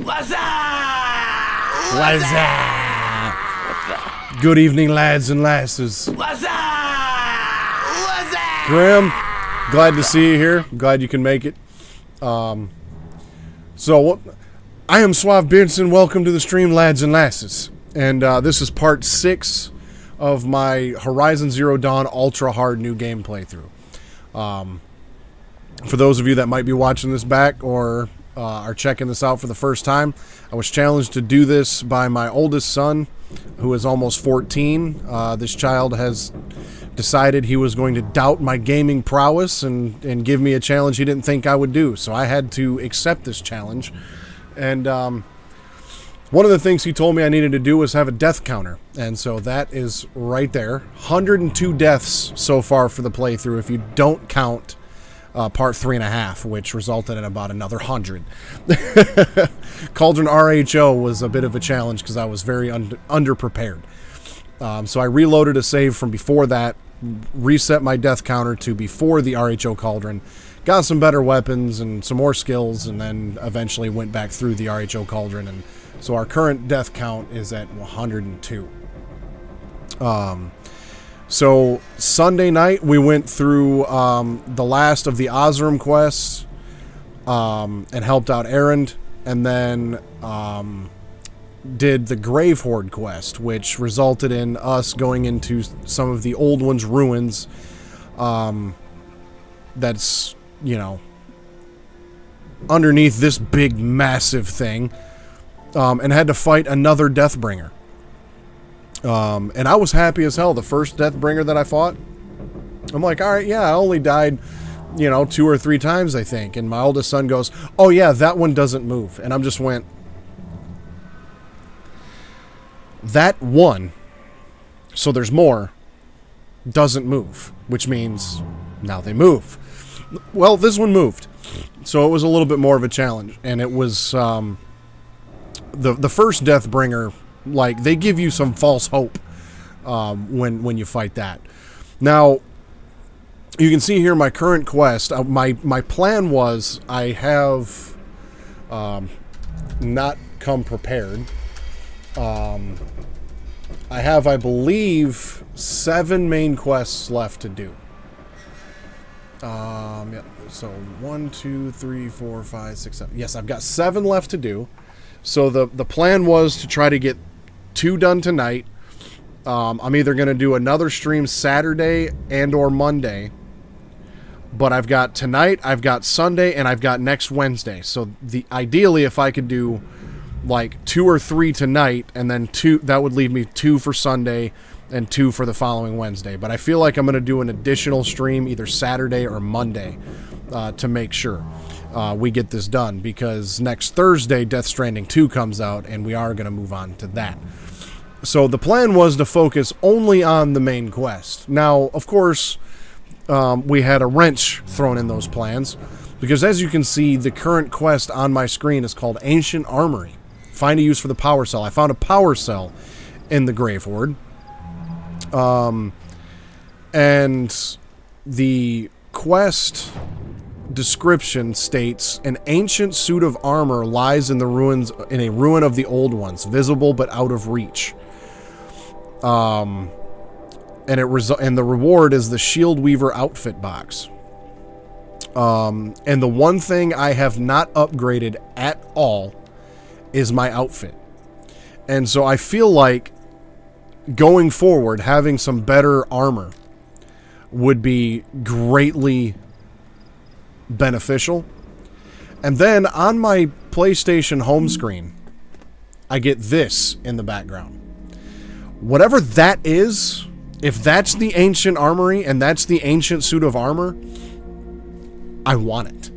What's up? What's up? Good evening, lads and lasses. What's up? What's up? Grim, glad to see you here. Glad you can make it. I am Suave Beardson. Welcome to the stream, lads and lasses. And this is part 6 of my Horizon Zero Dawn Ultra Hard new game playthrough. For those of you that might be watching this back or are checking this out for the first time, I was challenged to do this by my oldest son, who is almost 14. This child has decided he was going to doubt my gaming prowess and give me a challenge he didn't think I would do. So I had to accept this challenge. And one of the things he told me I needed to do was have a death counter. And so that is right there. 102 deaths so far for the playthrough if you don't count part 3.5, which resulted in about another 100. Cauldron RHO was a bit of a challenge because I was very underprepared. So I reloaded a save from before that, reset my death counter to before the RHO Cauldron, got some better weapons and some more skills, and then eventually went back through the RHO Cauldron. And so our current death count is at 102. So Sunday night we went through the last of the Osram quests and helped out Erend, and then did the Grave Horde quest, which resulted in us going into some of the Old One's ruins. That's, you know, underneath this big massive thing, and had to fight another Deathbringer. And I was happy as hell. The first Deathbringer that I fought, I'm like, all right, yeah, I only died, 2 or 3 times, I think. And my oldest son goes, oh yeah, that one doesn't move. And I'm just went, that one, so there's more, doesn't move, which means now they move. Well, this one moved. So it was a little bit more of a challenge. And it was, the first Deathbringer, like, they give you some false hope when you fight that. Now, you can see here my current quest. My plan was I have not come prepared. I have, I believe, 7 main quests left to do. Yeah, so 1, 2, 3, 4, 5, 6, 7. Yes, I've got 7 left to do. So the plan was to try to get 2 done tonight. I'm either going to do another stream Saturday and or Monday. But I've got tonight, I've got Sunday, and I've got next Wednesday. So ideally, if I could do like 2 or 3 tonight, and then 2, that would leave me 2 for Sunday and 2 for the following Wednesday. But I feel like I'm going to do an additional stream either Saturday or Monday to make sure we get this done, because next Thursday Death Stranding 2 comes out, and we are going to move on to that. So the plan was to focus only on the main quest. Now, of course, we had a wrench thrown in those plans, because as you can see, the current quest on my screen is called Ancient Armory. Find a use for the power cell. I found a power cell in the Grave Horde. And the quest description states, an ancient suit of armor lies in the ruins, in a ruin of the old ones, visible but out of reach. And the reward is the Shield Weaver outfit box. And the one thing I have not upgraded at all is my outfit. And so I feel like going forward, having some better armor would be greatly beneficial. And then on my PlayStation home screen, I get this in the background. Whatever that is, if that's the ancient armory and that's the ancient suit of armor, I want it.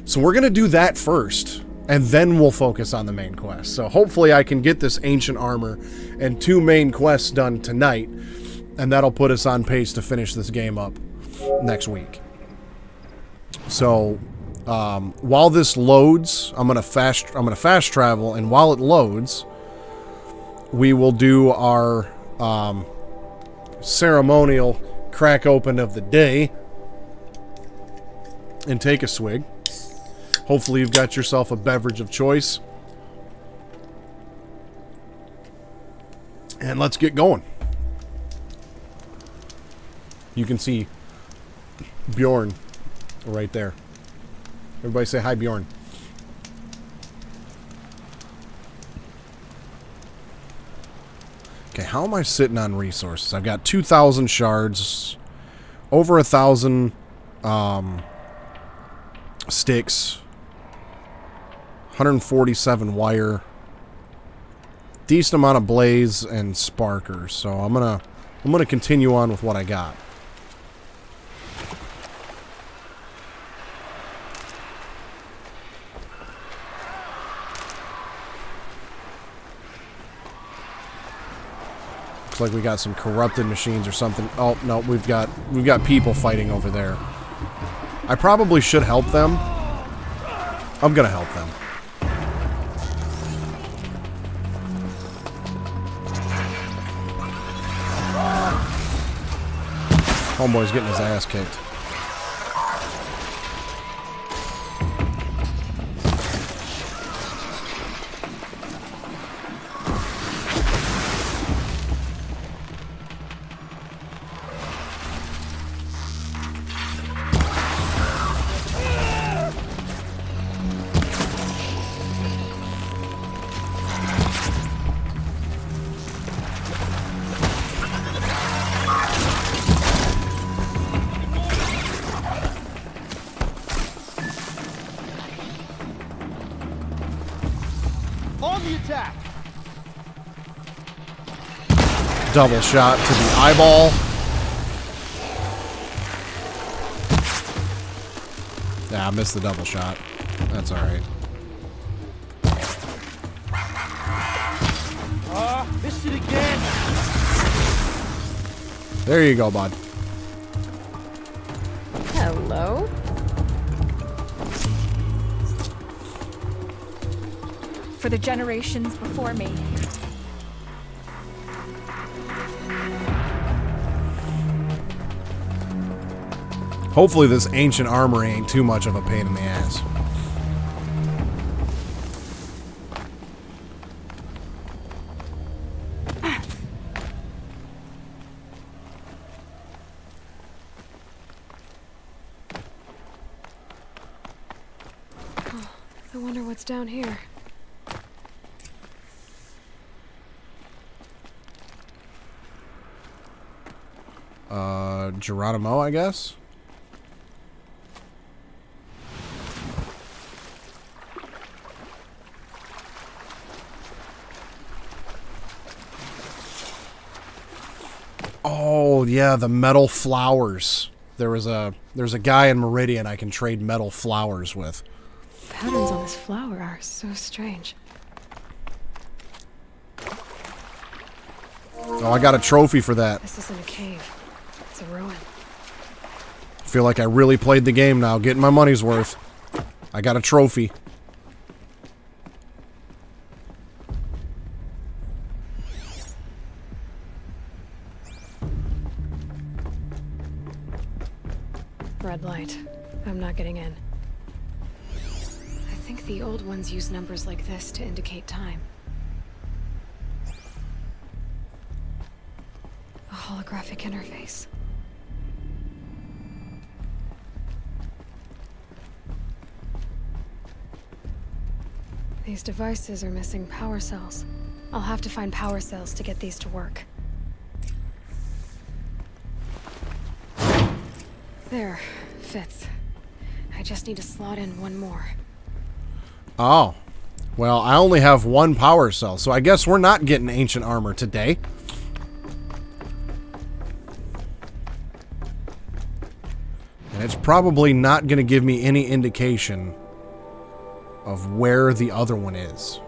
So we're going to do that first, and then we'll focus on the main quest. So hopefully I can get this ancient armor and 2 main quests done tonight, and that'll put us on pace to finish this game up next week. So while this loads, I'm gonna fast travel, and while it loads, we will do our ceremonial crack open of the day and take a swig. Hopefully you've got yourself a beverage of choice. And let's get going. You can see Bjorn right there. Everybody say hi, Bjorn. Okay, how am I sitting on resources? I've got 2,000 shards, over 1,000 sticks, 147 wire, decent amount of blaze and sparkers. So I'm gonna continue on with what I got. Looks like we got some corrupted machines or something. Oh no, we've got people fighting over there. I probably should help them. I'm gonna help them. Homeboy's getting his ass kicked. Double shot to the eyeball. Yeah, I missed the double shot. That's alright. Missed it again. There you go, bud. Hello? For the generations before me. Hopefully this ancient armor ain't too much of a pain in the ass. Oh, I wonder what's down here. Geronimo, I guess? Oh, yeah, the metal flowers. There's a guy in Meridian I can trade metal flowers with. Patterns on this flower are so strange. Oh, I got a trophy for that. This isn't a cave. It's a ruin. I feel like I really played the game now, getting my money's worth. I got a trophy. Red light. I'm not getting in. I think the old ones use numbers like this to indicate time. A holographic interface. These devices are missing power cells. I'll have to find power cells to get these to work. There. Fits. I just need to slot in one more. Oh. Well, I only have one power cell, so I guess we're not getting ancient armor today. And it's probably not going to give me any indication of where the other one is.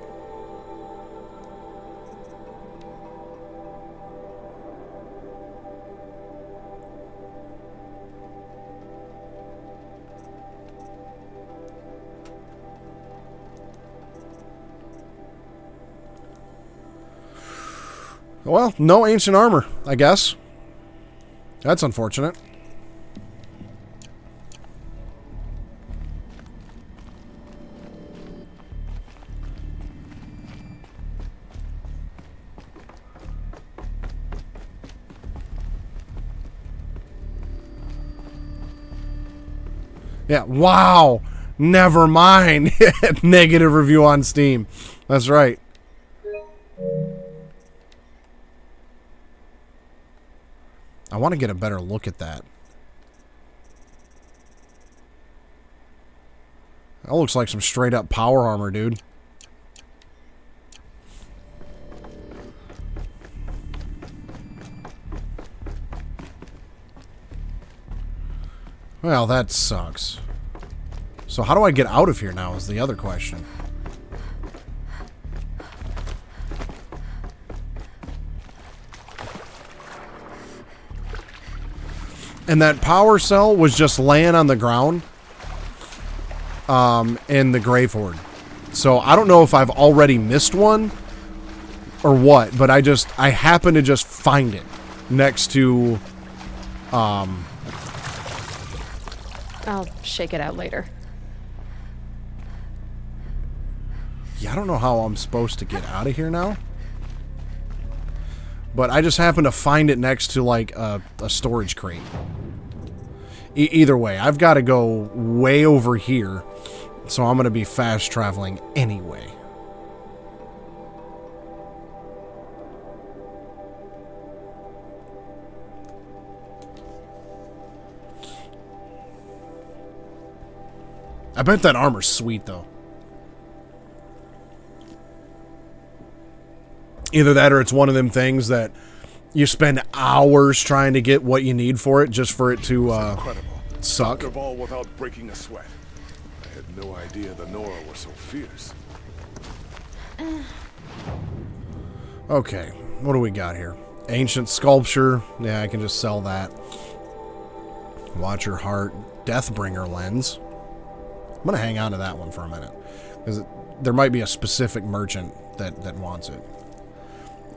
Well, no ancient armor, I guess. That's unfortunate. Yeah, wow. Never mind. Negative review on Steam. That's right. I want to get a better look at that. That looks like some straight up power armor, dude. Well, that sucks. So how do I get out of here now is the other question. And that power cell was just laying on the ground in the Grave Horde. So I don't know if I've already missed one or what, but I happened to just find it next to I'll shake it out later. Yeah, I don't know how I'm supposed to get out of here now. But I just happened to find it next to, like, a storage crate. Either way, I've got to go way over here. So I'm going to be fast traveling anyway. I bet that armor's sweet, though. Either that or it's one of them things that you spend hours trying to get what you need for it just for it to suck. Of all without breaking a sweat. I had no idea the Nora were so fierce. Okay, what do we got here? Ancient sculpture. Yeah, I can just sell that. Watcher Heart. Deathbringer lens. I'm going to hang on to that one for a minute. Because there might be a specific merchant that wants it.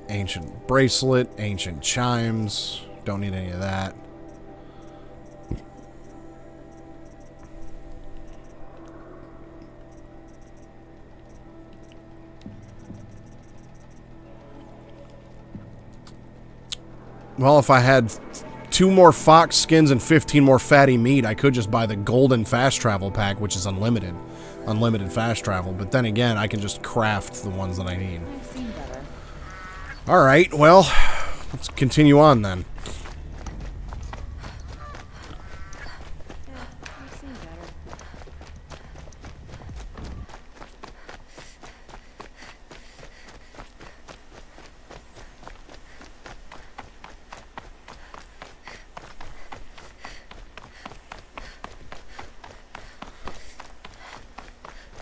Ancient bracelet, ancient chimes. Don't need any of that. Well, if I had 2 more fox skins and 15 more fatty meat, I could just buy the golden fast travel pack, which is unlimited. Unlimited fast travel. But then again, I can just craft the ones that I need. Alright, well, let's continue on then.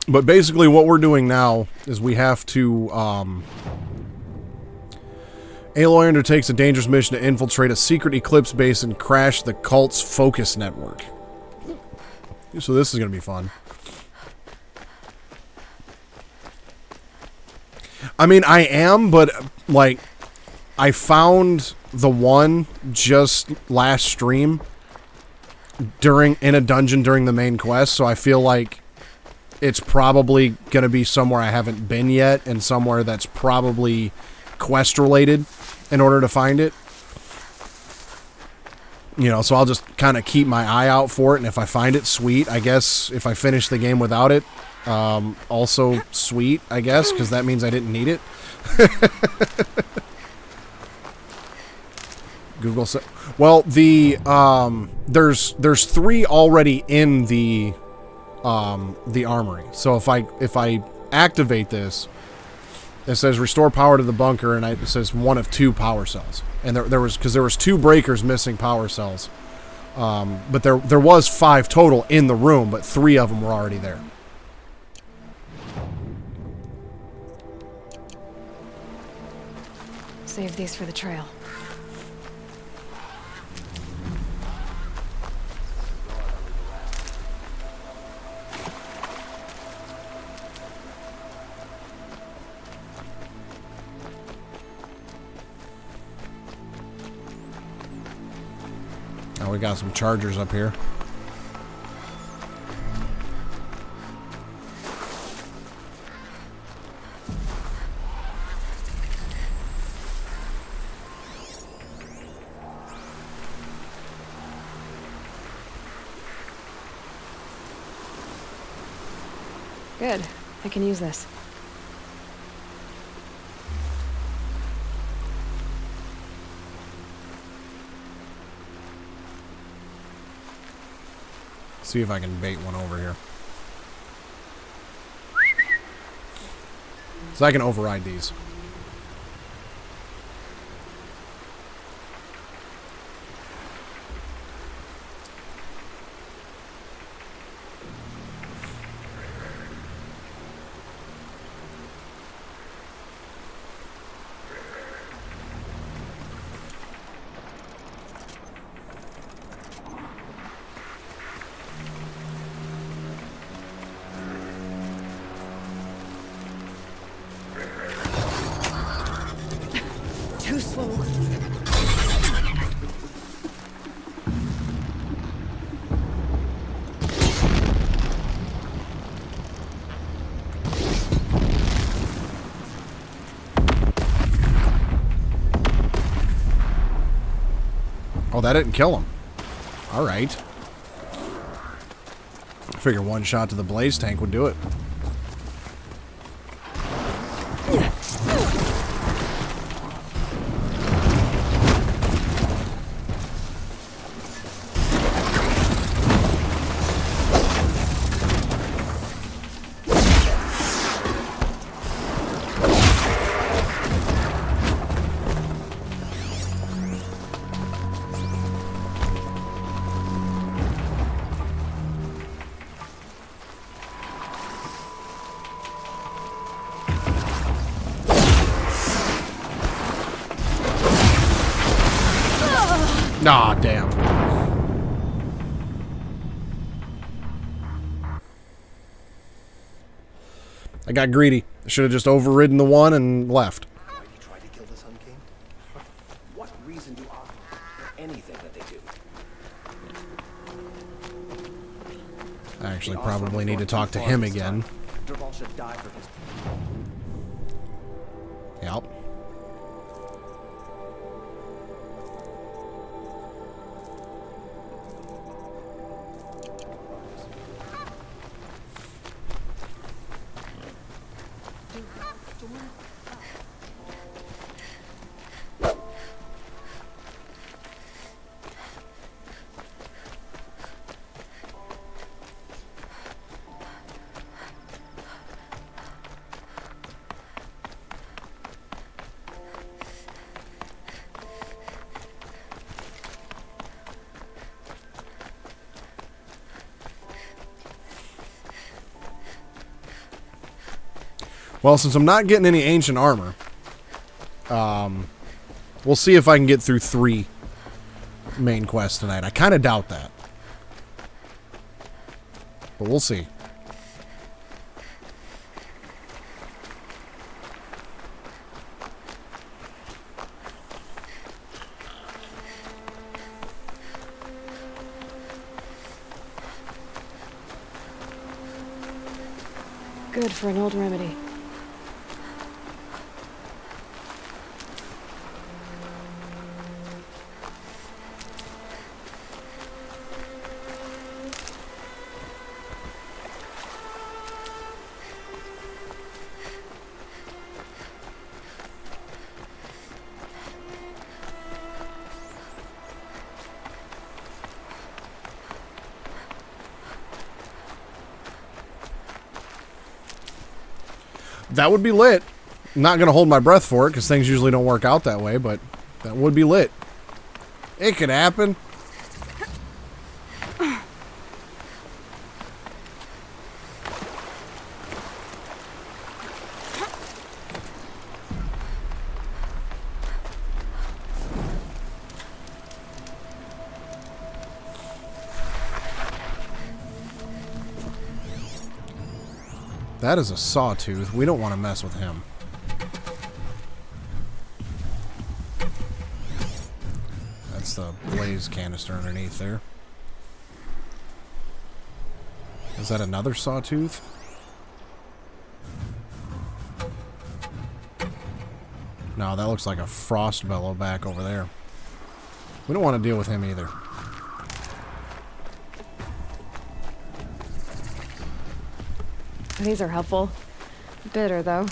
But basically what we're doing now is we have to, Aloy undertakes a dangerous mission to infiltrate a secret Eclipse base and crash the cult's focus network. So this is going to be fun. I mean, I am, but, like, I found the one just last stream in a dungeon during the main quest, so I feel like it's probably going to be somewhere I haven't been yet and somewhere that's probably quest related in order to find it. You know, so I'll just kind of keep my eye out for it, and if I find it, sweet. I guess if I finish the game without it, also sweet, I guess, because that means I didn't need it. Google said, well, the there's 3 already in the armory. So if I activate this, it says restore power to the bunker, and it says 1 of 2 power cells. And there was 2 breakers missing power cells. But there was 5 total in the room, but 3 of them were already there. Save these for the trail. Now we got some chargers up here. Good. I can use this. See if I can bait one over here. So I can override these. Too slow. Oh, that didn't kill him. All right. I figure one shot to the blaze tank would do it. Nah, damn. I got greedy. I should have just overridden the one and left. Why you try to kill this Unking? What reason do I for anything that they do? I actually probably need to talk to him again. Derval should die for his... Yep. Well, since I'm not getting any ancient armor, we'll see if I can get through 3 main quests tonight. I kind of doubt that. But we'll see. Good for an old remedy. That would be lit. I'm not going to hold my breath for it because things usually don't work out that way, but that would be lit. It could happen. That is a sawtooth. We don't want to mess with him. That's the blaze canister underneath there. Is that another sawtooth? No, that looks like a frost bellow back over there. We don't want to deal with him either. These are helpful. Bitter, though.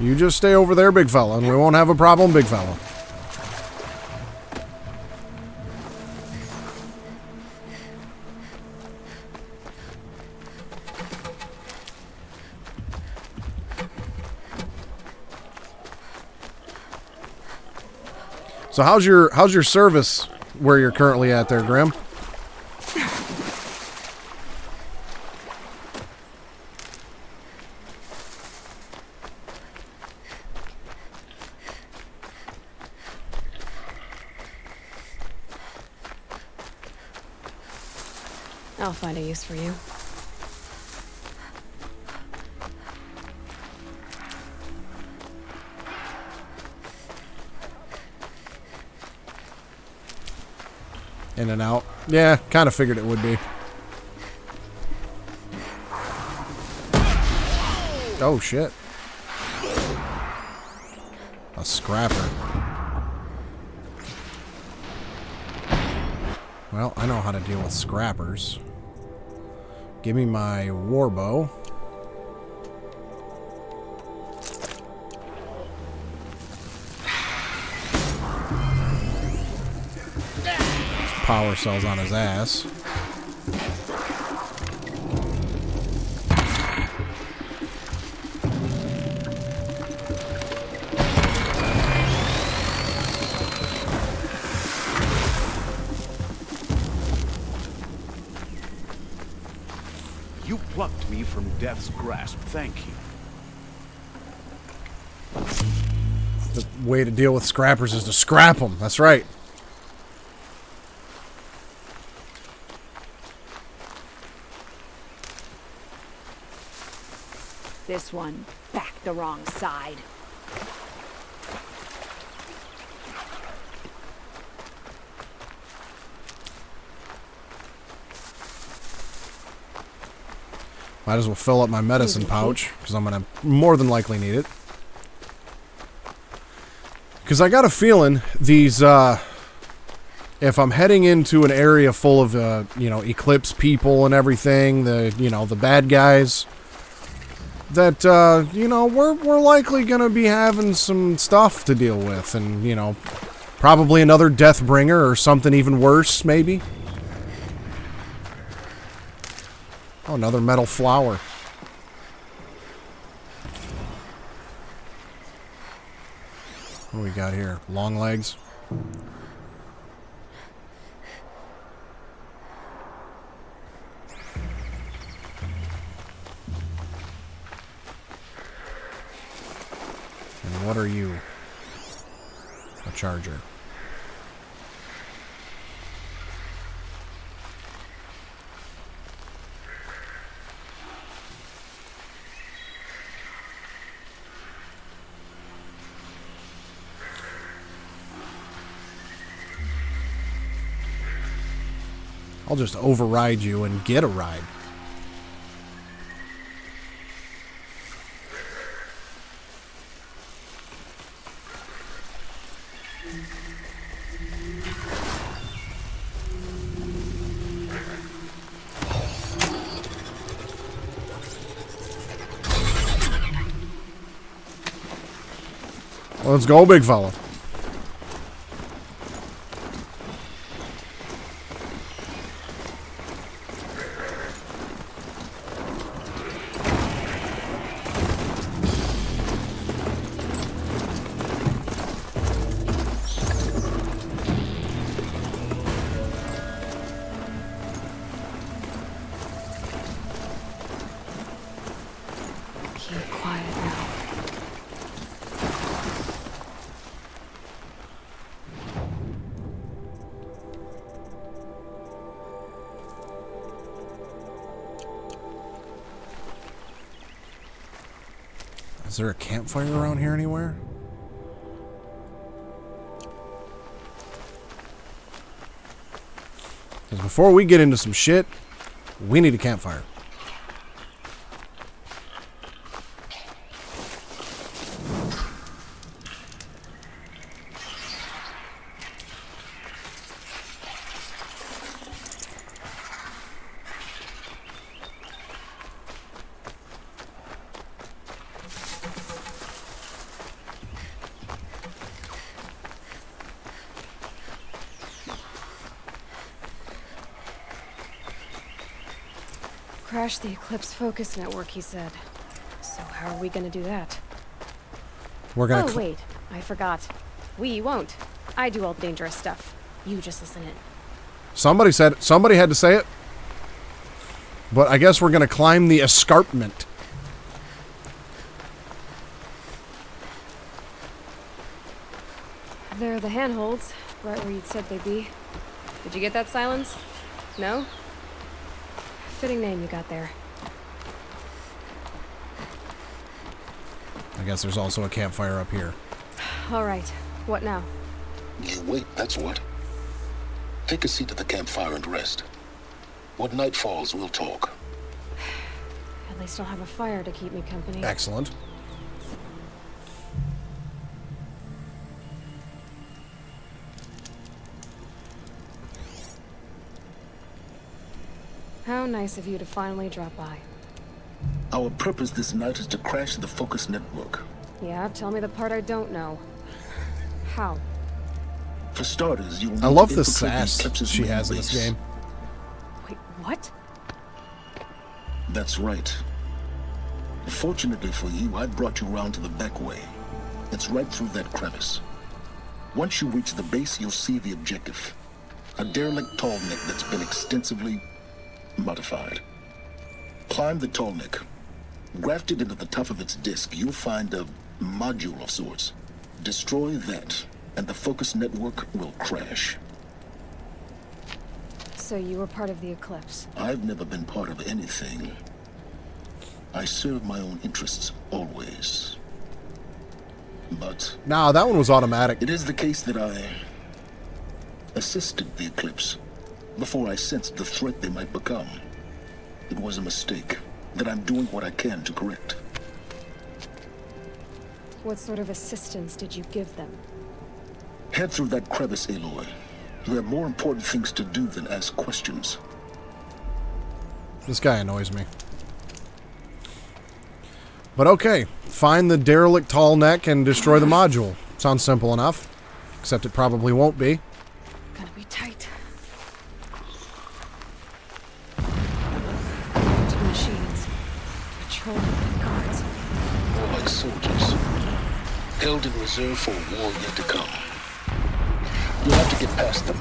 You just stay over there, big fella, and we won't have a problem, big fella. So how's your service where you're currently at there, Grim? I'll find a use for you. In and out. Yeah, kind of figured it would be. Oh, shit. A scrapper. Well, I know how to deal with scrappers. Give me my warbow. Power cells on his ass. You plucked me from death's grasp. Thank you. The way to deal with scrappers is to scrap them. That's right. This one, back the wrong side. Might as well fill up my medicine pouch, because I'm going to more than likely need it. Because I got a feeling these, if I'm heading into an area full of, Eclipse people and everything, the bad guys, that, we're likely going to be having some stuff to deal with, and, probably another Deathbringer or something even worse, maybe. Oh, another metal flower. What do we got here? Long legs. And what are you? A charger. I'll just override you and get a ride. Let's go, big fella. Is there a campfire around here anywhere? Because before we get into some shit, we need a campfire. Crash the Eclipse focus network, he said. So how are we gonna do that? We're gonna. Oh, wait. I forgot. We won't. I do all the dangerous stuff. You just listen in. Somebody said. Somebody had to say it. But I guess we're gonna climb the escarpment. There are the handholds, right where you'd said they'd be. Did you get that, Silence? No? Fitting name you got there. I guess there's also a campfire up here. All right. What now? You wait, that's what. Take a seat at the campfire and rest. When night falls, we'll talk. At least I'll have a fire to keep me company. Excellent. How nice of you to finally drop by. Our purpose this night is to crash the focus network. Yeah, tell me the part I don't know. How? For starters, you'll need I love to the infiltrate sass Eclipse's she main has in this base. game. Wait, what? That's right. Fortunately for you, I brought you around to the back way. It's right through that crevice. Once you reach the base, you'll see the objective. A derelict tall neck that's been extensively modified. Climb the tall neck. Grafted into the top of its disk, you'll find a module of sorts. Destroy that, and the focus network will crash. So you were part of the Eclipse. I've never been part of anything. I serve my own interests, always. But Nah, that one was automatic. it is the case that I assisted the Eclipse before I sensed the threat they might become. It was a mistake that I'm doing what I can to correct. What sort of assistance did you give them? Head through that crevice, Aloy. You have more important things to do than ask questions. This guy annoys me. But okay, find the derelict tall neck and destroy the module. Sounds simple enough. Except it probably won't be. Gonna be tight. Two machines. Patrolling like guards. More like soldiers. Held in reserve for a war yet to come. You'll have to get past them.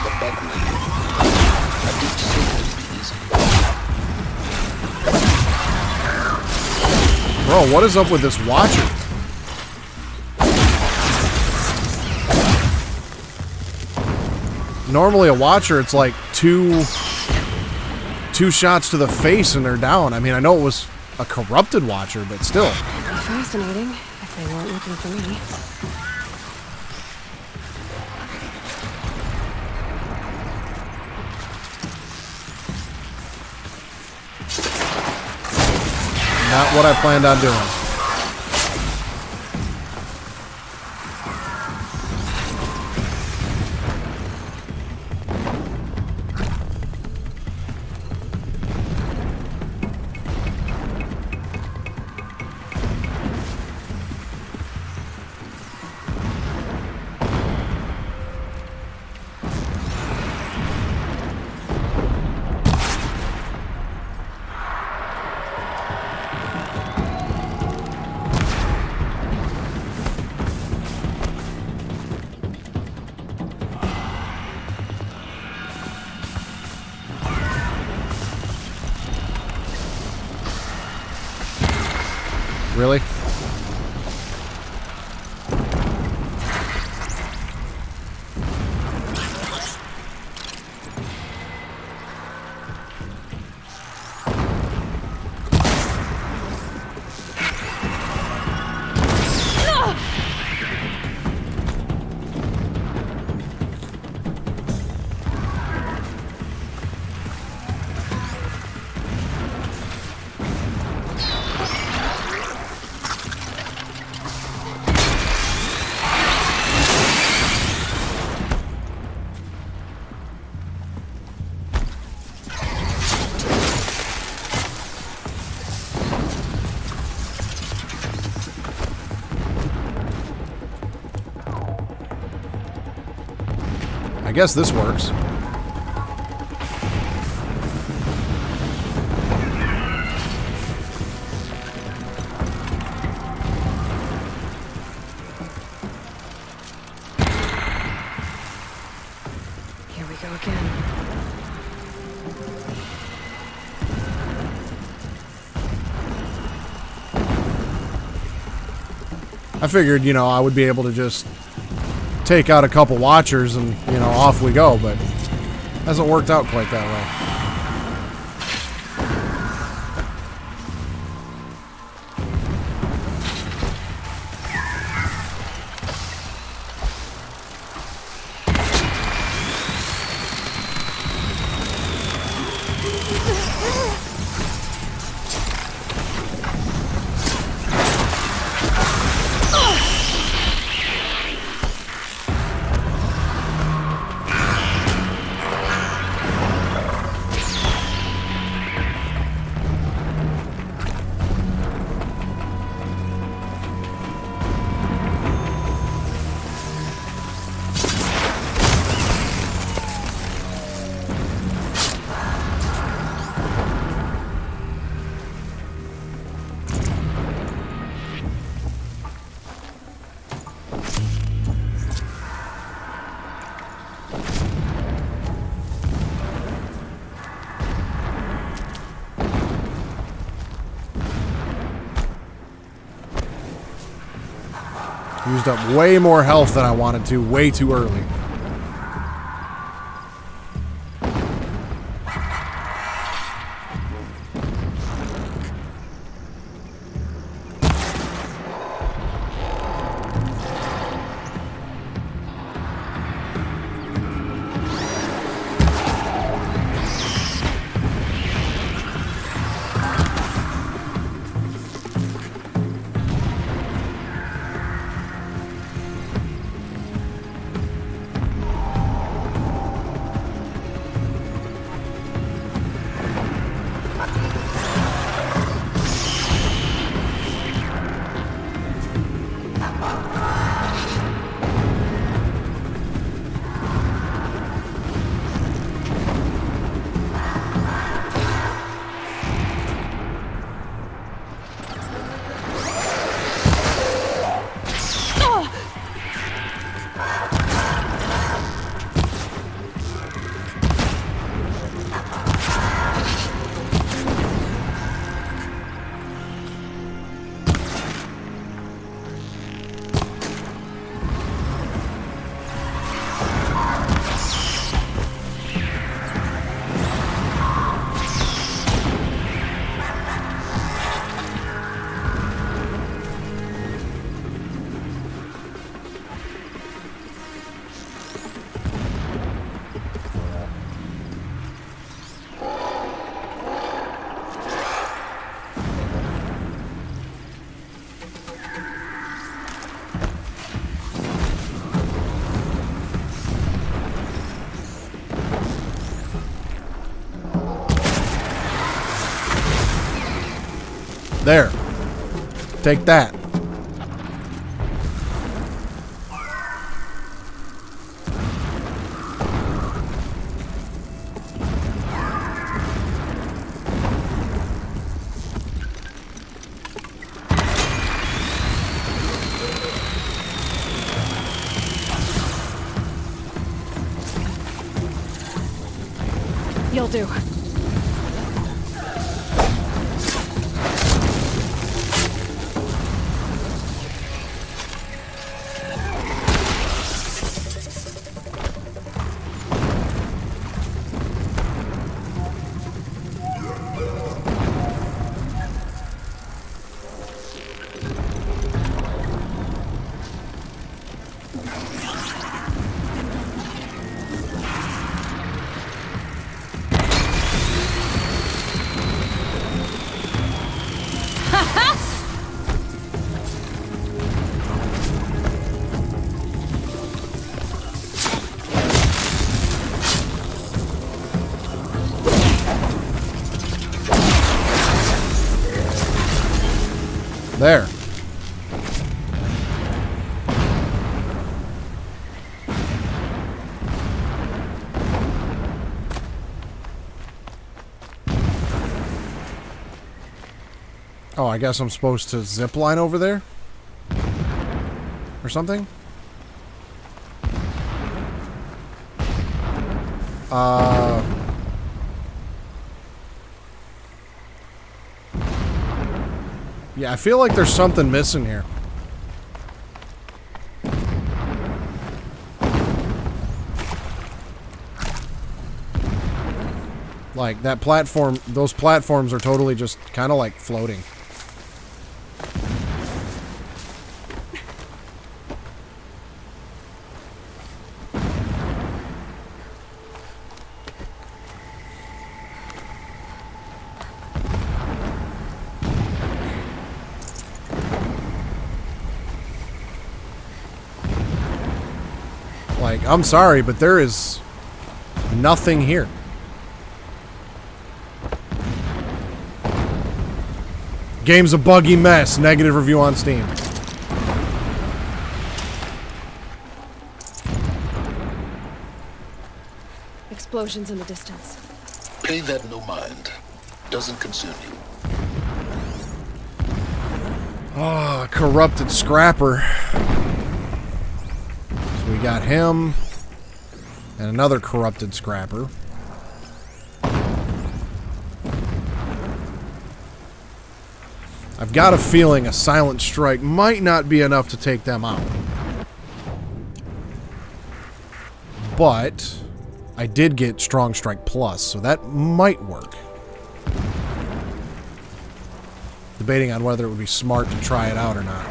The back way. I didn't say it would be easy. Bro, what is up with this watcher? Normally a watcher, it's like two shots to the face and they're down. I mean, I know it was a corrupted watcher, but still. Fascinating, if they weren't looking for me. Not what I planned on doing. Really? I guess this works. Here we go again. I figured, you know, I would be able to just take out a couple watchers and, you know, off we go, but hasn't worked out quite that way. Used up way more health than I wanted to, way too early. There. Take that. You'll do. There. Oh, I guess I'm supposed to zip line over there? Or something? Yeah, I feel like there's something missing here. Like, that platform, those platforms are totally just kind of like floating. Like, I'm sorry, but there is nothing here. Game's a buggy mess. Negative review on Steam. Explosions in the distance. Pay that no mind. Doesn't concern you. Ah, corrupted scrapper. So we got him and another corrupted scrapper. I've got a feeling a silent strike might not be enough to take them out. But I did get Strong Strike Plus, so that might work. Debating on whether it would be smart to try it out or not.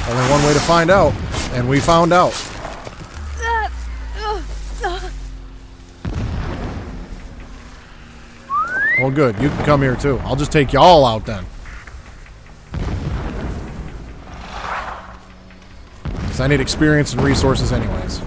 Only one way to find out, and we found out. Well, good. You can come here, too. I'll just take y'all out, then. Because I need experience and resources anyways.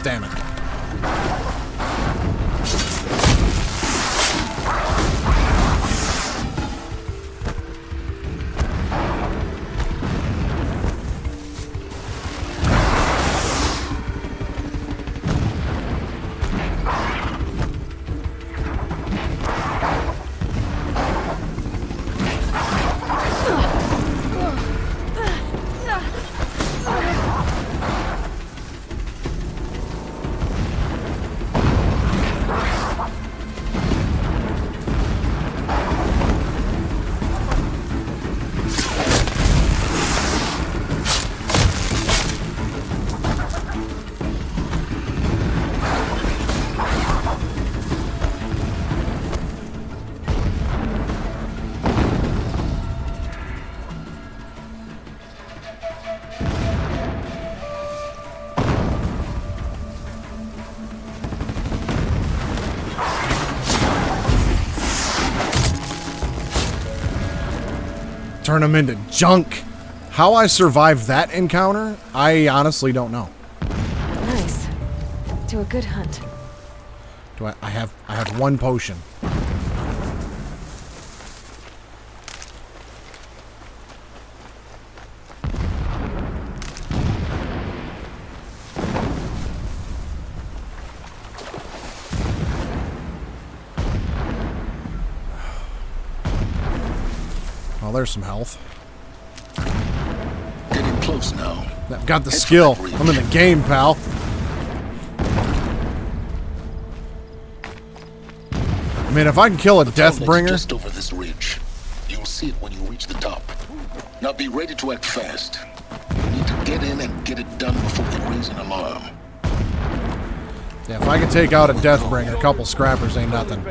Damn it. turn them into junk. How I survived that encounter, I honestly don't know. Nice. To a good hunt. Do I have one potion. Well, there's some health. Getting close now. I've got the skill. I'm in the game, pal. I mean, if I can kill a Deathbringer... Just over this ridge. You'll see it when you reach the top. Now be ready to act fast. You need to get in and get it done before they raise an alarm. Yeah, if I can take out a Deathbringer, a couple scrappers ain't nothing.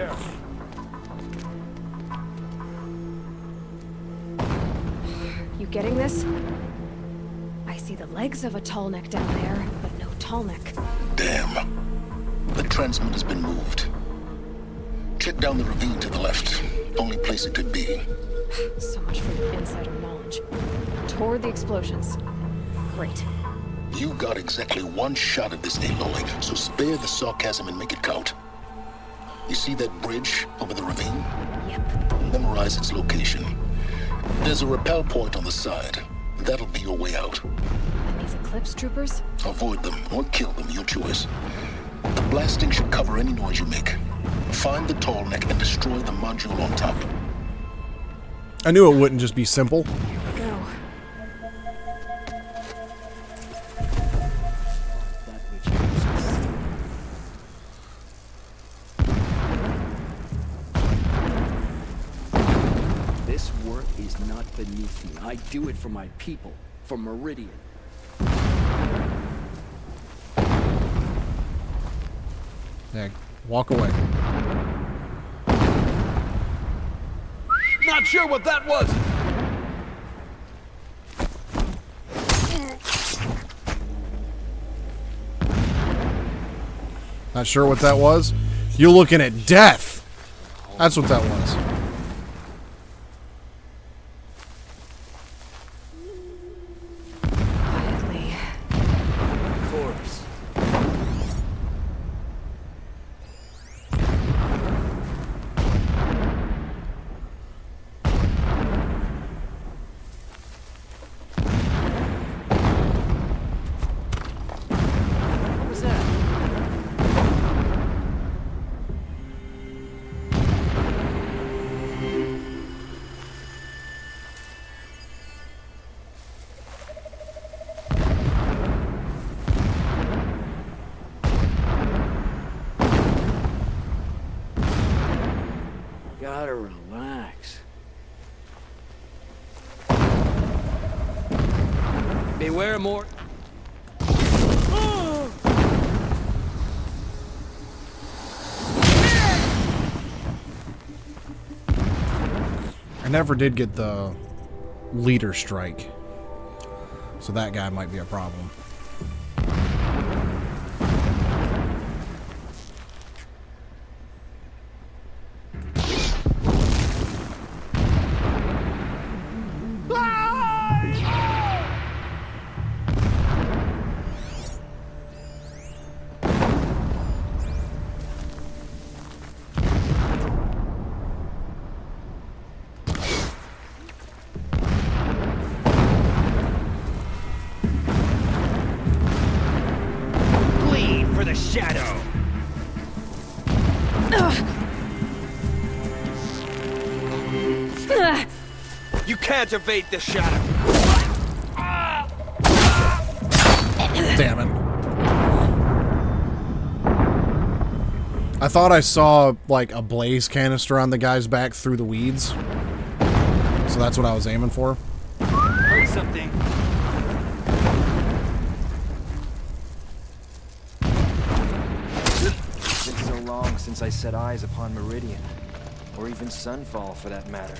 You getting this? I see the legs of a tall neck down there, but no tall neck. Damn. The transmitter has been moved. Check down the ravine to the left. Only place it could be. So much for your insider knowledge. Toward the explosions. Great. You got exactly one shot at this, Aloy, so spare the sarcasm and make it count. You see that bridge over the ravine? Yep. Memorize its location. There's a rappel point on the side. That'll be your way out. And these Eclipse troopers? Avoid them or kill them, your choice. The blasting should cover any noise you make. Find the tall neck and destroy the module on top. I knew it wouldn't just be simple. Go. That which uses. This work is not beneath me. I do it for my people, for Meridian. Yeah, walk away. Not sure what that was! Not sure what that was? You're looking at death! That's what that was. Quietly. Corpse. What was that? Gotta relax. Beware more. I never did get the leader strike. So that guy might be a problem. Bleed for the shadow. You can't evade the shadow. Damn it. I thought I saw, like, a blaze canister on the guy's back through the weeds. So that's what I was aiming for. Heard something. It's been so long since I set eyes upon Meridian, or even Sunfall for that matter.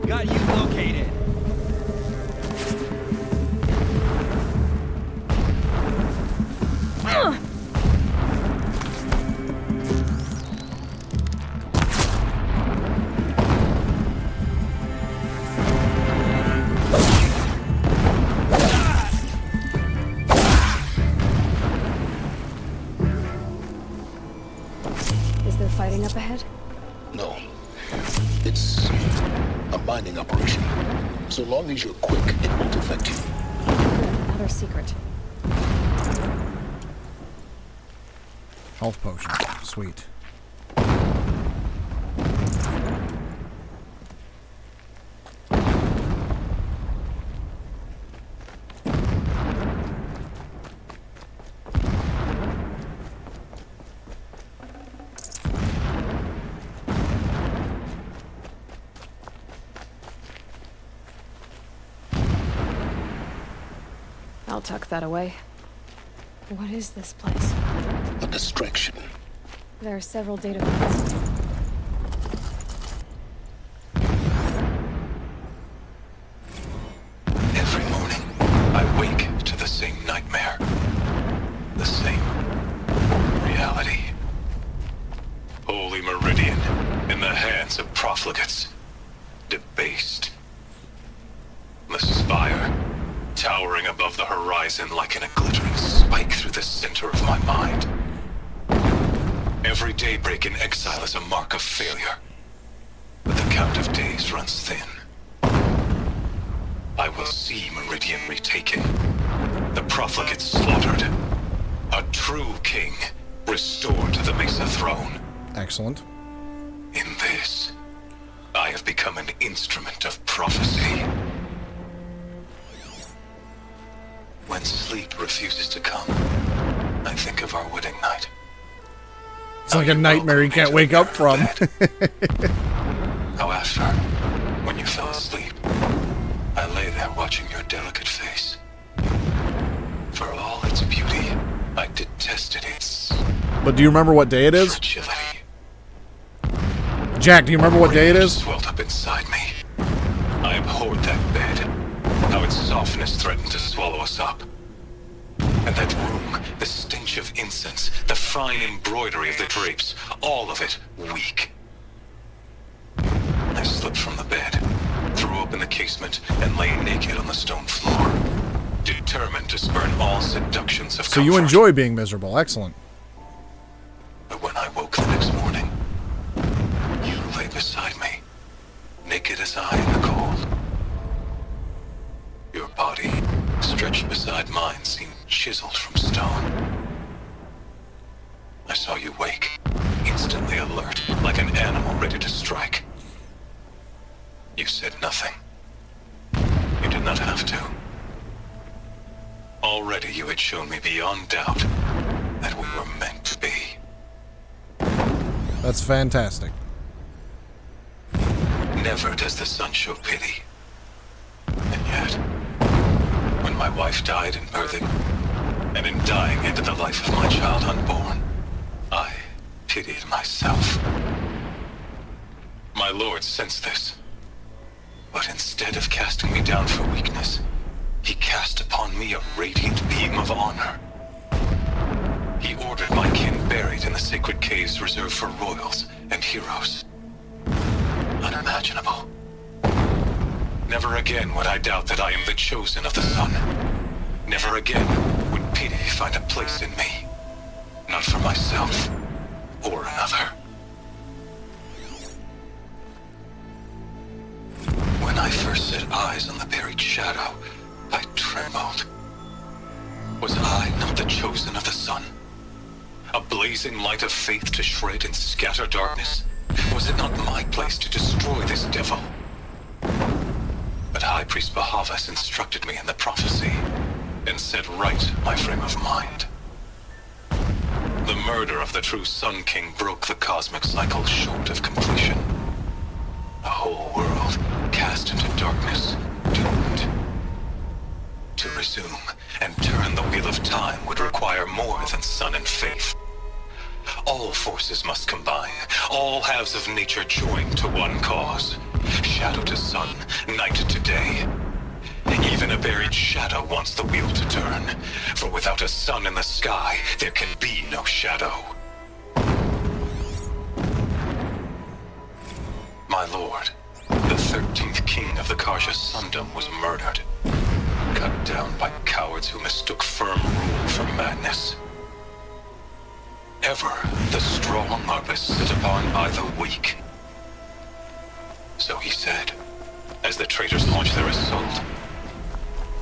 Got you located. Is there fighting up ahead? No. It's a mining operation. So long as you're quick, it won't affect you. Another secret. Health potion. Sweet. I'll tuck that away. What is this place? A distraction. There are several data points. Every morning, I wake to the same nightmare. The same reality. Holy Meridian in the hands of profligates. Debased. The spire, towering above the horizon like a glittering spike through the center of my mind. Every daybreak in exile is a mark of failure. But the count of days runs thin. I will see Meridian retaken. The profligates slaughtered. A true king restored to the Mesa throne. Excellent. In this, I have become an instrument of prophecy. When sleep refuses to come, I think of our wedding night. It's like a nightmare you can't wake up from. How after, when you fell asleep, I lay there watching your delicate face. For all its beauty, I detested its But do you remember what day it is? fragility. Jack, do you remember what day it is? Swelled up inside me. I abhorred that bed. How its softness threatened to swallow us up. And that room, the stench of incense, the fine embroidery of the drapes, all of it weak. I slipped from the bed, threw open the casement, and lay naked on the stone floor, determined to spurn all seductions of So comfort. you enjoy being miserable. Excellent. But when I woke the next morning, you lay beside me, naked as I in the cold. Your body, stretched beside mine, seemed chiseled from stone. I saw you wake, instantly alert, like an animal ready to strike. You said nothing. You did not have to. Already you had shown me beyond doubt that we were meant to be. That's fantastic. Never does the sun show pity. And yet, when my wife died in birthing, and in dying ended the life of my child unborn, I pitied myself. My lord sensed this. But instead of casting me down for weakness, he cast upon me a radiant beam of honor. He ordered my kin buried in the sacred caves reserved for royals and heroes. Unimaginable. Never again would I doubt that I am the chosen of the sun. Never again would pity find a place in me. Not for myself or another. When I first set eyes on the buried shadow, I trembled. Was I not the chosen of the sun? A blazing light of faith to shred and scatter darkness? Was it not my place to destroy this devil? But High Priest Bahavas instructed me in the prophecy and set right my frame of mind. The murder of the true Sun King broke the cosmic cycle short of completion. A whole world cast into darkness, doomed. To resume and turn the wheel of time would require more than sun and faith. All forces must combine, all halves of nature join to one cause. Shadow to sun. sun, night to day. Even a buried shadow wants the wheel to turn, for without a sun in the sky, there can be no shadow. My lord, the 13th king of the Karja Sundom was murdered, cut down by cowards who mistook firm rule for madness. Ever the strong are beset upon by the weak. So he said, as the traitors launched their assault,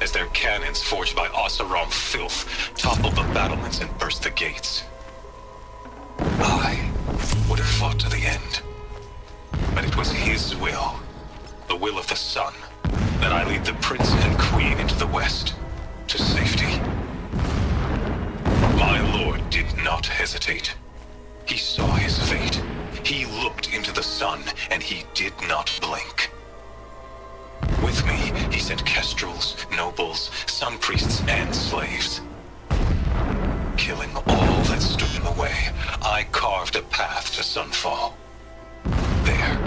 as their cannons forged by Oseram filth toppled the battlements and burst the gates. I would have fought to the end, but it was his will, the will of the sun, that I lead the prince and queen into the west, to safety. My lord did not hesitate. He saw his fate. He looked into the sun, and he did not blink. With me, he sent kestrels, nobles, sun priests, and slaves. Killing all that stood in the way, I carved a path to sunfall. There,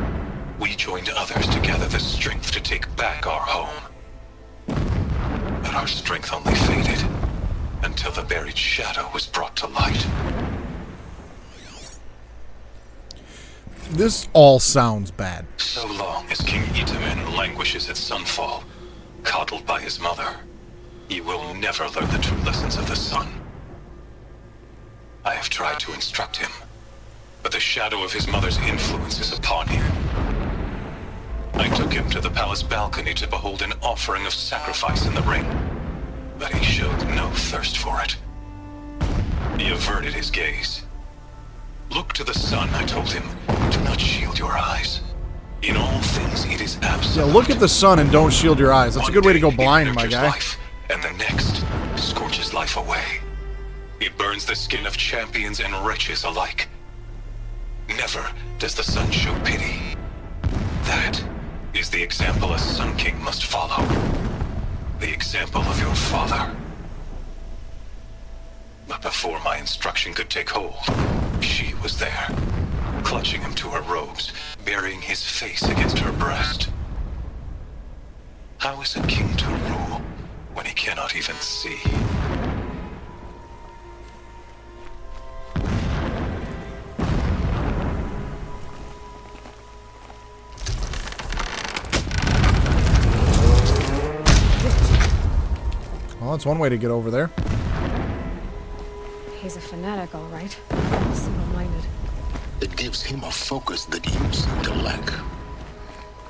we joined others to gather the strength to take back our home. But our strength only faded until the buried shadow was brought to light. This all sounds bad. So long as King Itamen languishes at sunfall, coddled by his mother, he will never learn the true lessons of the sun. I have tried to instruct him, but the shadow of his mother's influence is upon him. I took him to the palace balcony to behold an offering of sacrifice in the ring, but he showed no thirst for it. He averted his gaze. Look to the sun, I told him. Do not shield your eyes. In all things, it is absolute. Yeah, look at the sun and don't shield your eyes. That's a good way to go blind, my guy. Life, and the next scorches life away. It burns the skin of champions and wretches alike. Never does the sun show pity. That is the example a Sun King must follow. The example of your father. But before my instruction could take hold, she was there, clutching him to her robes, burying his face against her breast. How is a king to rule when he cannot even see? Well, that's one way to get over there. He's a fanatic, all right. Single-minded. It gives him a focus that you seem to lack.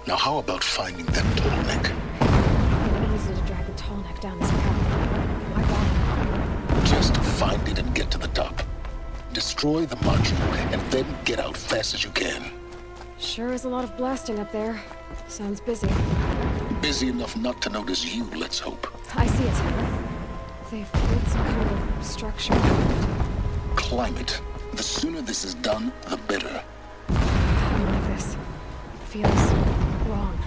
Now how about finding that tall neck? Easy to drag the tall neck down this path. Why bother? Just find it and get to the top. Destroy the module and then get out fast as you can. Sure is a lot of blasting up there. Sounds busy. Busy enough not to notice you, let's hope. I see it. They've built some kind of structure. Climate. The sooner this is done, the better. I don't like this. Feels wrong.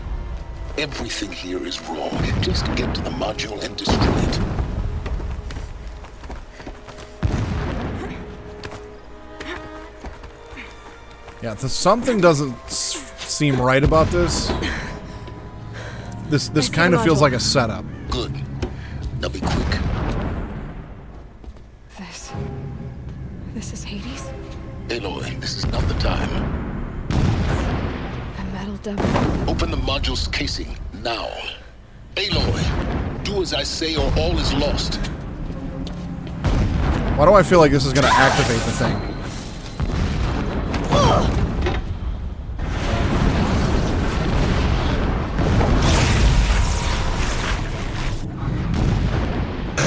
Everything here is wrong. Just get to the module and destroy it. Yeah, something doesn't seem right about this. This kind of feels like a setup. Good. Now be quick. This is Hades? Aloy, this is not the time. A metal devil. Open the module's casing, now. Aloy, do as I say or all is lost. Why do I feel like this is going to activate the thing?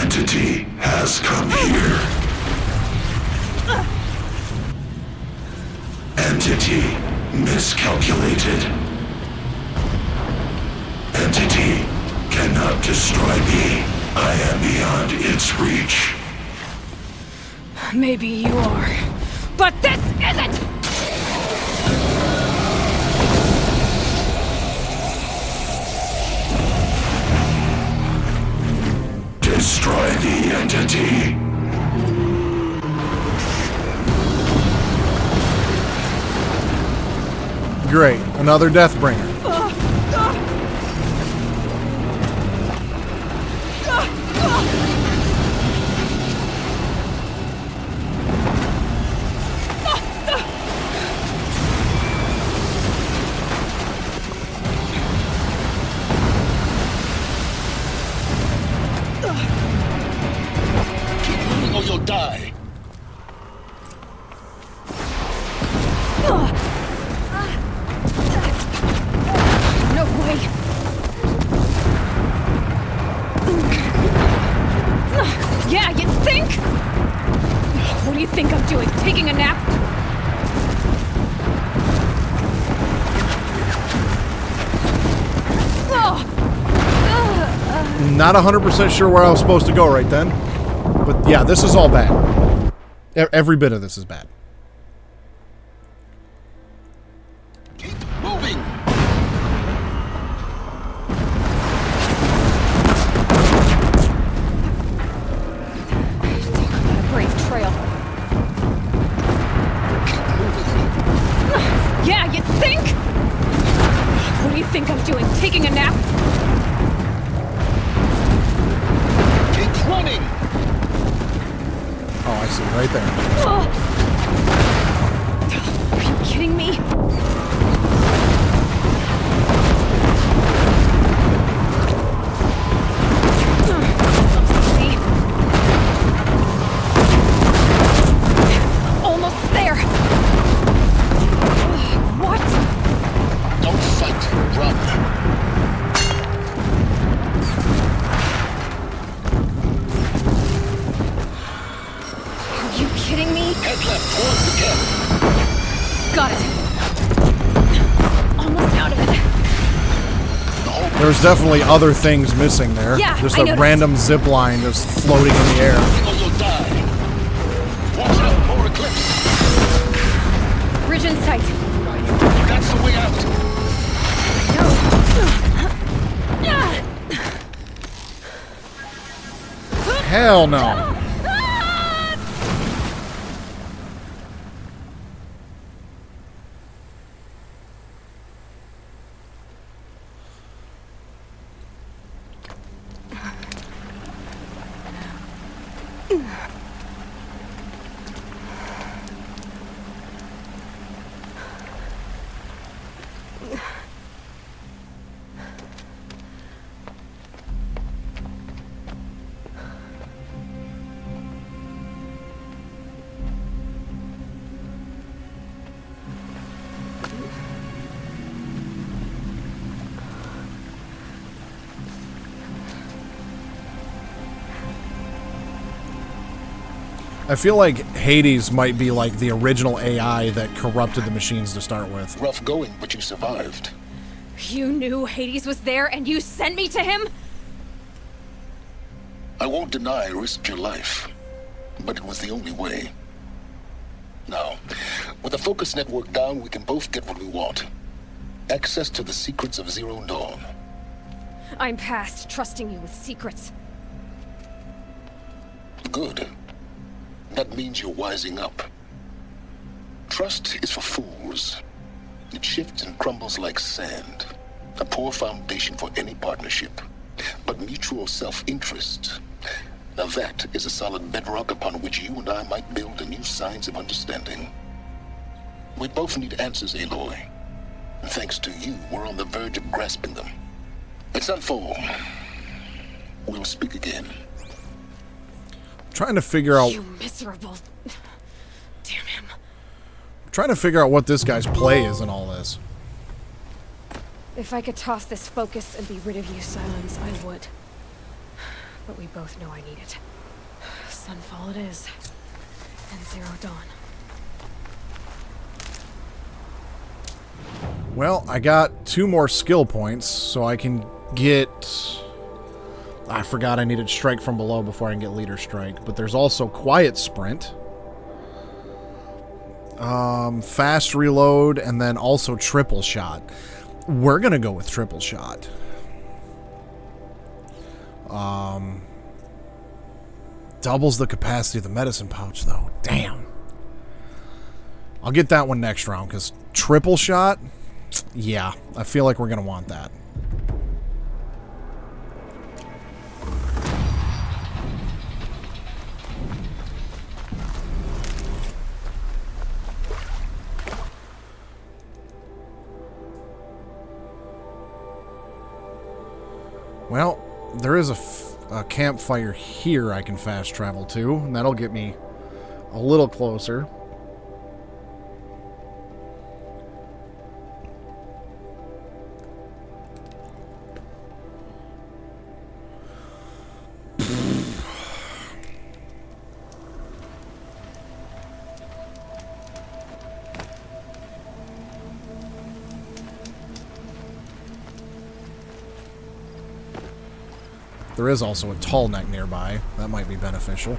Entity has come here. Entity miscalculated. Entity cannot destroy me. I am beyond its reach. Maybe you are, but this isn't! Destroy the entity. Great, another Deathbringer. die. No way. Yeah, you'd think? What do you think I'm doing? Taking a nap? Not 100% sure where I was supposed to go right then. But yeah, this is all bad. Every bit of this is bad. Keep moving. What a brave trail. Yeah, you'd think? What do you think I'm doing? Taking a nap? Keep running. Oh, I see. Right there. Are you kidding me? See? Almost there. What? Don't fight. Run. Are you kidding me? Head left towards the camp. Got it. Almost out of it. There's definitely other things missing there. Yeah, just I a noticed. random zip line just floating in the air. Or you'll die. Watch out, more eclipse. Bridge in sight. That's the way out. Hell no. I feel like Hades might be like the original AI that corrupted the machines to start with. Rough going, but you survived. You knew Hades was there and you sent me to him? I won't deny I risked your life, but it was the only way. Now, with the focus network down, we can both get what we want. Access to the secrets of Zero Dawn. I'm past trusting you with secrets. Good. That means you're wising up. Trust is for fools. It shifts and crumbles like sand. A poor foundation for any partnership. But mutual self-interest, now that is a solid bedrock upon which you and I might build a new science of understanding. We both need answers, Aloy. And thanks to you, we're on the verge of grasping them. Let's unfold. We'll speak again. Trying to figure out. You miserable. Damn him. Trying to figure out what this guy's play is in all this. If I could toss this focus and be rid of you, Silence, I would. But we both know I need it. Sunfall it is. And Zero Dawn. Well, I got 2 more skill points, so I can get... I forgot I needed Strike from Below before I can get Leader Strike. But there's also Quiet Sprint. Fast Reload, and then also Triple Shot. We're going to go with Triple Shot. Doubles the capacity of the medicine pouch, though. Damn. I'll get that one next round, because Triple Shot... Yeah, I feel like we're going to want that. Well, there is a campfire here I can fast travel to, and that'll get me a little closer. There is also a tall neck nearby. That might be beneficial.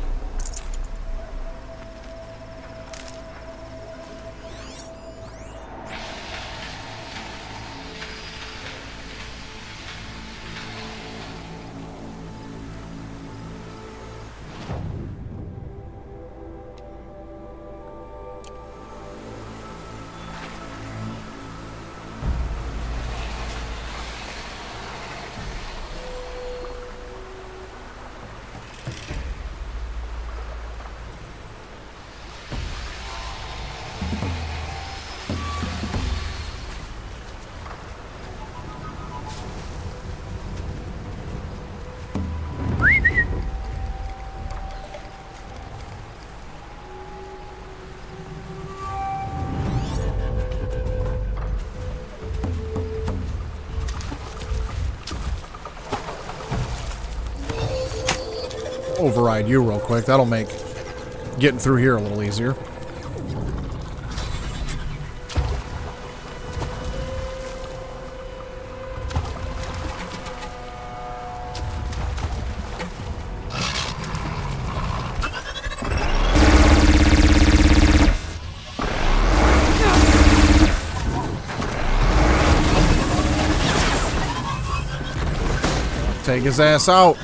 Override you real quick. That'll make getting through here a little easier. Take his ass out.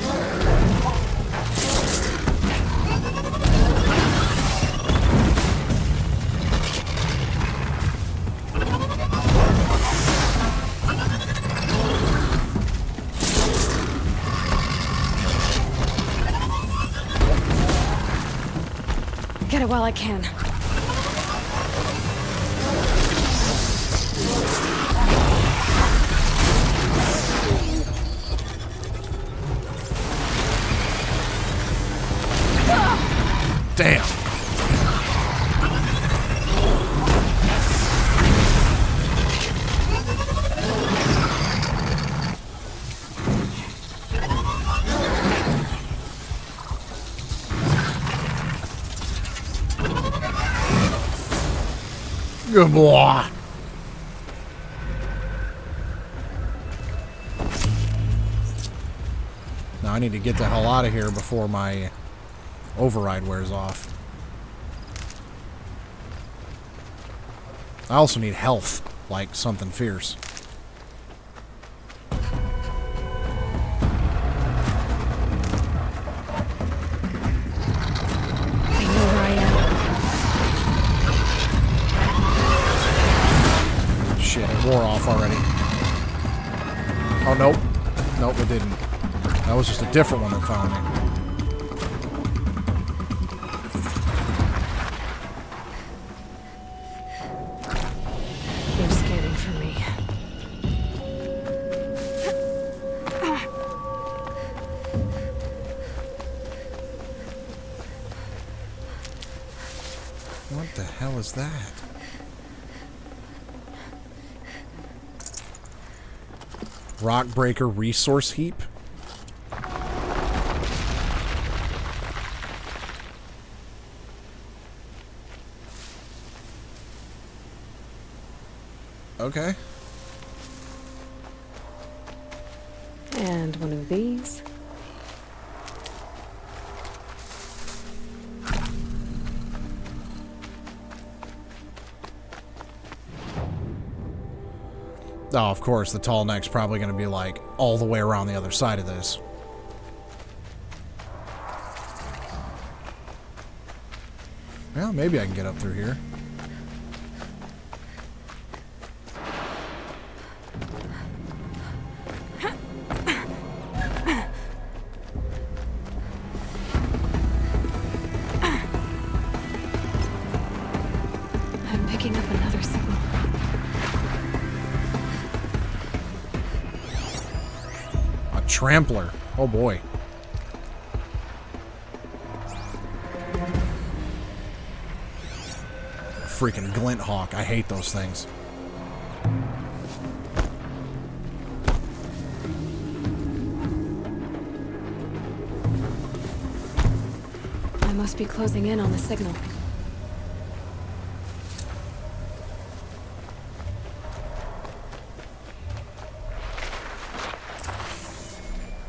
Get it while I can. Damn. Good boy. Now I need to get the hell out of here before my override wears off. I also need health, like something fierce. Shit, it wore off already. Oh, nope. Nope, it didn't. That was just a different one that found me. You're scanning for me. What the hell is that? Rock breaker resource heap? Okay. And one of these. Oh, of course, the tall neck's probably going to be, like, all the way around the other side of this. Well, maybe I can get up through here. I'm picking up another signal. Trampler. Oh boy. freaking glint hawk. I hate those things. I must be closing in on the signal.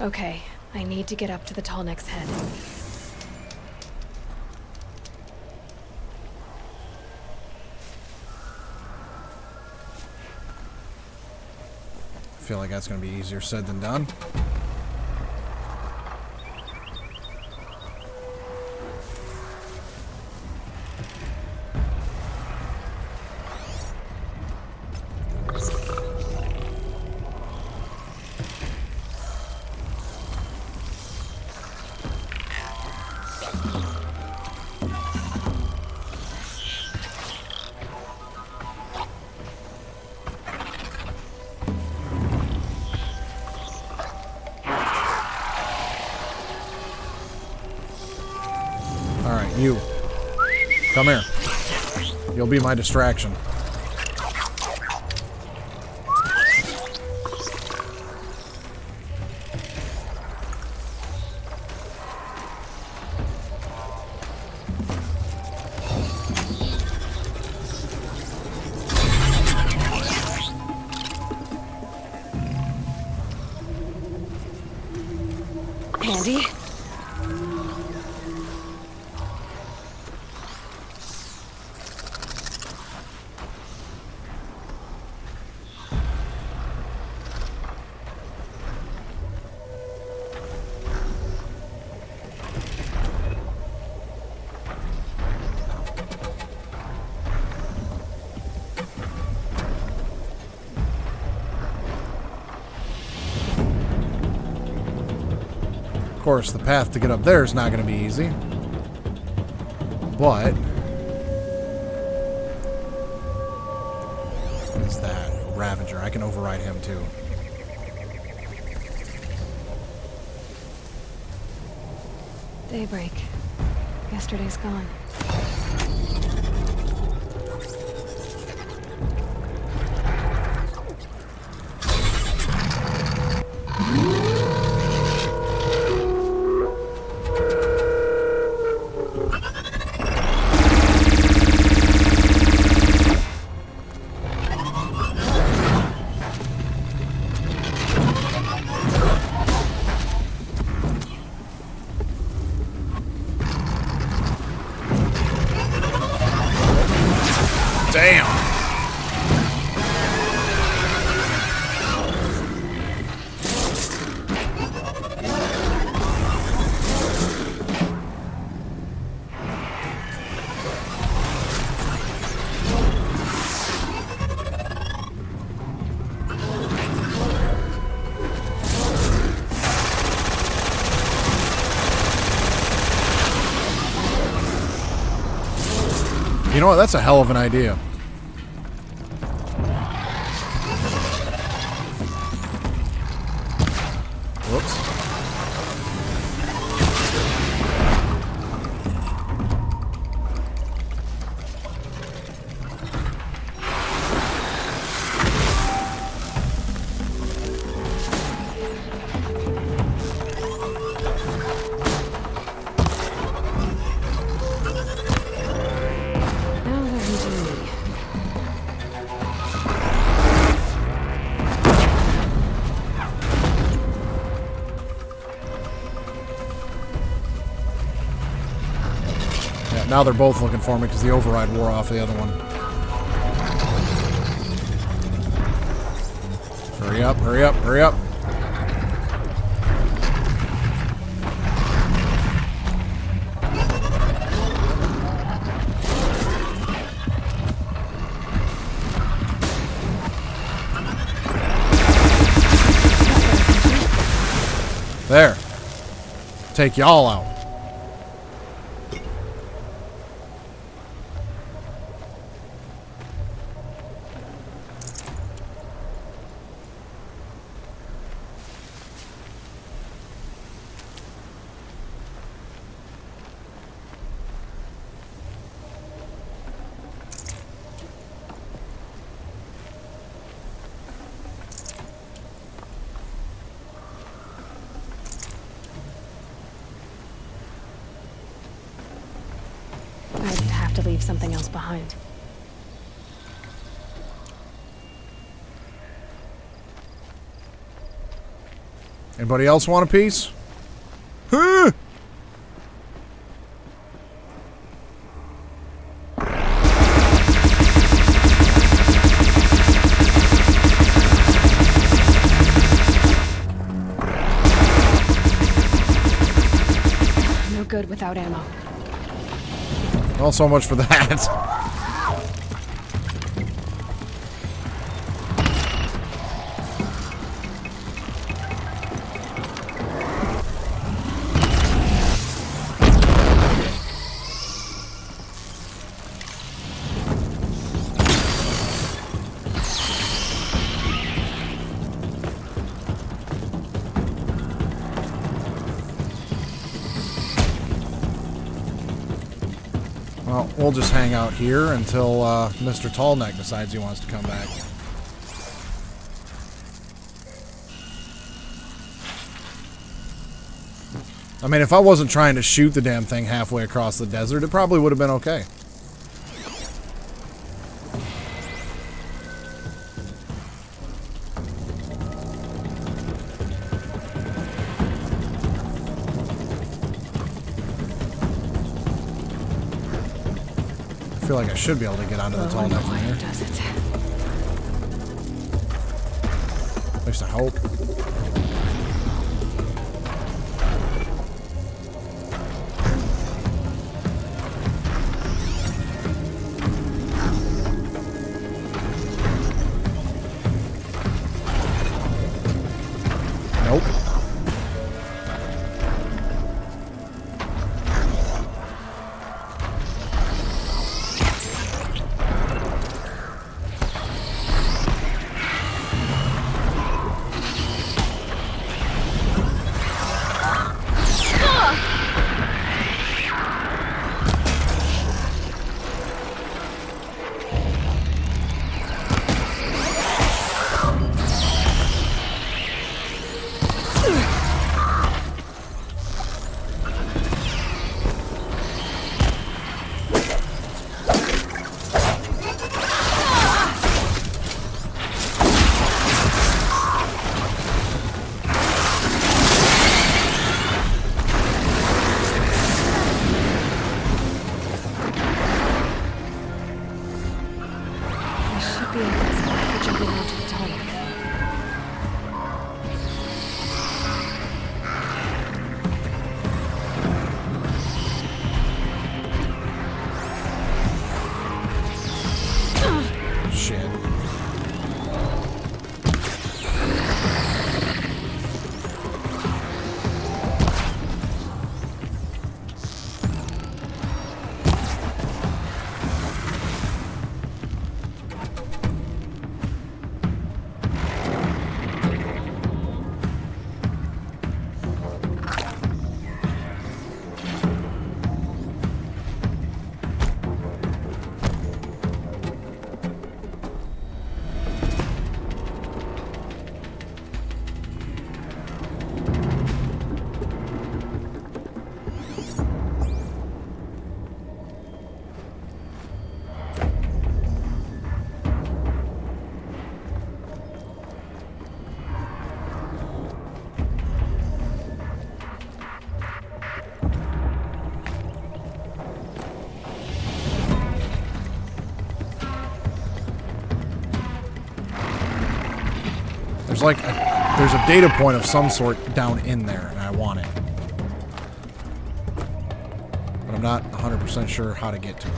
Okay, I need to get up to the tall neck's head. I feel like that's going to be easier said than done. Alright, you. Come here. You'll be my distraction. Handy. Of course, the path to get up there is not going to be easy. But... what is that? Ravager. I can override him too. Daybreak. Yesterday's gone. Damn! You know what? That's a hell of an idea. Whoops. Now what are you doing? Yeah, now they're both looking for me because the override wore off the other one. Hurry up, hurry up, hurry up. There. Take y'all out. have to leave something else behind. Anybody else want a piece? Huh? No good without ammo. Well, so much for that. Well, we'll just hang out here until Mr. Tallneck decides he wants to come back. I mean, if I wasn't trying to shoot the damn thing halfway across the desert, it probably would have been okay. I feel like I should be able to get onto the Tallneck from here. Does it? At least I hope. Nope. Shit. There's a data point of some sort down in there, and I want it. But I'm not 100% sure how to get to it.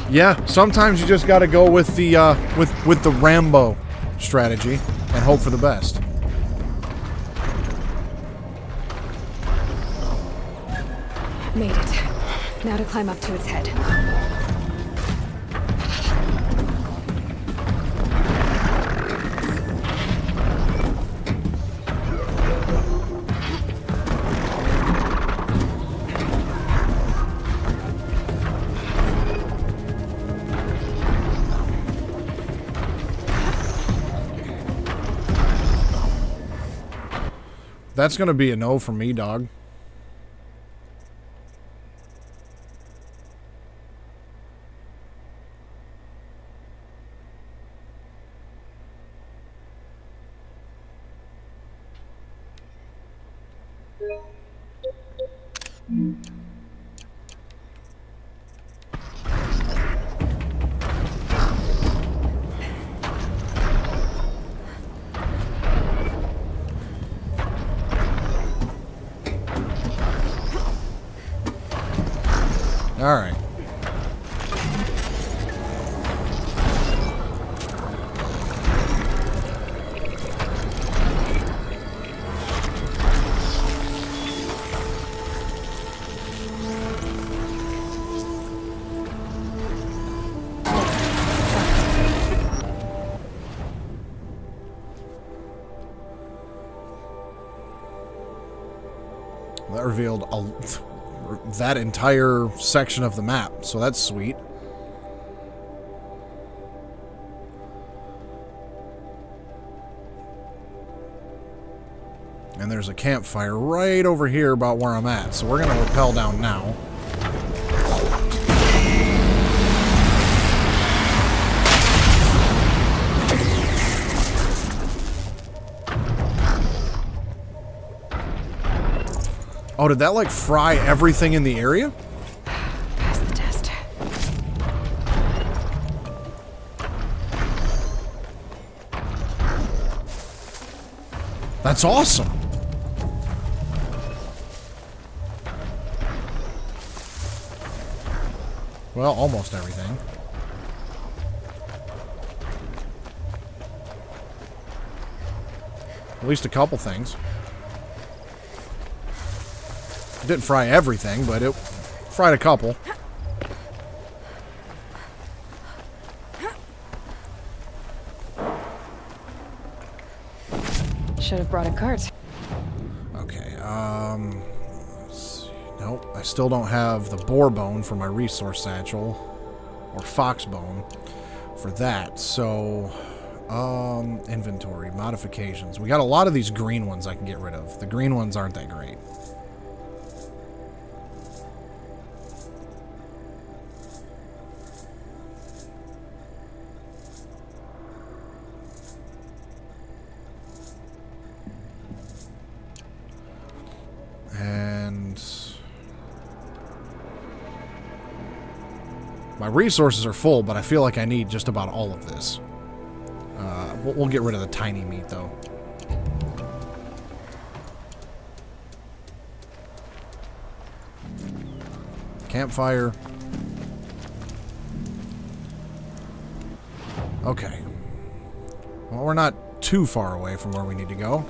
Yeah, sometimes you just got to go with the with the Rambo strategy and hope for the best. Made it. Now to climb up to its head. That's gonna be a no from me, dog. All right. That revealed that entire section of the map, so that's sweet. And there's a campfire right over here about where I'm at, so we're gonna rappel down now. Oh, did that, like, fry everything in the area? Pass the test. That's awesome. Well, almost everything. At least a couple things. It didn't fry everything, but it fried a couple. Should have brought a cart. Okay, let's see. Nope, I still don't have the boar bone for my resource satchel, or fox bone for that, so, inventory, modifications. We got a lot of these green ones I can get rid of. The green ones aren't that great. And my resources are full, but I feel like I need just about all of this. We'll get rid of the tiny meat, though. Campfire. Okay. Well, we're not too far away from where we need to go.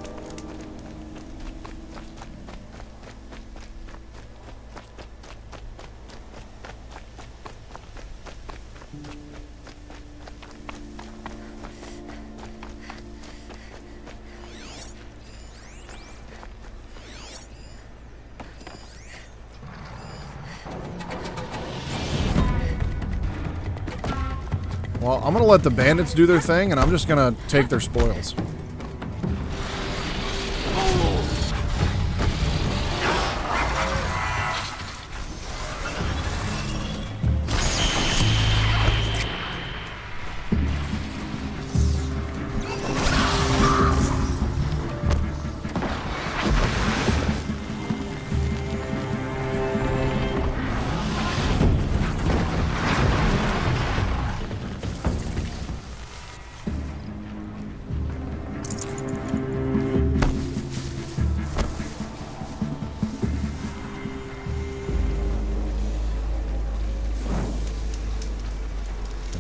Well, I'm going to let the bandits do their thing, and I'm just going to take their spoils.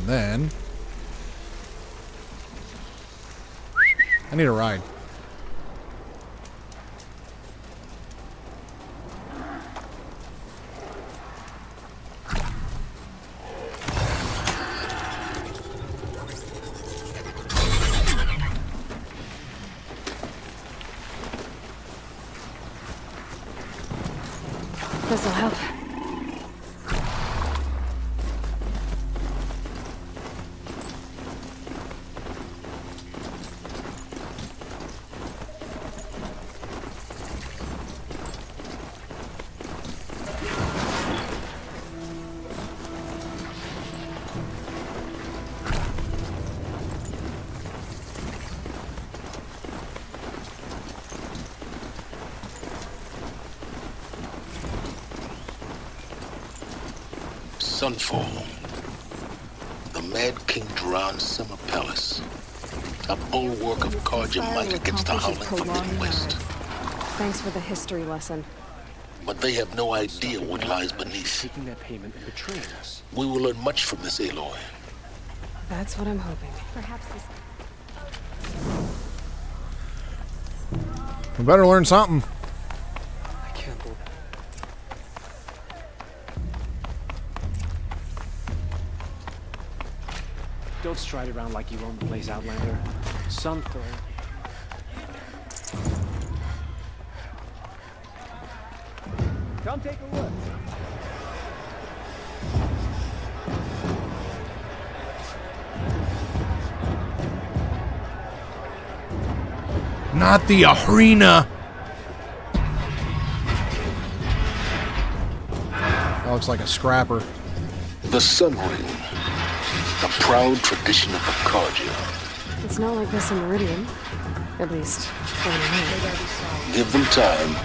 Then I need a ride. This'll help. Sunfall. The Mad King Duran's summer palace. A bulwark of Carja might against the howling Forbidden West. Thanks for the history lesson. But they have no idea what lies beneath. Taking that payment and betraying us. We will learn much from this, Aloy. That's what I'm hoping. Perhaps this... We better learn something. I can't believe... Don't stride around like you own the place, Outlander. Sunfall. Come take a look. Not the arena. That looks like a scrapper. The Sun Ring. A proud tradition of the Carja. It's not like this in Meridian. At least, for the moment. Give them time.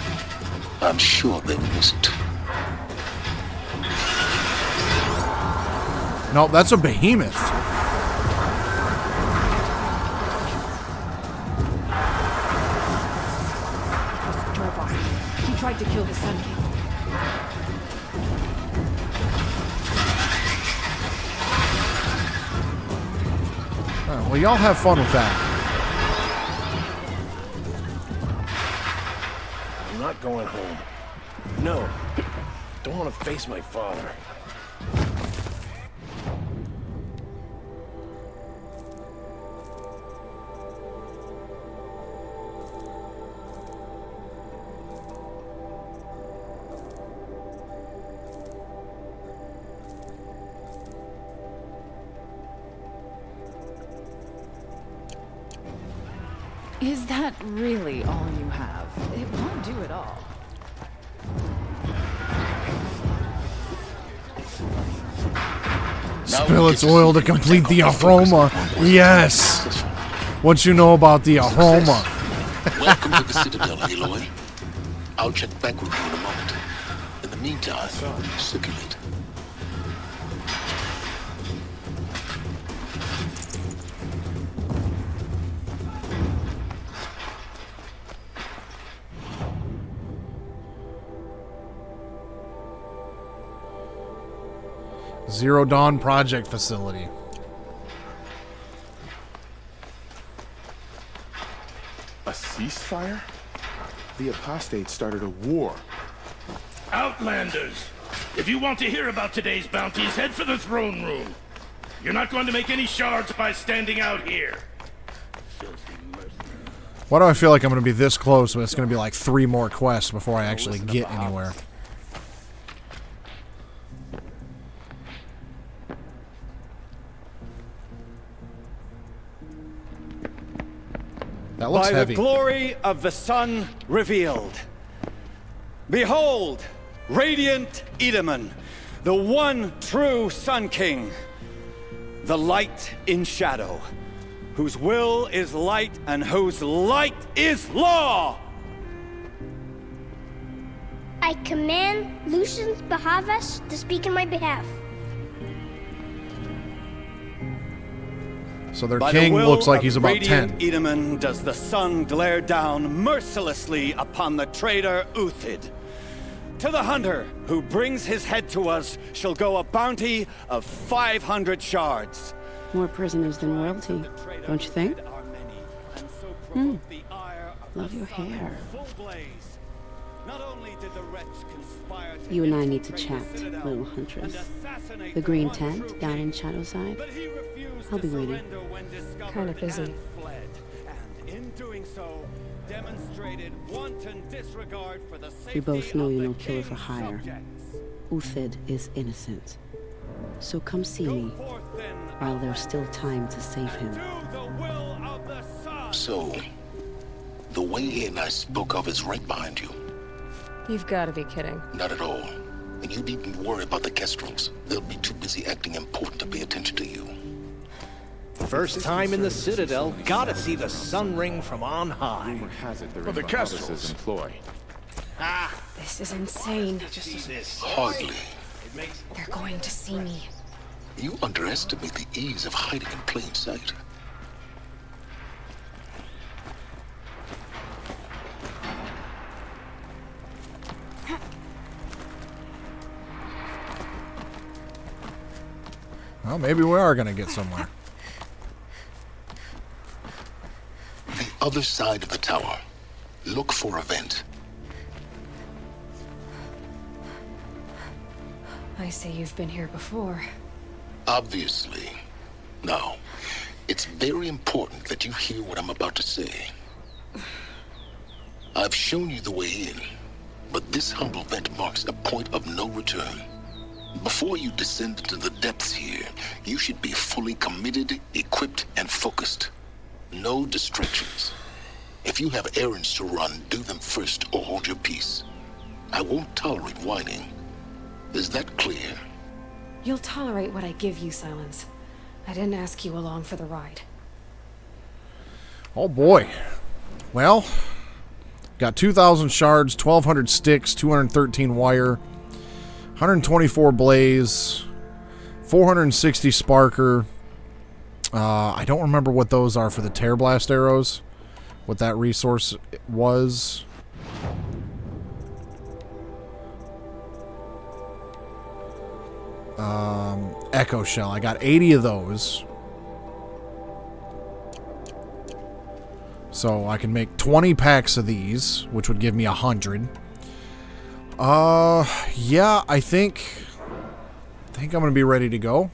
I'm sure they miss it. No, that's a behemoth. Drove off. He tried to kill the Sun King. Oh, well, y'all have fun with that. I'm not going home. No. Don't want to face my father. Is that really all you have? It won't do it all. Spill its oil to complete the aroma. Yes. What you know about the aroma? Welcome to the Citadel, Aloy. I'll check back with you in a moment. In the meantime, circulate. Zero Dawn Project Facility. A ceasefire? The apostates started a war. Outlanders, if you want to hear about today's bounties, head for the throne room. You're not going to make any shards by standing out here. Filthy mercenary. Why do I feel like I'm going to be this close, but it's going to be like 3 more quests before I actually get anywhere? That looks heavy. By the glory of the sun revealed. Behold, radiant Edaman, the one true Sun King, the light in shadow, whose will is light and whose light is law. I command Lucius Bahavas to speak in my behalf. So their king looks like he's about 10. Edaman does the sun glare down mercilessly upon the traitor Uthid. To the hunter who brings his head to us shall go a bounty of 500 shards. More prisoners than royalty, don't you think? Love your hair. You and I need to chat, little huntress. The green tent down in Shadowside. I'll be waiting. Kind of busy. We both know you're no killer for hire. Uthid is innocent. So come see me, while there's still time to save him. So, the way in I spoke of is right behind you. You've got to be kidding. Not at all. And you needn't worry about the Kestrels. They'll be too busy acting important to pay attention to you. First time in the Citadel, gotta see the sun ring from on high. Rumor has it they're But in the Kestrels employ. This is insane. Just as this. Hardly. They're going to see me. You underestimate the ease of hiding in plain sight. Well, maybe we are going to get somewhere. The other side of the tower. Look for a vent. I see you've been here before. Obviously. Now, it's very important that you hear what I'm about to say. I've shown you the way in, but this humble vent marks a point of no return. Before you descend into the depths here, you should be fully committed, equipped, and focused. No distractions. If you have errands to run, do them first or hold your peace. I won't tolerate whining. Is that clear? You'll tolerate what I give you, Silence. I didn't ask you along for the ride. Oh boy. Well, got 2,000 shards, 1,200 sticks, 213 wire, 124 blaze, 460 sparker. I don't remember what those are for the tear blast arrows. What that resource was. Echo shell. I got 80 of those. So I can make 20 packs of these, which would give me 100. Yeah, I think I'm gonna be ready to go.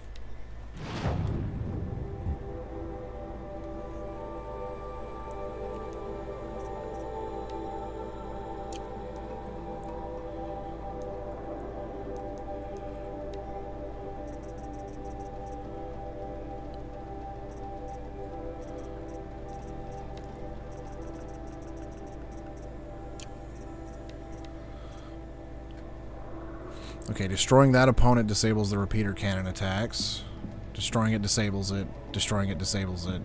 Okay, destroying that opponent disables the repeater cannon attacks. Destroying it disables it. Destroying it disables it.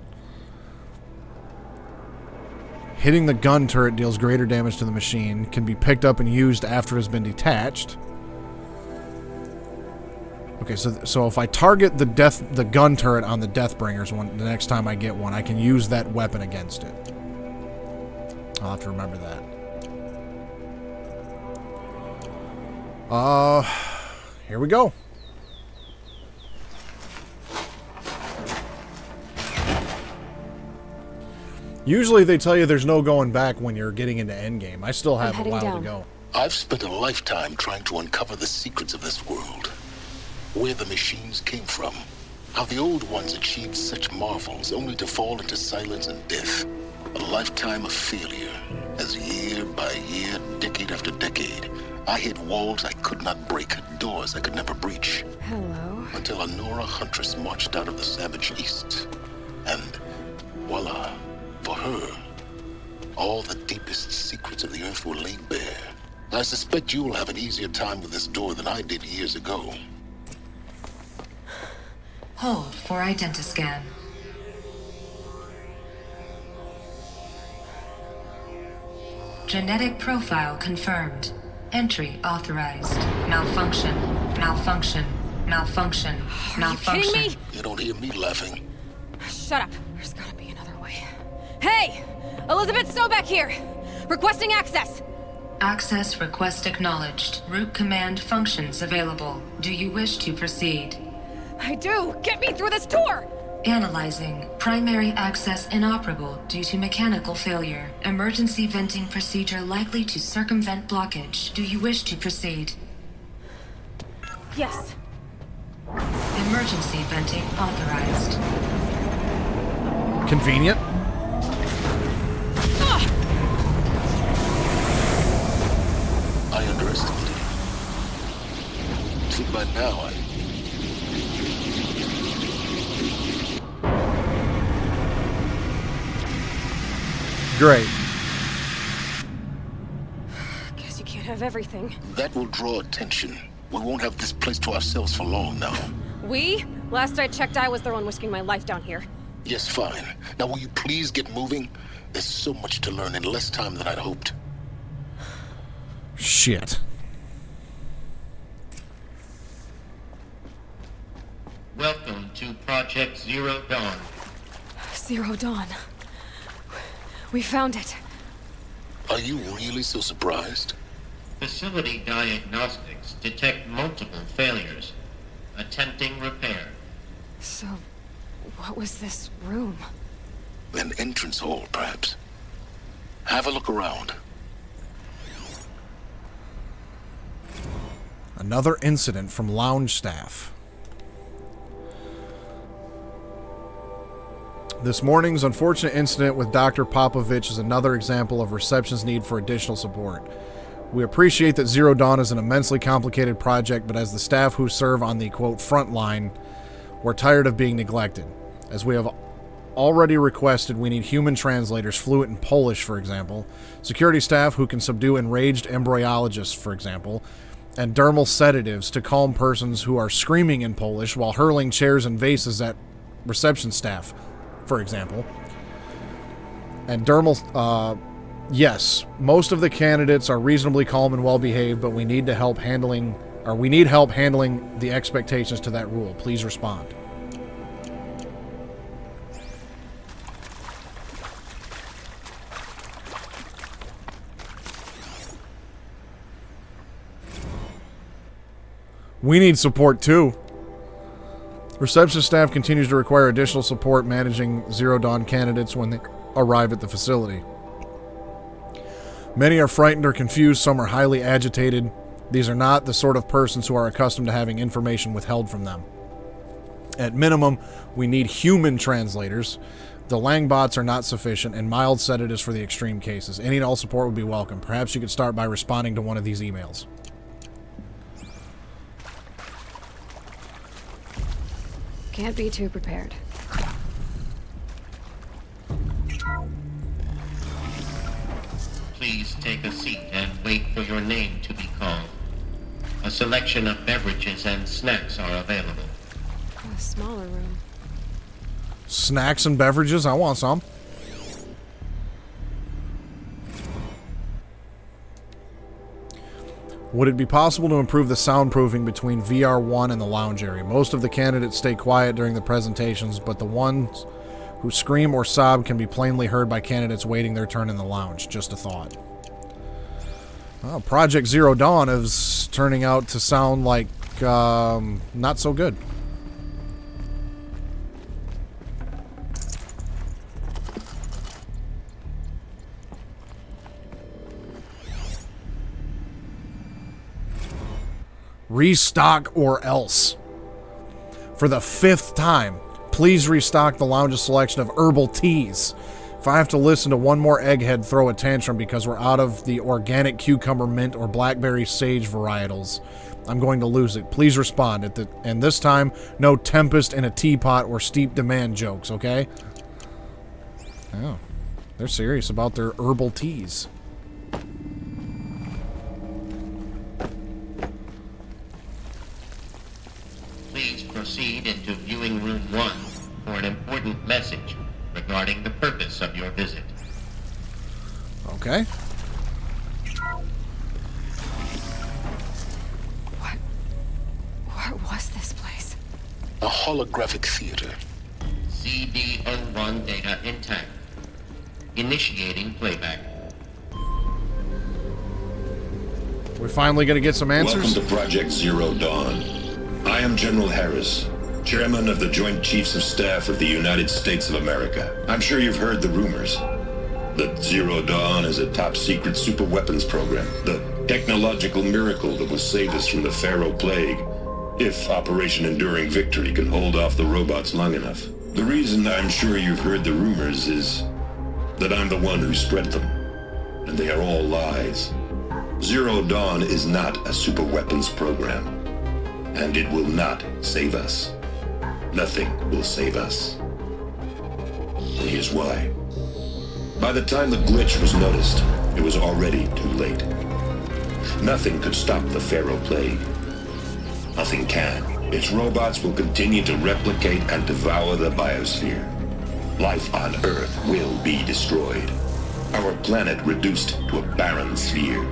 Hitting the gun turret deals greater damage to the machine. Can be picked up and used after it has been detached. Okay, so if I target the gun turret on the Deathbringers the next time I get one, I can use that weapon against it. I'll have to remember that. Here we go. Usually they tell you there's no going back when you're getting into endgame. I still have a while to go. I've spent a lifetime trying to uncover the secrets of this world. Where the machines came from. How the old ones achieved such marvels only to fall into silence and death. A lifetime of failure. As year by year, decade after decade, I hit walls I could not break, doors I could never breach. Hello. Until a Nora huntress marched out of the savage east. And voila, for her, all the deepest secrets of the earth were laid bare. I suspect you will have an easier time with this door than I did years ago. Hold for identiscan. Genetic profile confirmed. Entry authorized. Malfunction. Malfunction. Malfunction. Malfunction. Are you kidding me? You don't hear me laughing. Shut up. There's gotta be another way. Hey! Elizabeth Sobeck here! Requesting access! Access request acknowledged. Root command functions available. Do you wish to proceed? I do! Get me through this door! Analyzing. Primary access inoperable due to mechanical failure. Emergency venting procedure likely to circumvent blockage. Do you wish to proceed? Yes. Emergency venting authorized. Convenient. I underestimated you. See, by now, Great. Guess you can't have everything. That will draw attention. We won't have this place to ourselves for long now. We? Last I checked, I was the one risking my life down here. Yes, fine. Now will you please get moving? There's so much to learn in less time than I'd hoped. Shit. Welcome to Project Zero Dawn. Zero Dawn. We found it. Are you really so surprised? Facility diagnostics detect multiple failures. Attempting repair. So, what was this room? An entrance hall, perhaps. Have a look around. Another incident from lounge staff. This morning's unfortunate incident with Dr. Popovich is another example of reception's need for additional support. We appreciate that Zero Dawn is an immensely complicated project, but as the staff who serve on the, quote, front line, we're tired of being neglected. As we have already requested, we need human translators fluent in Polish, for example, security staff who can subdue enraged embryologists, for example, and dermal sedatives to calm persons who are screaming in Polish while hurling chairs and vases at reception staff, for example. And dermal, yes, most of the candidates are reasonably calm and well behaved, but we need help handling the expectations to that rule. Please respond. We need support too. Reception staff continues to require additional support managing Zero Dawn candidates when they arrive at the facility. Many are frightened or confused, some are highly agitated. These are not the sort of persons who are accustomed to having information withheld from them. At minimum, we need human translators. The Langbots are not sufficient, and mild sedatives for the extreme cases. Any and all support would be welcome. Perhaps you could start by responding to one of these emails. Can't be too prepared. Please take a seat and wait for your name to be called. A selection of beverages and snacks are available. A smaller room. Snacks and beverages? I want some. Would it be possible to improve the soundproofing between VR1 and the lounge area? Most of the candidates stay quiet during the presentations, but the ones who scream or sob can be plainly heard by candidates waiting their turn in the lounge. Just a thought. Well, Project Zero Dawn is turning out to sound like not so good. Restock or else. For the 5th time, please restock the lounge's selection of herbal teas. If I have to listen to one more egghead throw a tantrum because we're out of the organic cucumber mint or blackberry sage varietals, I'm going to lose it. Please respond. And this time, no tempest in a teapot or steep demand jokes, okay? Oh, they're serious about their herbal teas. Please proceed into viewing room 1 for an important message regarding the purpose of your visit. Okay. What was this place? A holographic theater. CD01 data intact. Initiating playback. We're finally going to get some answers? Welcome to Project Zero Dawn. I am General Harris, Chairman of the Joint Chiefs of Staff of the United States of America. I'm sure you've heard the rumors that Zero Dawn is a top-secret superweapons program, the technological miracle that will save us from the Pharaoh Plague, if Operation Enduring Victory can hold off the robots long enough. The reason I'm sure you've heard the rumors is that I'm the one who spread them, and they are all lies. Zero Dawn is not a superweapons program. And it will not save us. Nothing will save us. And here's why. By the time the glitch was noticed, it was already too late. Nothing could stop the Pharaoh Plague. Nothing can. Its robots will continue to replicate and devour the biosphere. Life on Earth will be destroyed. Our planet reduced to a barren sphere.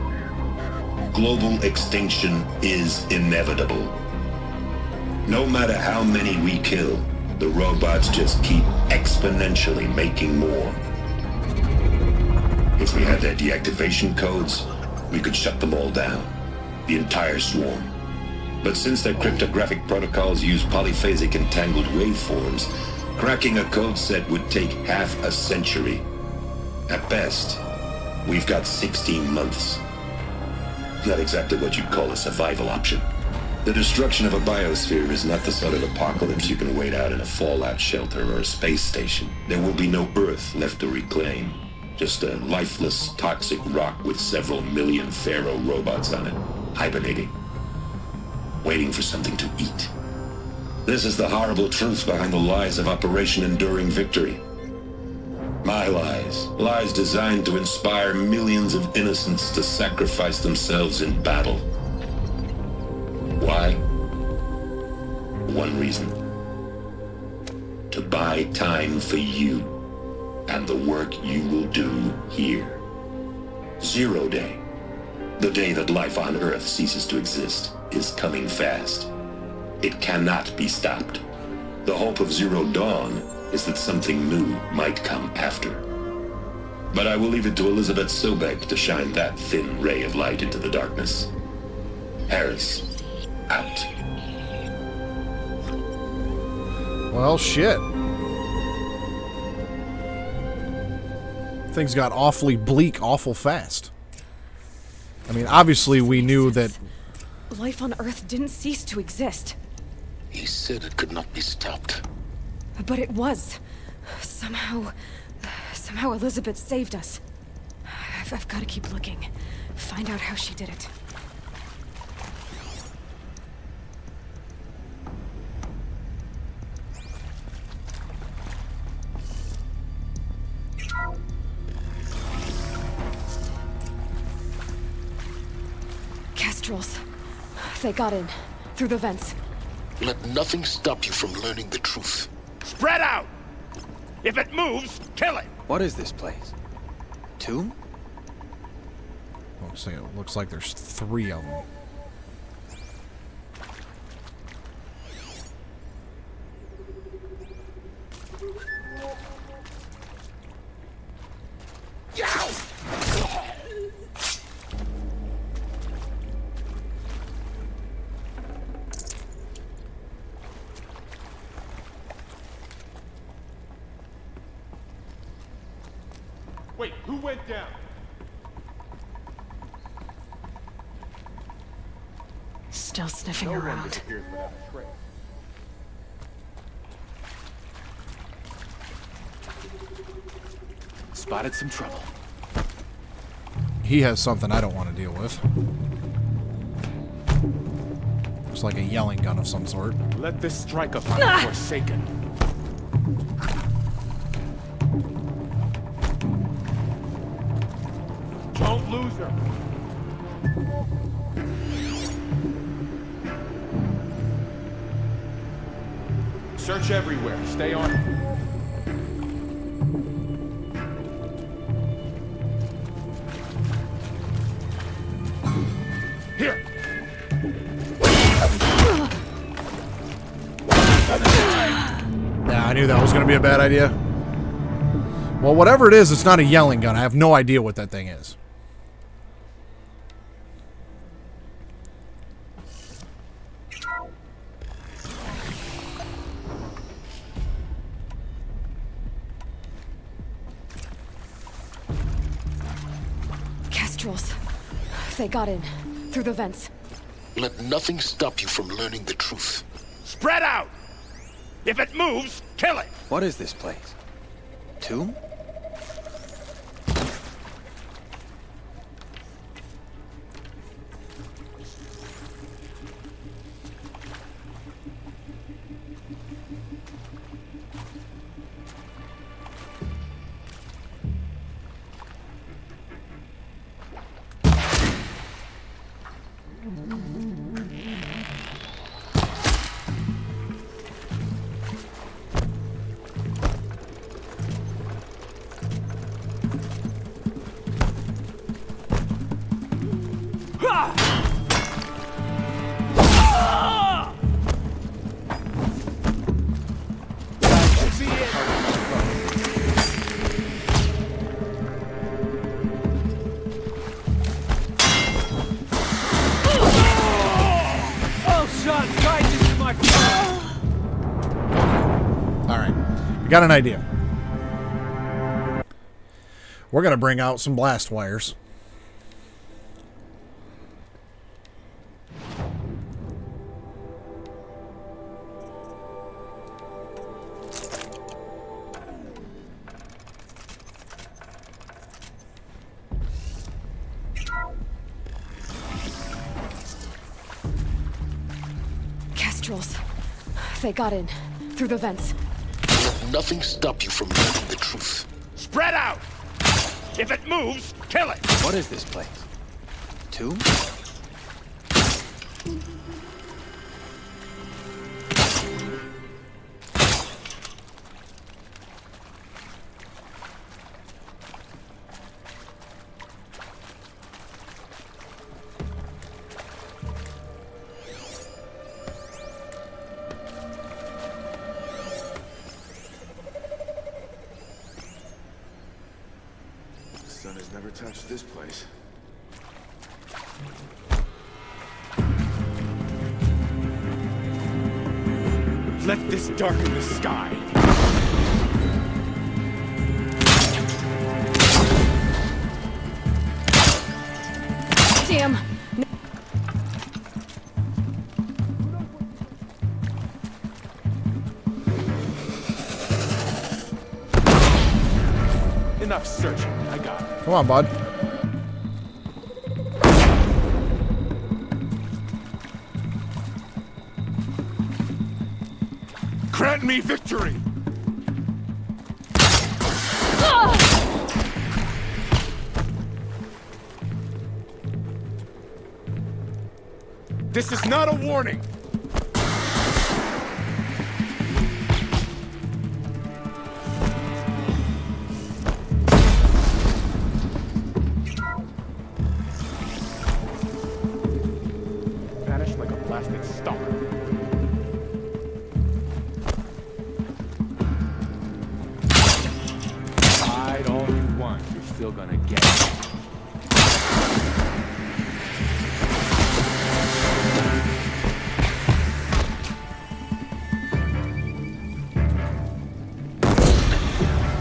Global extinction is inevitable. No matter how many we kill, the robots just keep exponentially making more. If we had their deactivation codes, we could shut them all down. The entire swarm. But since their cryptographic protocols use polyphasic entangled waveforms, cracking a code set would take half a century. At best, we've got 16 months. Not exactly what you'd call a survival option. The destruction of a biosphere is not the sort of apocalypse you can wait out in a fallout shelter or a space station. There will be no Earth left to reclaim. Just a lifeless, toxic rock with several million Pharaoh robots on it, hibernating, waiting for something to eat. This is the horrible truth behind the lies of Operation Enduring Victory. My lies. Lies designed to inspire millions of innocents to sacrifice themselves in battle. Why? One reason. To buy time for you and the work you will do here. 0 Day. The day that life on Earth ceases to exist is coming fast. It cannot be stopped. The hope of Zero Dawn is that something new might come after. But I will leave it to Elizabeth Sobek to shine that thin ray of light into the darkness. Harris, out. Well, shit. Things got awfully bleak awful fast. I mean, obviously we knew that... Life on Earth didn't cease to exist. He said it could not be stopped. But it was. Somehow Elizabeth saved us. I've got to keep looking. Find out how she did it. Kestrels. They got in. Through the vents. Let nothing stop you from learning the truth. Spread out! If it moves, kill it! What is this place? Tomb? Looks like there's 3 of them. Wait, who went down? Still sniffing around. Spotted some trouble. He has something I don't want to deal with. Looks like a yelling gun of some sort. Let this strike upon the Forsaken. Don't lose her. Search everywhere. Stay on it. Here. Yeah, I knew that was going to be a bad idea. Well, whatever it is, it's not a yelling gun. I have no idea what that thing is. Kestrels. They got in. Through the vents. Let nothing stop you from learning the truth. Spread out! If it moves, kill it! What is this place? Tomb? Got an idea. We're going to bring out some blast wires. Kestrels. They got in. Through the vents. Let nothing stop you from learning the truth. Spread out! If it moves, kill it! What is this place? Tomb? The sun has never touched this place. Let this darken the sky. Damn. Enough searching. I got it. Come on, bud. Grant me victory! This is not a warning! Vanish like a plastic stalker. Hide all you want, you're still gonna get it.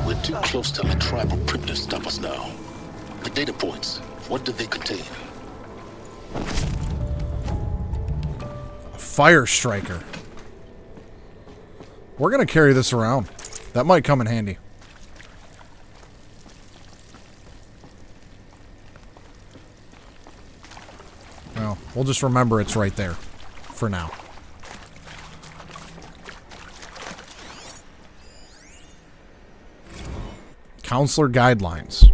We're too close to the tribal crypt to stop us now. The data points, what do they contain? Fire striker. We're going to carry this around. That might come in handy. Well, we'll just remember it's right there for now. Counselor guidelines.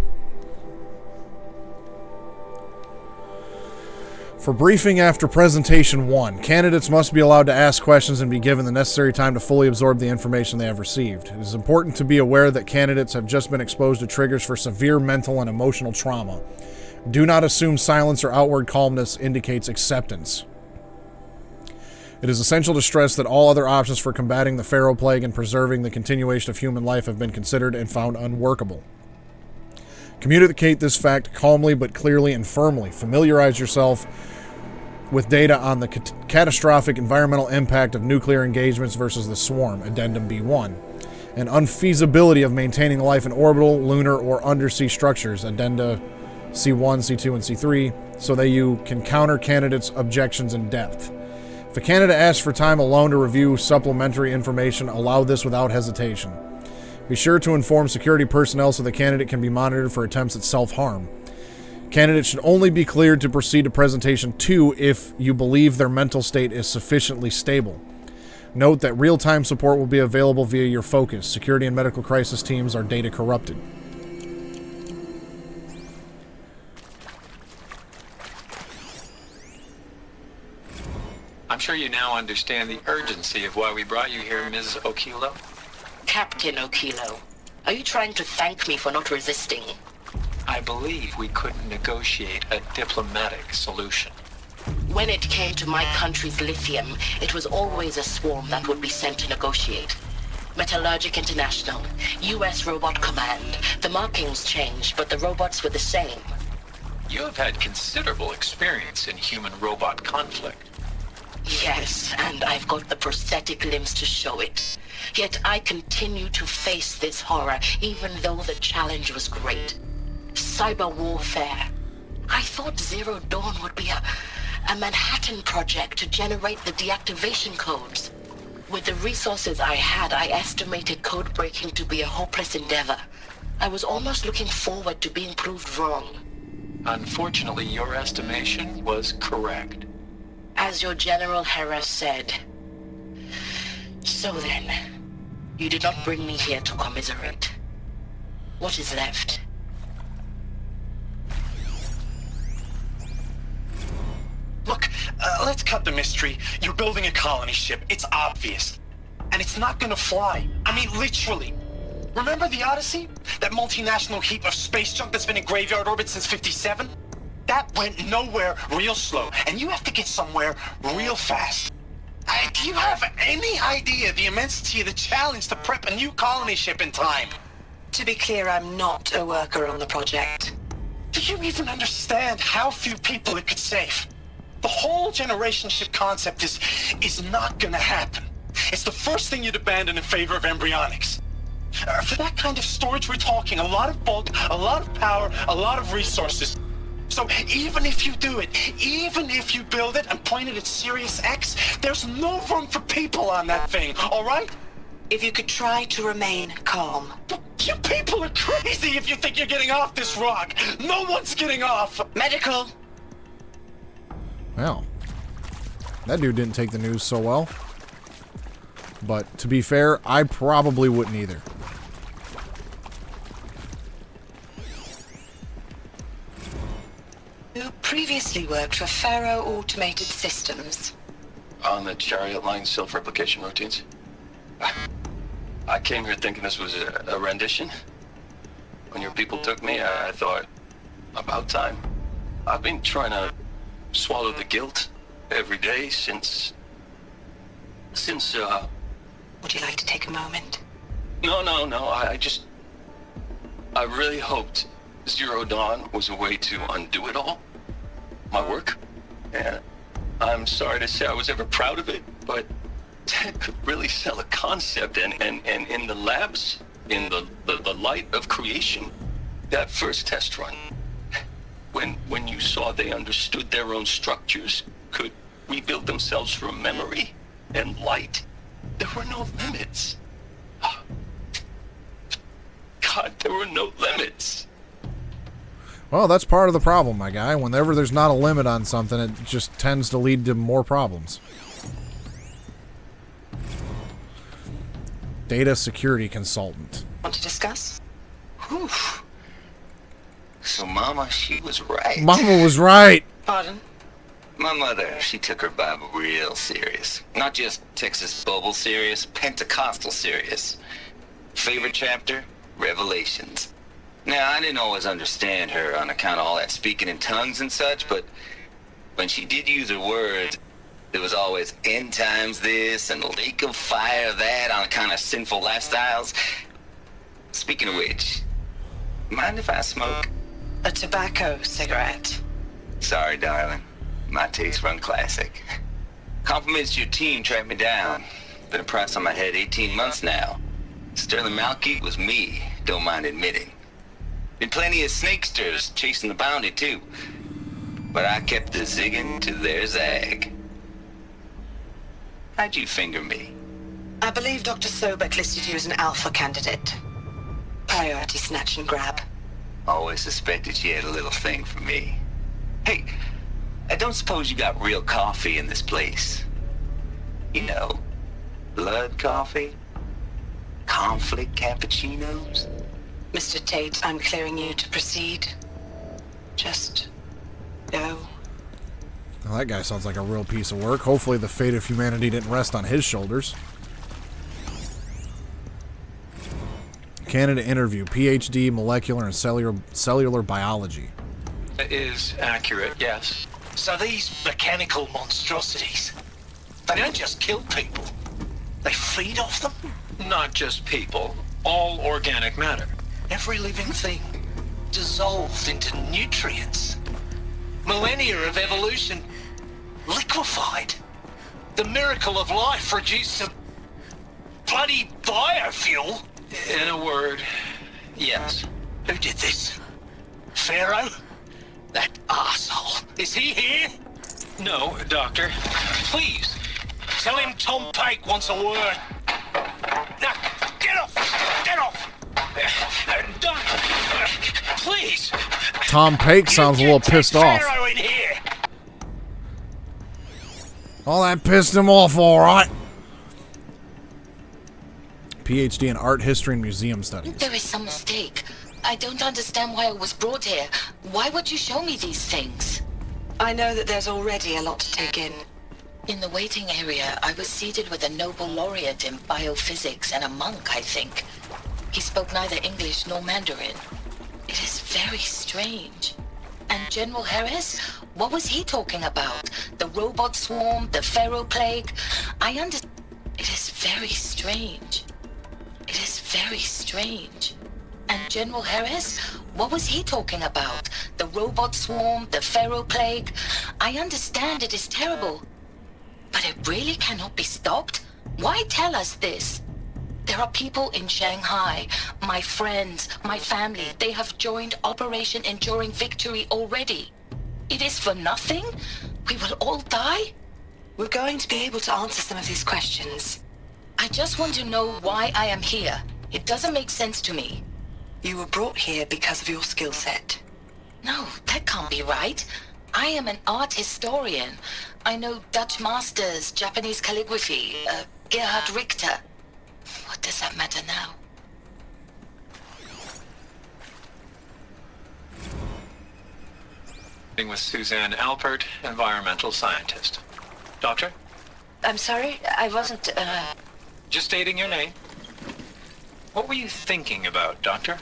For briefing after presentation 1, candidates must be allowed to ask questions and be given the necessary time to fully absorb the information they have received. It is important to be aware that candidates have just been exposed to triggers for severe mental and emotional trauma. Do not assume silence or outward calmness indicates acceptance. It is essential to stress that all other options for combating the Pharaoh Plague and preserving the continuation of human life have been considered and found unworkable. Communicate this fact calmly but clearly and firmly. Familiarize yourself with data on the catastrophic environmental impact of nuclear engagements versus the swarm, Addendum B1, and unfeasibility of maintaining life in orbital, lunar, or undersea structures, Addenda C1, C2, and C3, so that you can counter candidates' objections in depth. If a candidate asks for time alone to review supplementary information, allow this without hesitation. Be sure to inform security personnel so the candidate can be monitored for attempts at self-harm. Candidates should only be cleared to proceed to presentation 2 if you believe their mental state is sufficiently stable. Note that real-time support will be available via your focus. Security and medical crisis teams are data corrupted. I'm sure you now understand the urgency of why we brought you here, Ms. Okilo. Captain Okilo, are you trying to thank me for not resisting? I believe we couldn't negotiate a diplomatic solution. When it came to my country's lithium, it was always a swarm that would be sent to negotiate. Metallurgic International, U.S. Robot Command. The markings changed, but the robots were the same. You have had considerable experience in human-robot conflict. Yes, and I've got the prosthetic limbs to show it. Yet I continue to face this horror, even though the challenge was great. Cyber warfare. I thought Zero Dawn would be a Manhattan project to generate the deactivation codes. With the resources I had, I estimated code breaking to be a hopeless endeavor. I was almost looking forward to being proved wrong. Unfortunately, your estimation was correct. As your General Harris said. So then, you did not bring me here to commiserate. What is left? Look, let's cut the mystery. You're building a colony ship. It's obvious. And it's not gonna fly. I mean, literally. Remember the Odyssey? That multinational heap of space junk that's been in graveyard orbit since '57? That went nowhere real slow. And you have to get somewhere real fast. Do you have any idea the immensity of the challenge to prep a new colony ship in time? To be clear, I'm not a worker on the project. Do you even understand how few people it could save? The whole generation ship concept is not gonna happen. It's the first thing you'd abandon in favor of embryonics. For that kind of storage, we're talking a lot of bulk, a lot of power, a lot of resources. So even if you do it, even if you build it and point it at Sirius X, there's no room for people on that thing, all right? If you could try to remain calm. You people are crazy if you think you're getting off this rock. No one's getting off. Medical. Well, that dude didn't take the news so well. But to be fair, I probably wouldn't either. You previously worked for Faro Automated Systems. On the Chariot Line self-replication routines? I came here thinking this was a rendition. When your people took me, I thought, about time. I've been trying to swallow the guilt every day since... Would you like to take a moment? No, I really hoped Zero Dawn was a way to undo it all. My work. And I'm sorry to say I was ever proud of it, but Ted could really sell a concept, and in the labs, in the light of creation, that first test run, when you saw they understood their own structures, could rebuild themselves from memory and light, there were no limits. God, there were no limits. Well, that's part of the problem, my guy. Whenever there's not a limit on something, it just tends to lead to more problems. Data security consultant. Want to discuss? Whew. So Mama, she was right. Mama was right. Pardon? My mother, she took her Bible real serious. Not just Texas Bible serious, Pentecostal serious. Favorite chapter? Revelations. Now, I didn't always understand her on account of all that speaking in tongues and such, but when she did use her words, there was always end times this and lake of fire that on account of sinful lifestyles. Speaking of which, mind if I smoke? A tobacco cigarette. Sorry, darling. My taste run classic. Compliments to your team tracked me down. Been a price on my head 18 months now. Sterling Malky was me, don't mind admitting. Been plenty of snakesters chasing the bounty too. But I kept the zigging to their zag. How'd you finger me? I believe Dr. Sobek listed you as an alpha candidate. Priority snatch and grab. Always suspected she had a little thing for me. Hey, I don't suppose you got real coffee in this place? You know, blood coffee? Conflict cappuccinos? Mr. Tate, I'm clearing you to proceed. Just go. Well, that guy sounds like a real piece of work. Hopefully the fate of humanity didn't rest on his shoulders. Candidate interview, PhD, molecular and cellular biology. That is accurate, yes. So these mechanical monstrosities, they don't just kill people. They feed off them? Not just people, all organic matter. Every living thing dissolved into nutrients. Millennia of evolution liquefied. The miracle of life reduced to bloody biofuel? In a word, yes. Who did this? Pharaoh? That arsehole. Is he here? No, Doctor. Please. Tell him Tom Pake wants a word. Now, get off! Get off! Doctor, please. Tom Pake sounds a little pissed off. Pharaoh in here. Oh, that pissed him off, all right. PhD in Art History and Museum Studies. There is some mistake. I don't understand why I was brought here. Why would you show me these things? I know that there's already a lot to take in. In the waiting area, I was seated with a Nobel laureate in biophysics and a monk, I think. He spoke neither English nor Mandarin. It is very strange. And General Harris? What was he talking about? The robot swarm? The Pharaoh plague? I understand. It is very strange. It is very strange. And General Harris? What was he talking about? The robot swarm? The Pharaoh plague? I understand it is terrible. But it really cannot be stopped? Why tell us this? There are people in Shanghai, my friends, my family. They have joined Operation Enduring Victory already. It is for nothing? We will all die? We're going to be able to answer some of these questions. I just want to know why I am here. It doesn't make sense to me. You were brought here because of your skill set. No, that can't be right. I am an art historian. I know Dutch masters, Japanese calligraphy, Gerhard Richter. What does that matter now? With Suzanne Alpert, environmental scientist. Doctor? I'm sorry, I wasn't, Just stating your name. What were you thinking about, Doctor?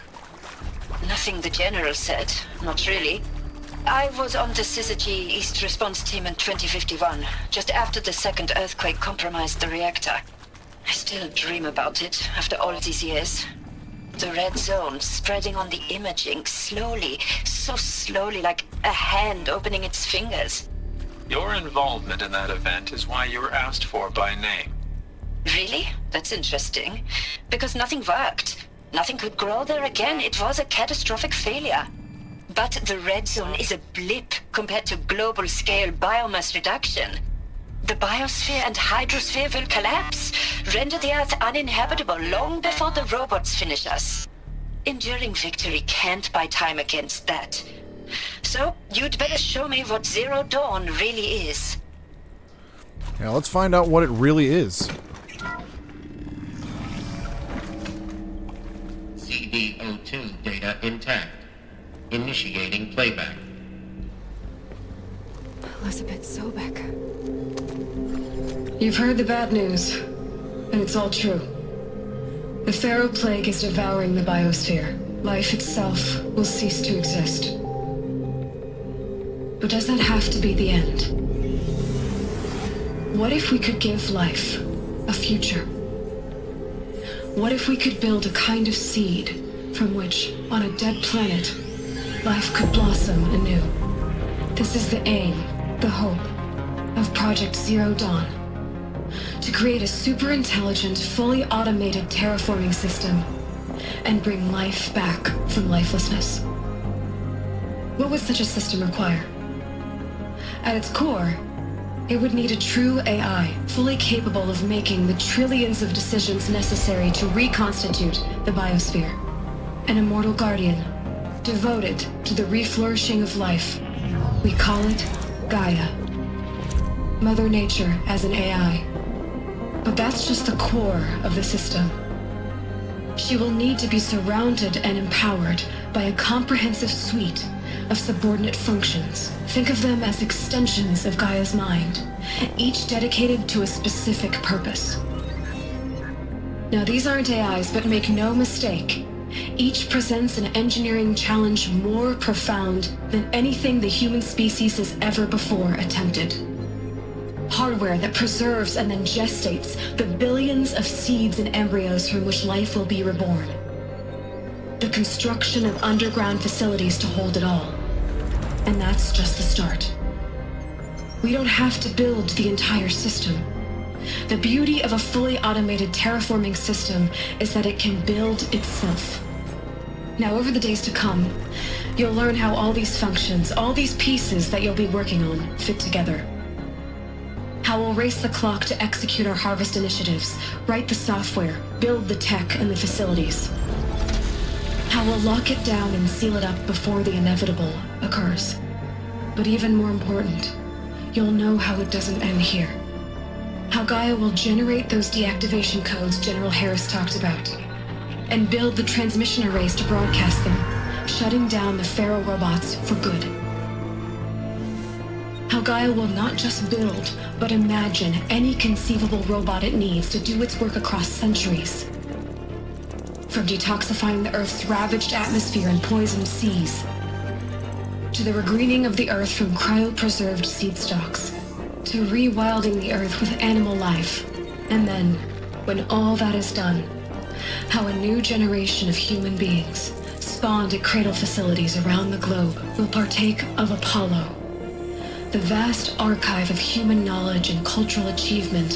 Nothing the General said, not really. I was on the Syzygy East Response Team in 2051, just after the second earthquake compromised the reactor. I still dream about it, after all these years. The red zone spreading on the imaging, slowly, so slowly, like a hand opening its fingers. Your involvement in that event is why you were asked for by name. Really? That's interesting. Because nothing worked. Nothing could grow there again. It was a catastrophic failure. But the red zone is a blip compared to global-scale biomass reduction. The biosphere and hydrosphere will collapse, render the Earth uninhabitable long before the robots finish us. Enduring Victory can't buy time against that. So, you'd better show me what Zero Dawn really is. Yeah, let's find out what it really is. CD02 data intact. Initiating playback. Elizabeth Sobek. You've heard the bad news, and it's all true. The Pharaoh plague is devouring the biosphere. Life itself will cease to exist. But does that have to be the end? What if we could give life a future? What if we could build a kind of seed from which, on a dead planet, life could blossom anew? This is the aim, the hope, of Project Zero Dawn. To create a super-intelligent, fully automated terraforming system and bring life back from lifelessness. What would such a system require? At its core, it would need a true AI, fully capable of making the trillions of decisions necessary to reconstitute the biosphere. An immortal guardian, devoted to the reflourishing of life. We call it Gaia. Mother Nature as an AI. But that's just the core of the system. She will need to be surrounded and empowered by a comprehensive suite of subordinate functions. Think of them as extensions of Gaia's mind, each dedicated to a specific purpose. Now, these aren't AIs, but make no mistake, each presents an engineering challenge more profound than anything the human species has ever before attempted. Hardware that preserves and then gestates the billions of seeds and embryos from which life will be reborn. The construction of underground facilities to hold it all. And that's just the start. We don't have to build the entire system. The beauty of a fully automated terraforming system is that it can build itself. Now, over the days to come, you'll learn how all these functions, all these pieces that you'll be working on, fit together. How we'll race the clock to execute our harvest initiatives, write the software, build the tech and the facilities. How we'll lock it down and seal it up before the inevitable occurs. But even more important, you'll know how it doesn't end here. How Gaia will generate those deactivation codes General Harris talked about, and build the transmission arrays to broadcast them, shutting down the Pharaoh robots for good. How Gaia will not just build, but imagine any conceivable robot it needs to do its work across centuries. From detoxifying the Earth's ravaged atmosphere and poisoned seas, to the regreening of the Earth from cryopreserved seed stalks, to rewilding the Earth with animal life. And then, when all that is done, how a new generation of human beings, spawned at cradle facilities around the globe, will partake of Apollo, the vast archive of human knowledge and cultural achievement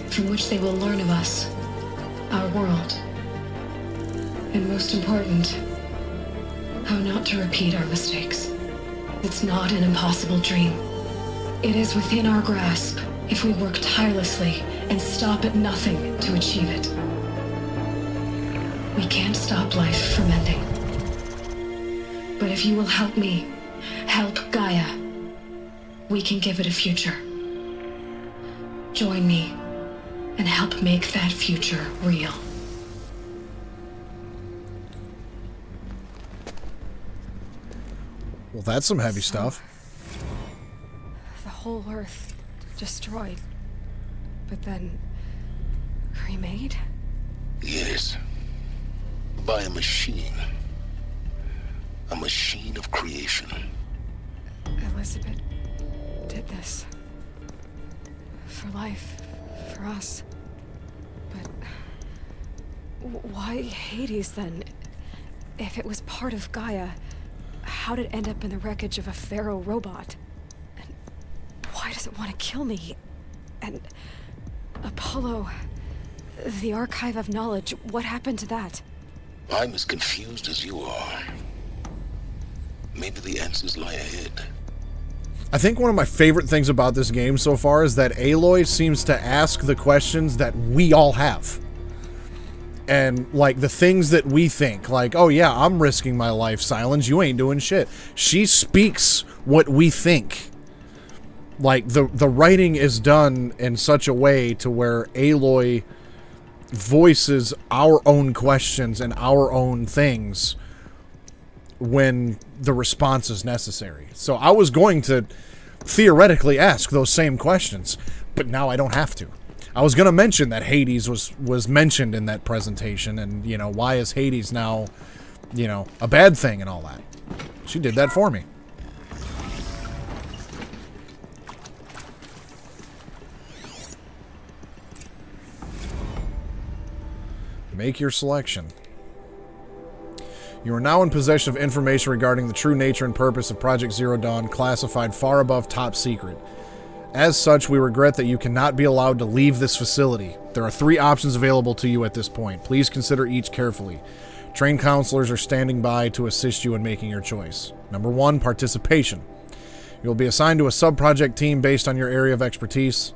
from which they will learn of us, our world. And most important, how not to repeat our mistakes. It's not an impossible dream. It is within our grasp if we work tirelessly and stop at nothing to achieve it. We can't stop life from ending. But if you will help me, help Gaia, we can give it a future. Join me and help make that future real. Well, that's some heavy stuff. The whole Earth destroyed, but then cremated? Yes. By a machine. A machine of creation. Elizabeth did this. For life. For us. But why Hades then? If it was part of Gaia, how did it end up in the wreckage of a Pharaoh robot? And why does it want to kill me? And Apollo, the archive of knowledge, what happened to that? I'm as confused as you are. Maybe the answers lie ahead. I think one of my favorite things about this game so far is that Aloy seems to ask the questions that we all have. And, like, the things that we think, like, oh yeah, I'm risking my life, Silence, you ain't doing shit. She speaks what we think. Like, the writing is done in such a way to where Aloy voices our own questions and our own things when the response is necessary. So I was going to theoretically ask those same questions, but now I don't have to. I was going to mention that Hades was mentioned in that presentation, and, you know, why is Hades now, you know, a bad thing and all that. She did that for me. Make your selection. You are now in possession of information regarding the true nature and purpose of Project Zero Dawn, classified far above top secret. As such, we regret that you cannot be allowed to leave this facility. There are 3 options available to you at this point. Please consider each carefully. Trained counselors are standing by to assist you in making your choice. Number 1, participation. You will be assigned to a sub-project team based on your area of expertise.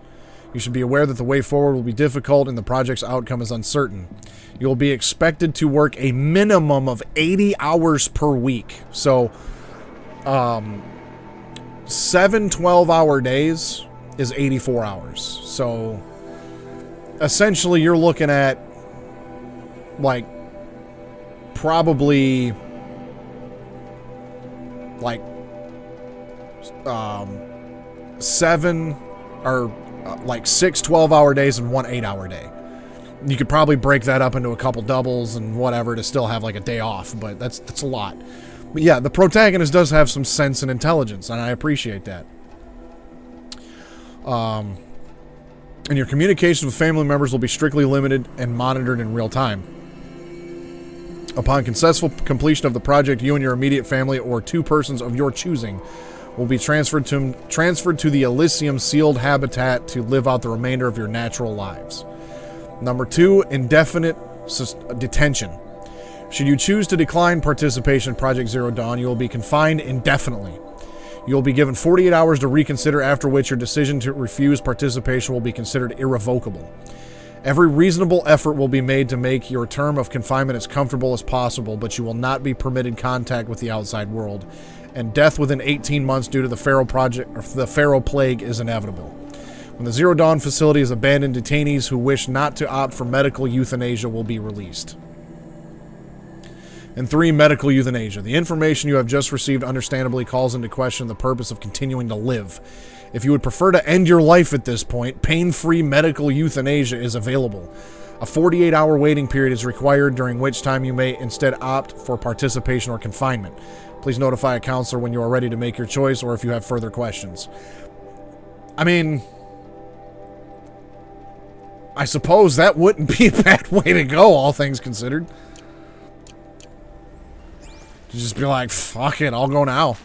You should be aware that the way forward will be difficult and the project's outcome is uncertain. You will be expected to work a minimum of 80 hours per week. So, 7 12-hour days is 84 hours. So, essentially, you're looking at, like, probably, like, 7 or like 6 12-hour days and 1 8-hour day. You could probably break that up into a couple doubles and whatever to still have like a day off, but that's a lot. But yeah, the protagonist does have some sense and intelligence, and I appreciate that. And your communication with family members will be strictly limited and monitored in real time. Upon successful completion of the project, you and your immediate family or 2 persons of your choosing will be transferred to the Elysium sealed habitat to live out the remainder of your natural lives. Number 2, indefinite detention. Should you choose to decline participation in Project Zero Dawn, you will be confined indefinitely. You will be given 48 hours to reconsider, after which your decision to refuse participation will be considered irrevocable. Every reasonable effort will be made to make your term of confinement as comfortable as possible, but you will not be permitted contact with the outside world, and death within 18 months due to the Pharaoh Plague is inevitable. When the Zero Dawn facility is abandoned, detainees who wish not to opt for medical euthanasia will be released. And 3, medical euthanasia. The information you have just received understandably calls into question the purpose of continuing to live. If you would prefer to end your life at this point, pain-free medical euthanasia is available. A 48-hour waiting period is required, during which time you may instead opt for participation or confinement. Please notify a counselor when you are ready to make your choice or if you have further questions. I mean, I suppose that wouldn't be a bad way to go, all things considered. To just be like, fuck it, I'll go now.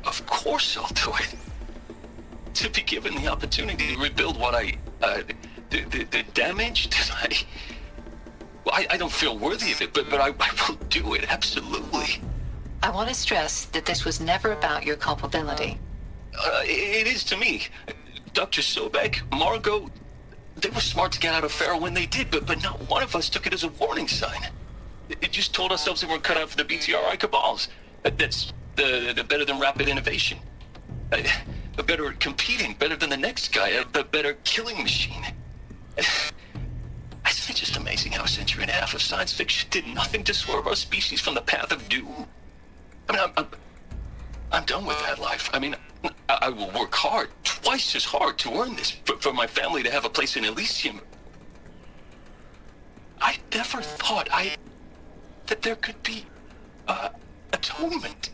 Of course I'll do it. To be given the opportunity to rebuild what the damage that I don't feel worthy of it, but I will do it, absolutely. I want to stress that this was never about your culpability. It is to me. Dr. Sobek, Margot, they were smart to get out of Pharaoh when they did, but not one of us took it as a warning sign. It just told ourselves we weren't cut out for the BTRI cabals. That's the better than rapid innovation. A better at competing, better than the next guy, a better killing machine. Isn't it just amazing how a century and a half of science fiction did nothing to swerve our species from the path of doom? I mean, I'm done with that life. I mean, I will work hard, twice as hard, to earn this, for my family to have a place in Elysium. I never thought that there could be atonement.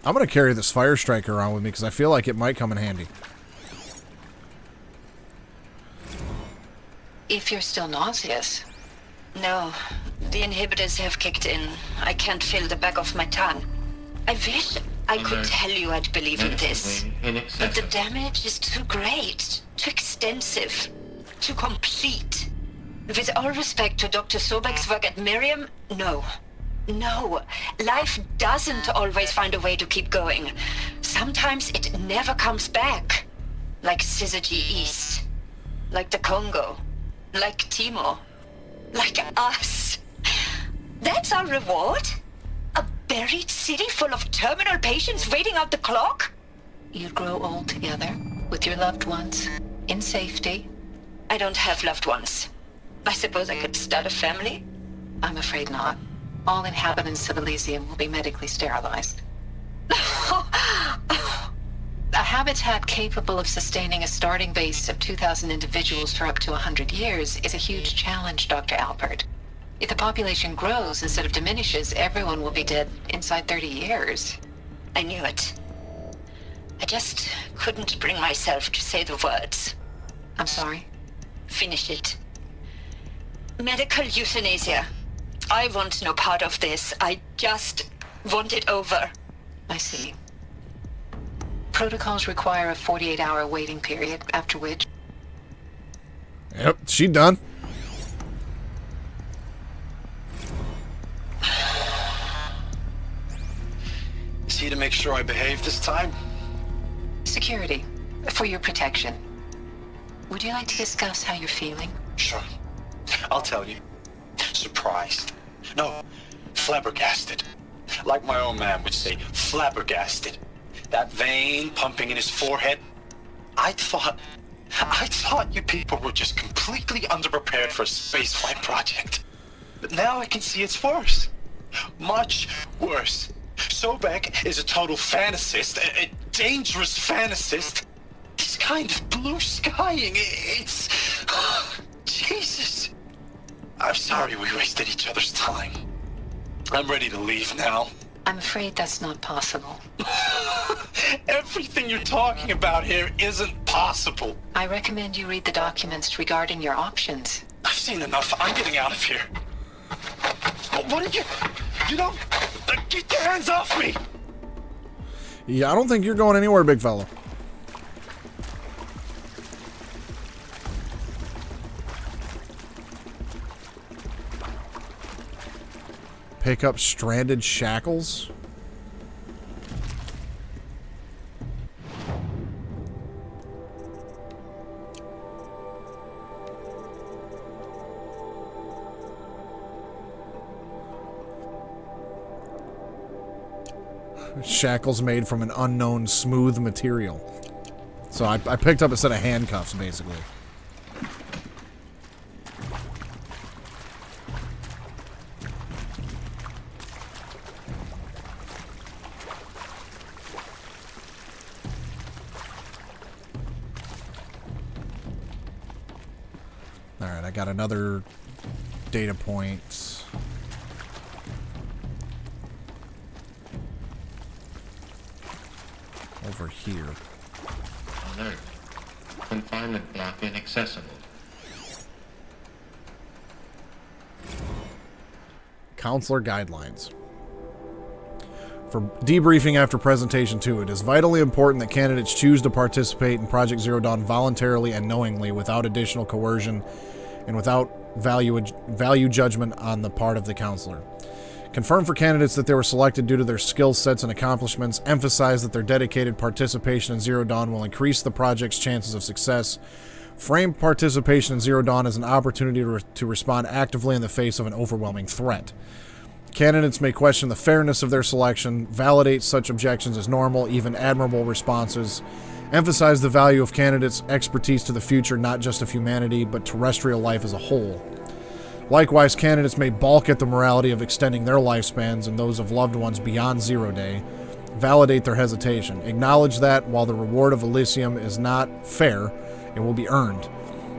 I'm going to carry this fire striker around with me because I feel like it might come in handy. If you're still nauseous. No, the inhibitors have kicked in. I can't feel the back of my tongue. I wish I could tell you I'd believe in this. But the damage is too great, too extensive, too complete. With all respect to Dr. Sobek's work at Miriam, no. No, life doesn't always find a way to keep going. Sometimes it never comes back. Like Syzygy East. Like the Congo. Like Timo. Like us. That's our reward? A buried city full of terminal patients waiting out the clock? You'd grow old together, with your loved ones, in safety. I don't have loved ones. I suppose I could start a family? I'm afraid not. All inhabitants of Elysium will be medically sterilized. A habitat capable of sustaining a starting base of 2,000 individuals for up to 100 years is a huge challenge, Dr. Alpert. If the population grows instead of diminishes, everyone will be dead inside 30 years. I knew it. I just couldn't bring myself to say the words. I'm sorry? Finish it. Medical euthanasia. I want no part of this. I just want it over. I see. Protocols require a 48-hour waiting period, after which... Yep, she done. Is he to make sure I behave this time? Security. For your protection. Would you like to discuss how you're feeling? Sure. I'll tell you. Surprised. No, flabbergasted. Like my own man would say, flabbergasted. That vein pumping in his forehead. I thought you people were just completely underprepared for a spaceflight project. But now I can see it's worse. Much worse. Sobek is a total fantasist, a dangerous fantasist. This kind of blue skying, it's... Jesus. I'm sorry we wasted each other's time. I'm ready to leave now. I'm afraid that's not possible. Everything you're talking about here isn't possible. I recommend you read the documents regarding your options. I've seen enough. I'm getting out of here. What are you... You don't... Get your hands off me! Yeah, I don't think you're going anywhere, big fella. Pick up stranded shackles? Shackles made from an unknown smooth material. So I picked up a set of handcuffs, basically. Alright, I got another data point. Over here. Alert. Confinement block inaccessible. Counselor guidelines. For debriefing after presentation 2, it is vitally important that candidates choose to participate in Project Zero Dawn voluntarily and knowingly, without additional coercion and without value judgment on the part of the counselor. Confirm for candidates that they were selected due to their skill sets and accomplishments. Emphasize that their dedicated participation in Zero Dawn will increase the project's chances of success. Frame participation in Zero Dawn as an opportunity to respond actively in the face of an overwhelming threat. Candidates may question the fairness of their selection, validate such objections as normal, even admirable responses. Emphasize the value of candidates' expertise to the future, not just of humanity, but terrestrial life as a whole. Likewise, candidates may balk at the morality of extending their lifespans and those of loved ones beyond 0 day. Validate their hesitation. Acknowledge that, while the reward of Elysium is not fair, it will be earned.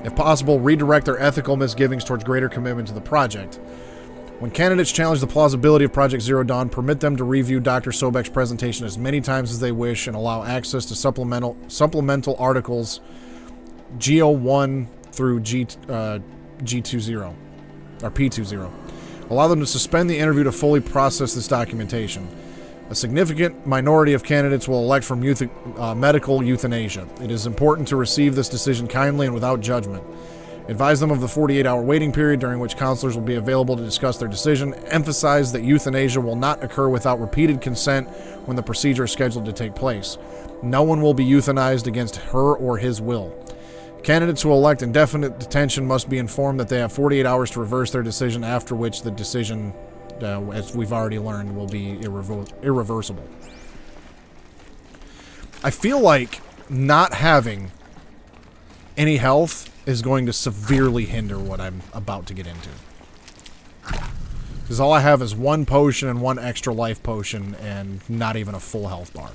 If possible, redirect their ethical misgivings towards greater commitment to the project. When candidates challenge the plausibility of Project Zero Dawn, permit them to review Dr. Sobek's presentation as many times as they wish and allow access to supplemental articles G01 through G20. Or P20. Allow them to suspend the interview to fully process this documentation. A significant minority of candidates will elect for medical euthanasia. It is important to receive this decision kindly and without judgment. Advise them of the 48-hour waiting period during which counselors will be available to discuss their decision. Emphasize that euthanasia will not occur without repeated consent when the procedure is scheduled to take place. No one will be euthanized against her or his will. Candidates who elect indefinite detention must be informed that they have 48 hours to reverse their decision, after which the decision, as we've already learned, will be irreversible. I feel like not having any health is going to severely hinder what I'm about to get into. Because all I have is one potion and one extra life potion and not even a full health bar.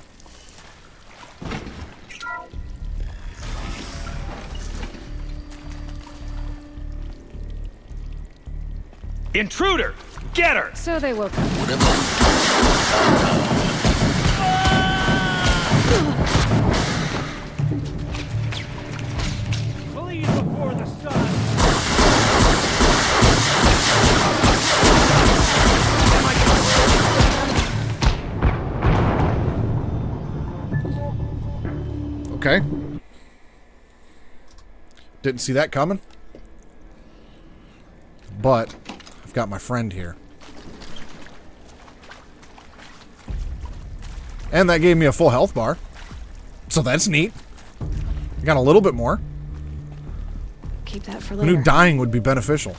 Intruder! Get her! So they woke up. Flee before the sun! Okay. Didn't see that coming. But I've got my friend here. And that gave me a full health bar. So that's neat. I got a little bit more. Keep that for I later. knew dying would be beneficial.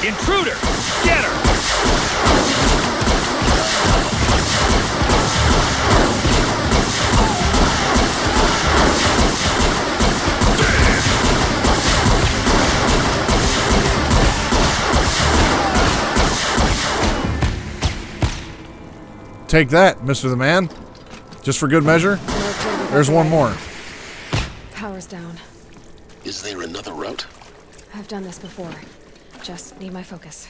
Intruder! Get her! Take that, Mr. the Man. Just for good measure. There's one more. Power's down. Is there another route? I've done this before. Just need my focus.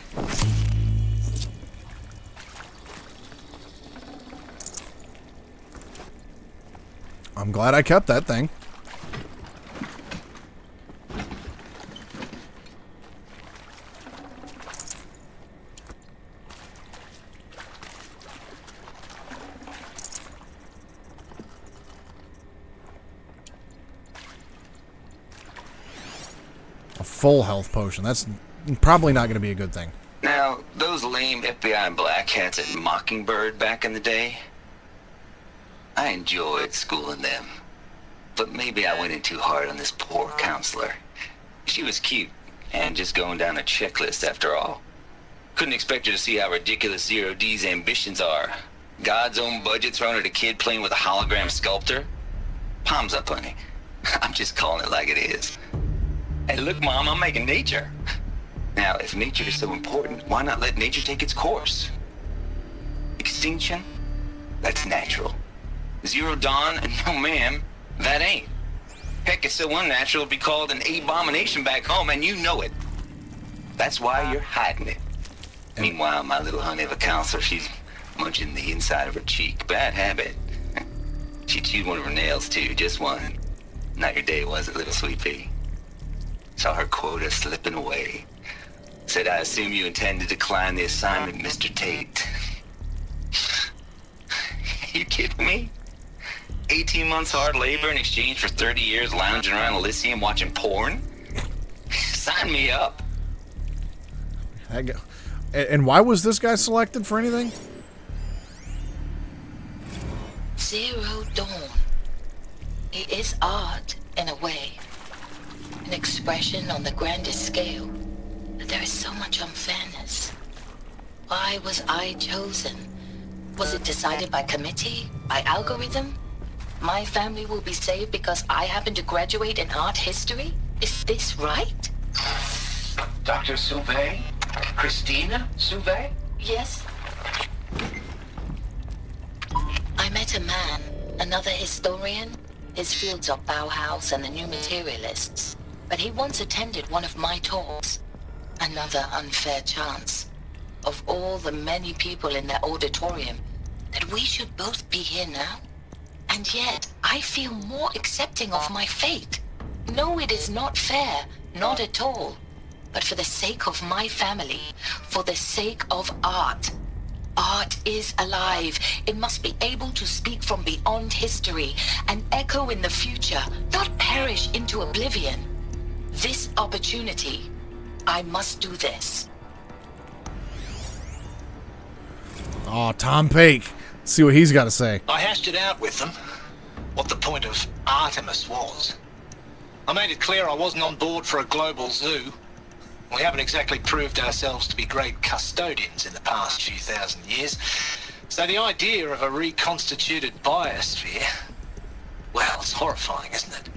I'm glad I kept that thing. A full health potion. That's probably not going to be a good thing. Now, those lame FBI black hats at Mockingbird back in the day, I enjoyed schooling them. But maybe I went in too hard on this poor counselor. She was cute, and just going down a checklist after all. Couldn't expect her to see how ridiculous Zero D's ambitions are. God's own budget thrown at a kid playing with a hologram sculptor? Palms up, honey. I'm just calling it like it is. Hey, look, Mom, I'm making nature. Now, if nature is so important, why not let nature take its course? Extinction? That's natural. Zero Dawn? No, ma'am, that ain't. Heck, it's so unnatural it'd be called an abomination back home, and you know it. That's why you're hiding it. Meanwhile, my little honey of a counselor, she's munching the inside of her cheek. Bad habit. She chewed one of her nails, too, just one. Not your day, was it, little sweet pea? Saw her quota slipping away. Said, I assume you intend to decline the assignment, Mr. Tate. You kidding me? 18 months hard labor in exchange for 30 years lounging around Elysium watching porn? Sign me up. And why was this guy selected for anything? Zero Dawn. It is art, in a way. An expression on the grandest scale. But there is so much unfairness. Why was I chosen? Was it decided by committee? By algorithm? My family will be saved because I happen to graduate in art history? Is this right? Dr. Sauvé? Christina Sauvé? Yes. I met a man, another historian. His fields are Bauhaus and the New Materialists. But he once attended one of my talks. Another unfair chance. Of all the many people in that auditorium, that we should both be here now. And yet, I feel more accepting of my fate. No, it is not fair. Not at all. But for the sake of my family, for the sake of art. Art is alive. It must be able to speak from beyond history and echo in the future, not perish into oblivion. This opportunity, I must do this. Oh, Tom Pake. Let's see what he's got to say. I hashed it out with them, what the point of Artemis was. I made it clear I wasn't on board for a global zoo. We haven't exactly proved ourselves to be great custodians in the past few thousand years. So the idea of a reconstituted biosphere, well, it's horrifying, isn't it?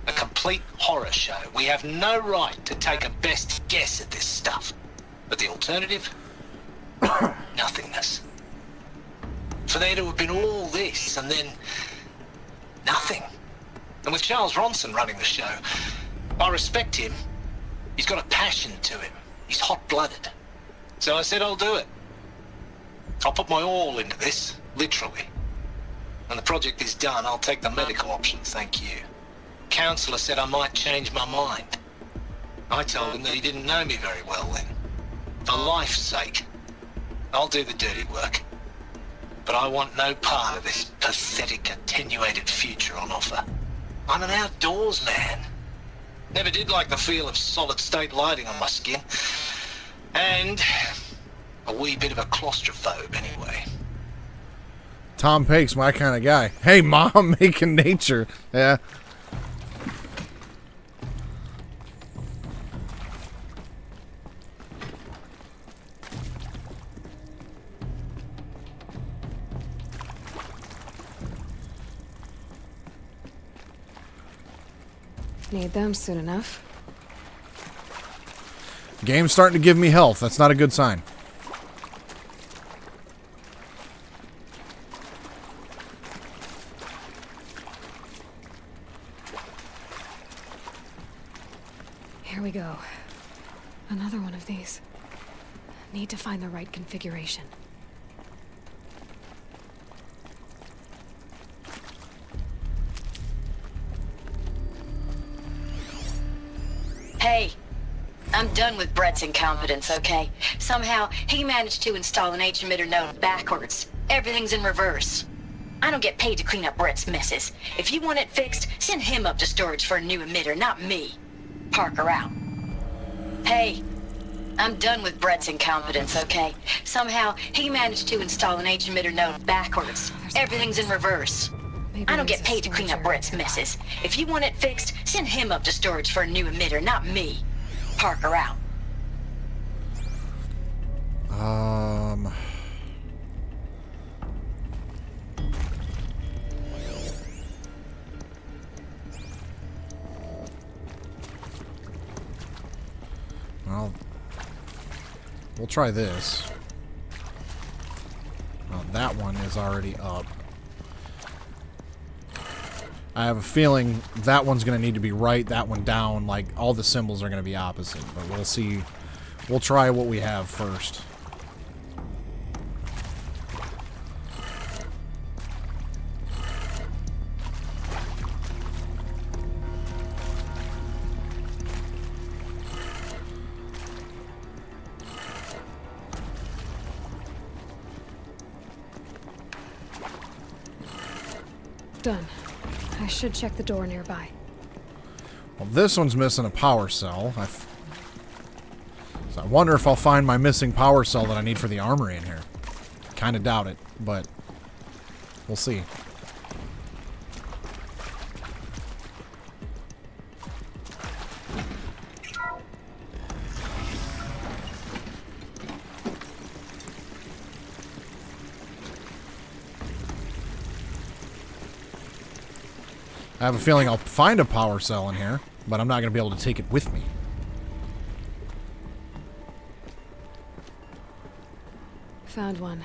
A complete horror show. We have no right to take a best guess at this stuff. But the alternative? Nothingness. For there to have been all this and then nothing. And with Charles Ronson running the show, I respect him. He's got a passion to him. He's hot-blooded. So I said I'll do it. I'll put my all into this, literally. When the project is done, I'll take the medical option, thank you. Counselor said I might change my mind. I told him that he didn't know me very well then. For life's sake, I'll do the dirty work. But I want no part of this pathetic, attenuated future on offer. I'm an outdoors man. Never did like the feel of solid-state lighting on my skin. And a wee bit of a claustrophobe, anyway. Tom Pake's my kind of guy. Hey, Mom, making nature. Yeah. Need them soon enough. Game's starting to give me health. That's not a good sign. Here we go. need to find the right configuration. Hey, I'm done with Brett's incompetence, okay? Somehow, he managed to install an H-emitter node backwards. Everything's in reverse. I don't get paid to clean up Brett's messes. If you want it fixed, send him up to storage for a new emitter, not me. Parker out. Hey, I'm done with Brett's incompetence, okay? Somehow, he managed to install an H-emitter node backwards. Everything's in reverse. I don't get paid to clean up Brett's messes. If you want it fixed, send him up to storage for a new emitter, not me. Parker out. Well, we'll try this. Well, that one is already up. I have a feeling that one's going to need to be right, that one down, like all the symbols are going to be opposite, but we'll see. We'll try what we have first. Done. I should check the door nearby. Well, this one's missing a power cell. So I wonder if I'll find my missing power cell that I need for the armory in here. Kind of doubt it, but we'll see. I have a feeling I'll find a power cell in here, but I'm not going to be able to take it with me. Found one.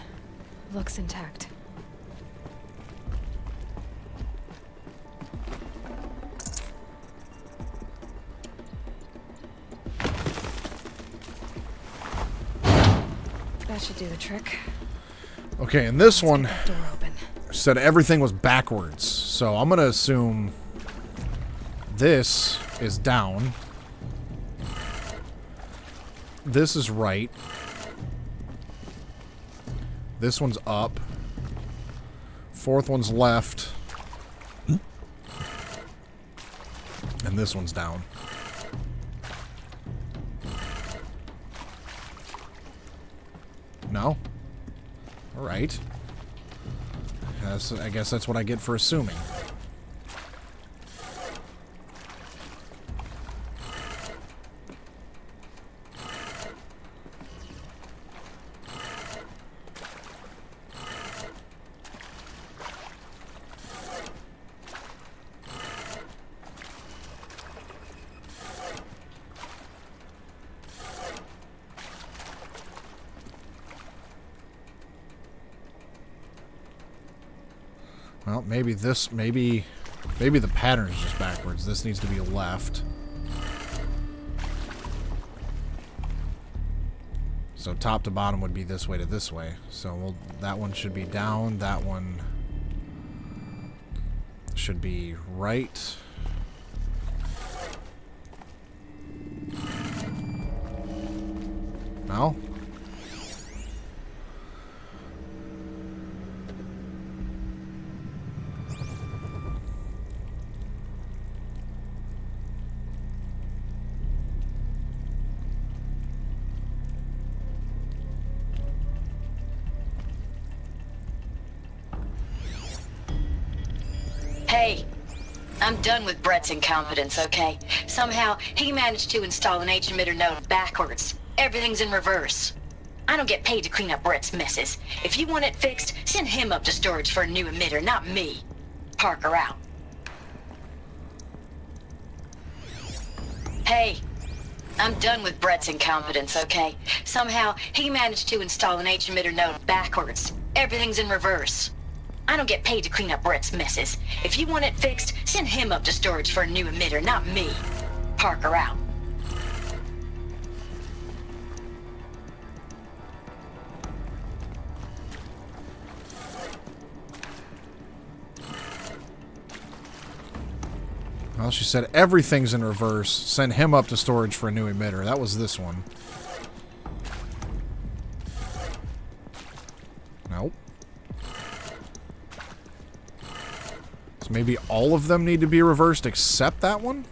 Looks intact. That should do the trick. Okay, and this one Door open. said everything was backwards, so I'm going to assume this is down. This is right. This one's up. Fourth one's left. And this one's down. No? Alright. I guess that's what I get for assuming. Well, maybe the pattern is just backwards. This needs to be left. So top to bottom would be this way to this way. So that one should be down. That one should be right. No? Hey, I'm done with Brett's incompetence, okay? Somehow, he managed to install an H-emitter node backwards. Everything's in reverse. I don't get paid to clean up Brett's messes. If you want it fixed, send him up to storage for a new emitter, not me. Parker out. Hey, I'm done with Brett's incompetence, okay? Somehow, he managed to install an H-emitter node backwards. Everything's in reverse. I don't get paid to clean up Brett's messes. If you want it fixed, send him up to storage for a new emitter, not me. Parker out. Well, she said everything's in reverse. Send him up to storage for a new emitter. That was this one. Nope. So maybe all of them need to be reversed except that one?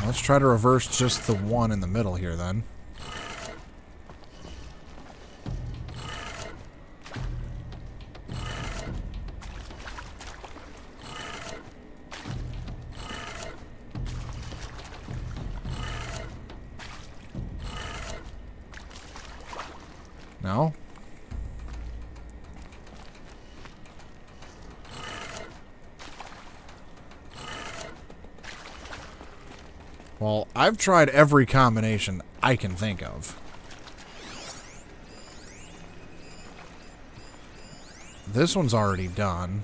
Let's try to reverse just the one in the middle here, then. No? Well, I've tried every combination I can think of. This one's already done.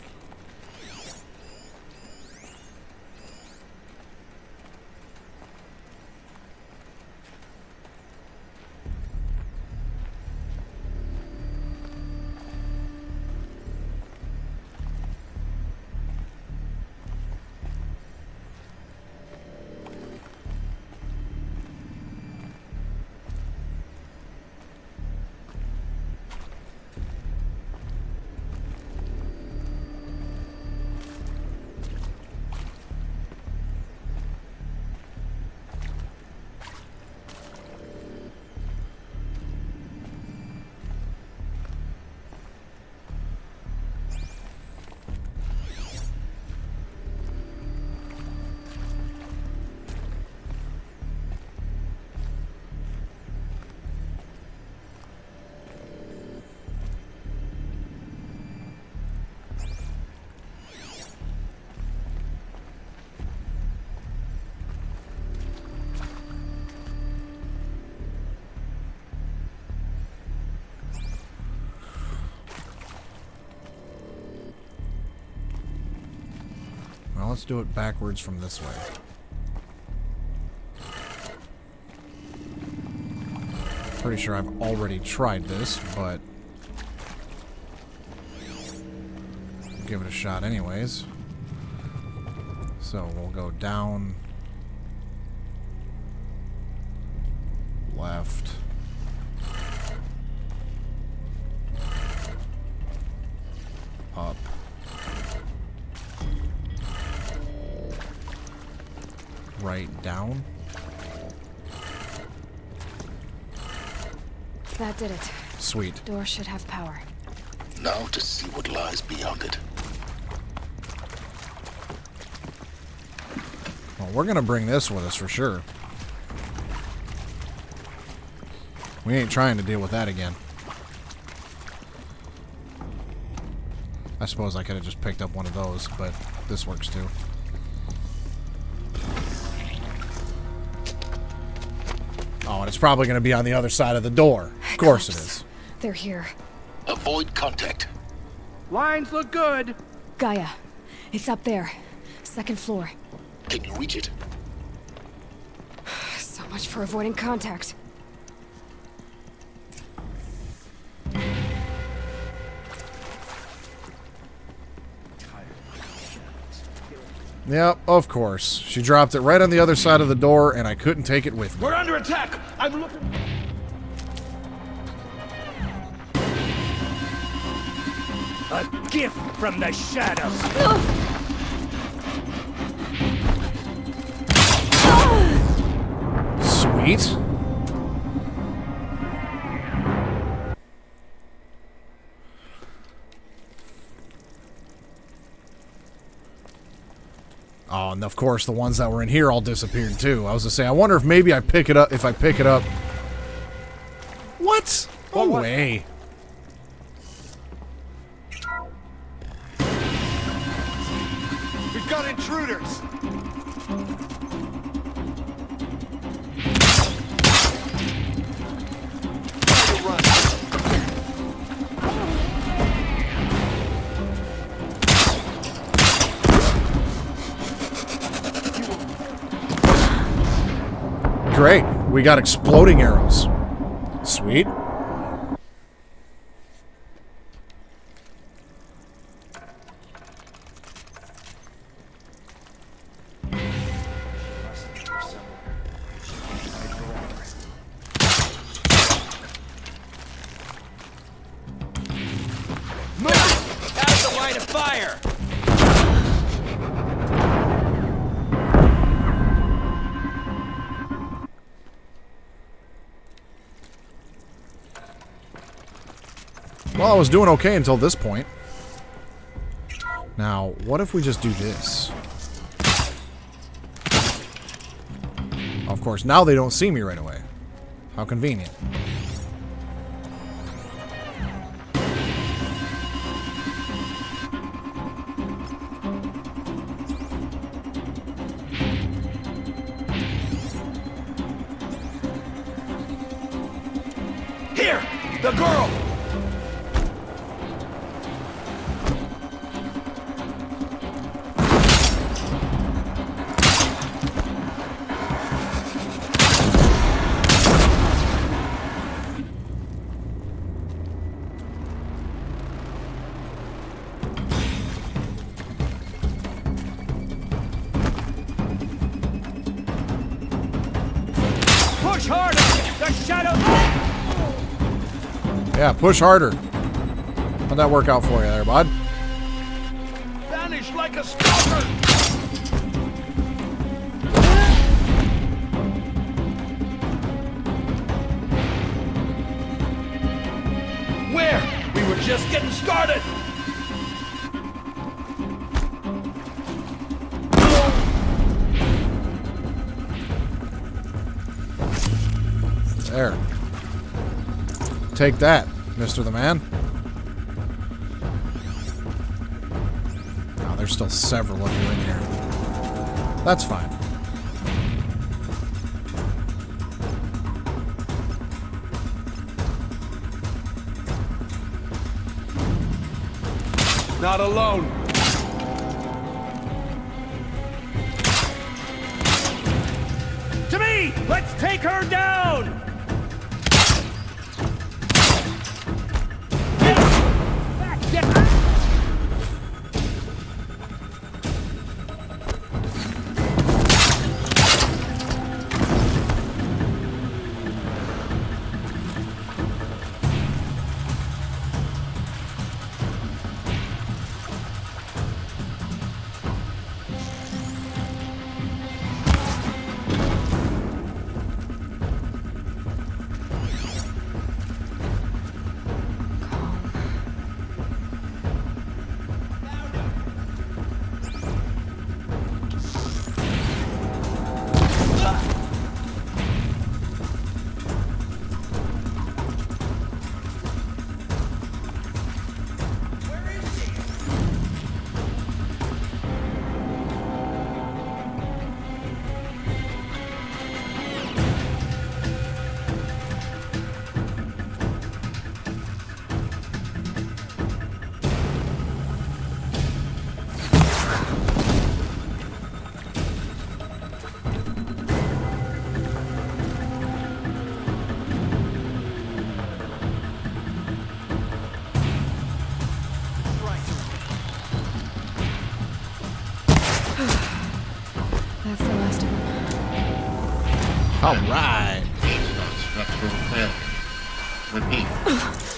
Well, let's do it backwards from this way. Pretty sure I've already tried this, but give it a shot anyways. So we'll go down, left, up, right, down. That did it. Sweet. Door should have power. Now to see what lies beyond it. Well, we're gonna bring this with us for sure. We ain't trying to deal with that again. I suppose I could have just picked up one of those, but this works too. Oh, and it's probably going to be on the other side of the door. Of course it is. They're here. Avoid contact. Lines look good. Gaia, it's up there. Second floor. Can you reach it? So much for avoiding contact. Yep, of course. She dropped it right on the other side of the door, and I couldn't take it with me. We're under attack. I'm looking. A gift from the shadows. Sweet. Oh, and of course the ones that were in here all disappeared too. I was gonna say, I wonder if maybe I pick it up. If I pick it up, what? No way. We've got intruders. Try to run. Great. We got exploding arrows. Sweet. Move! Out of the line of fire! Well, I was doing okay until this point. Now, what if we just do this? Of course, now they don't see me right away. How convenient. Here! The girl! Push harder! The shadow! Yeah, push harder. How'd that work out for you there, bud? Vanish like a stalker! Where? We were just getting started! There. Take that, Mr. the Man. Oh, there's still several of you in here. That's fine. Not alone. To me! Let's take her down! That's the last of them. All right. Structural failure. Repeat.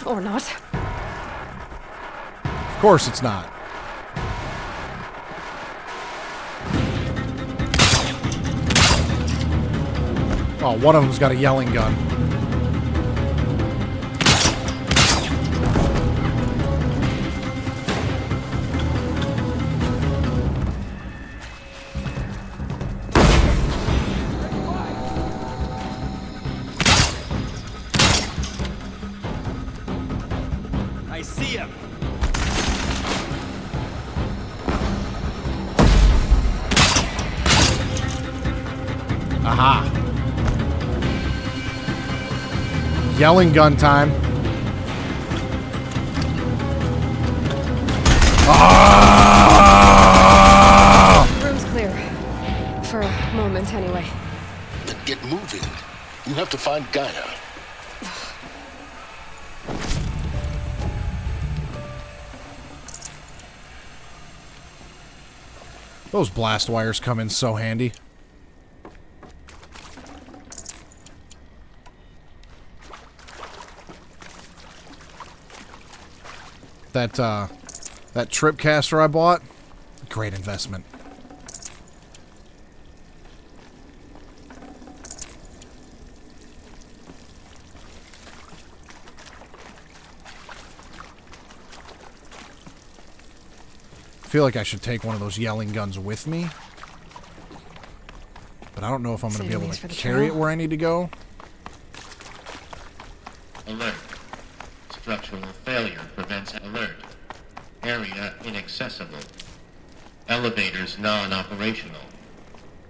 Or not. Of course it's not. Oh, one of them's got a yelling gun. Aha. Yelling gun time. Ah! Room's clear. For a moment, anyway. Then get moving. You have to find Gaia. Those blast wires come in so handy. That trip caster I bought, great investment. I feel like I should take one of those yelling guns with me. But I don't know if I'm going to be able to carry it where I need to go. Alert. Structural failure prevents alert. Area inaccessible. Elevators non-operational.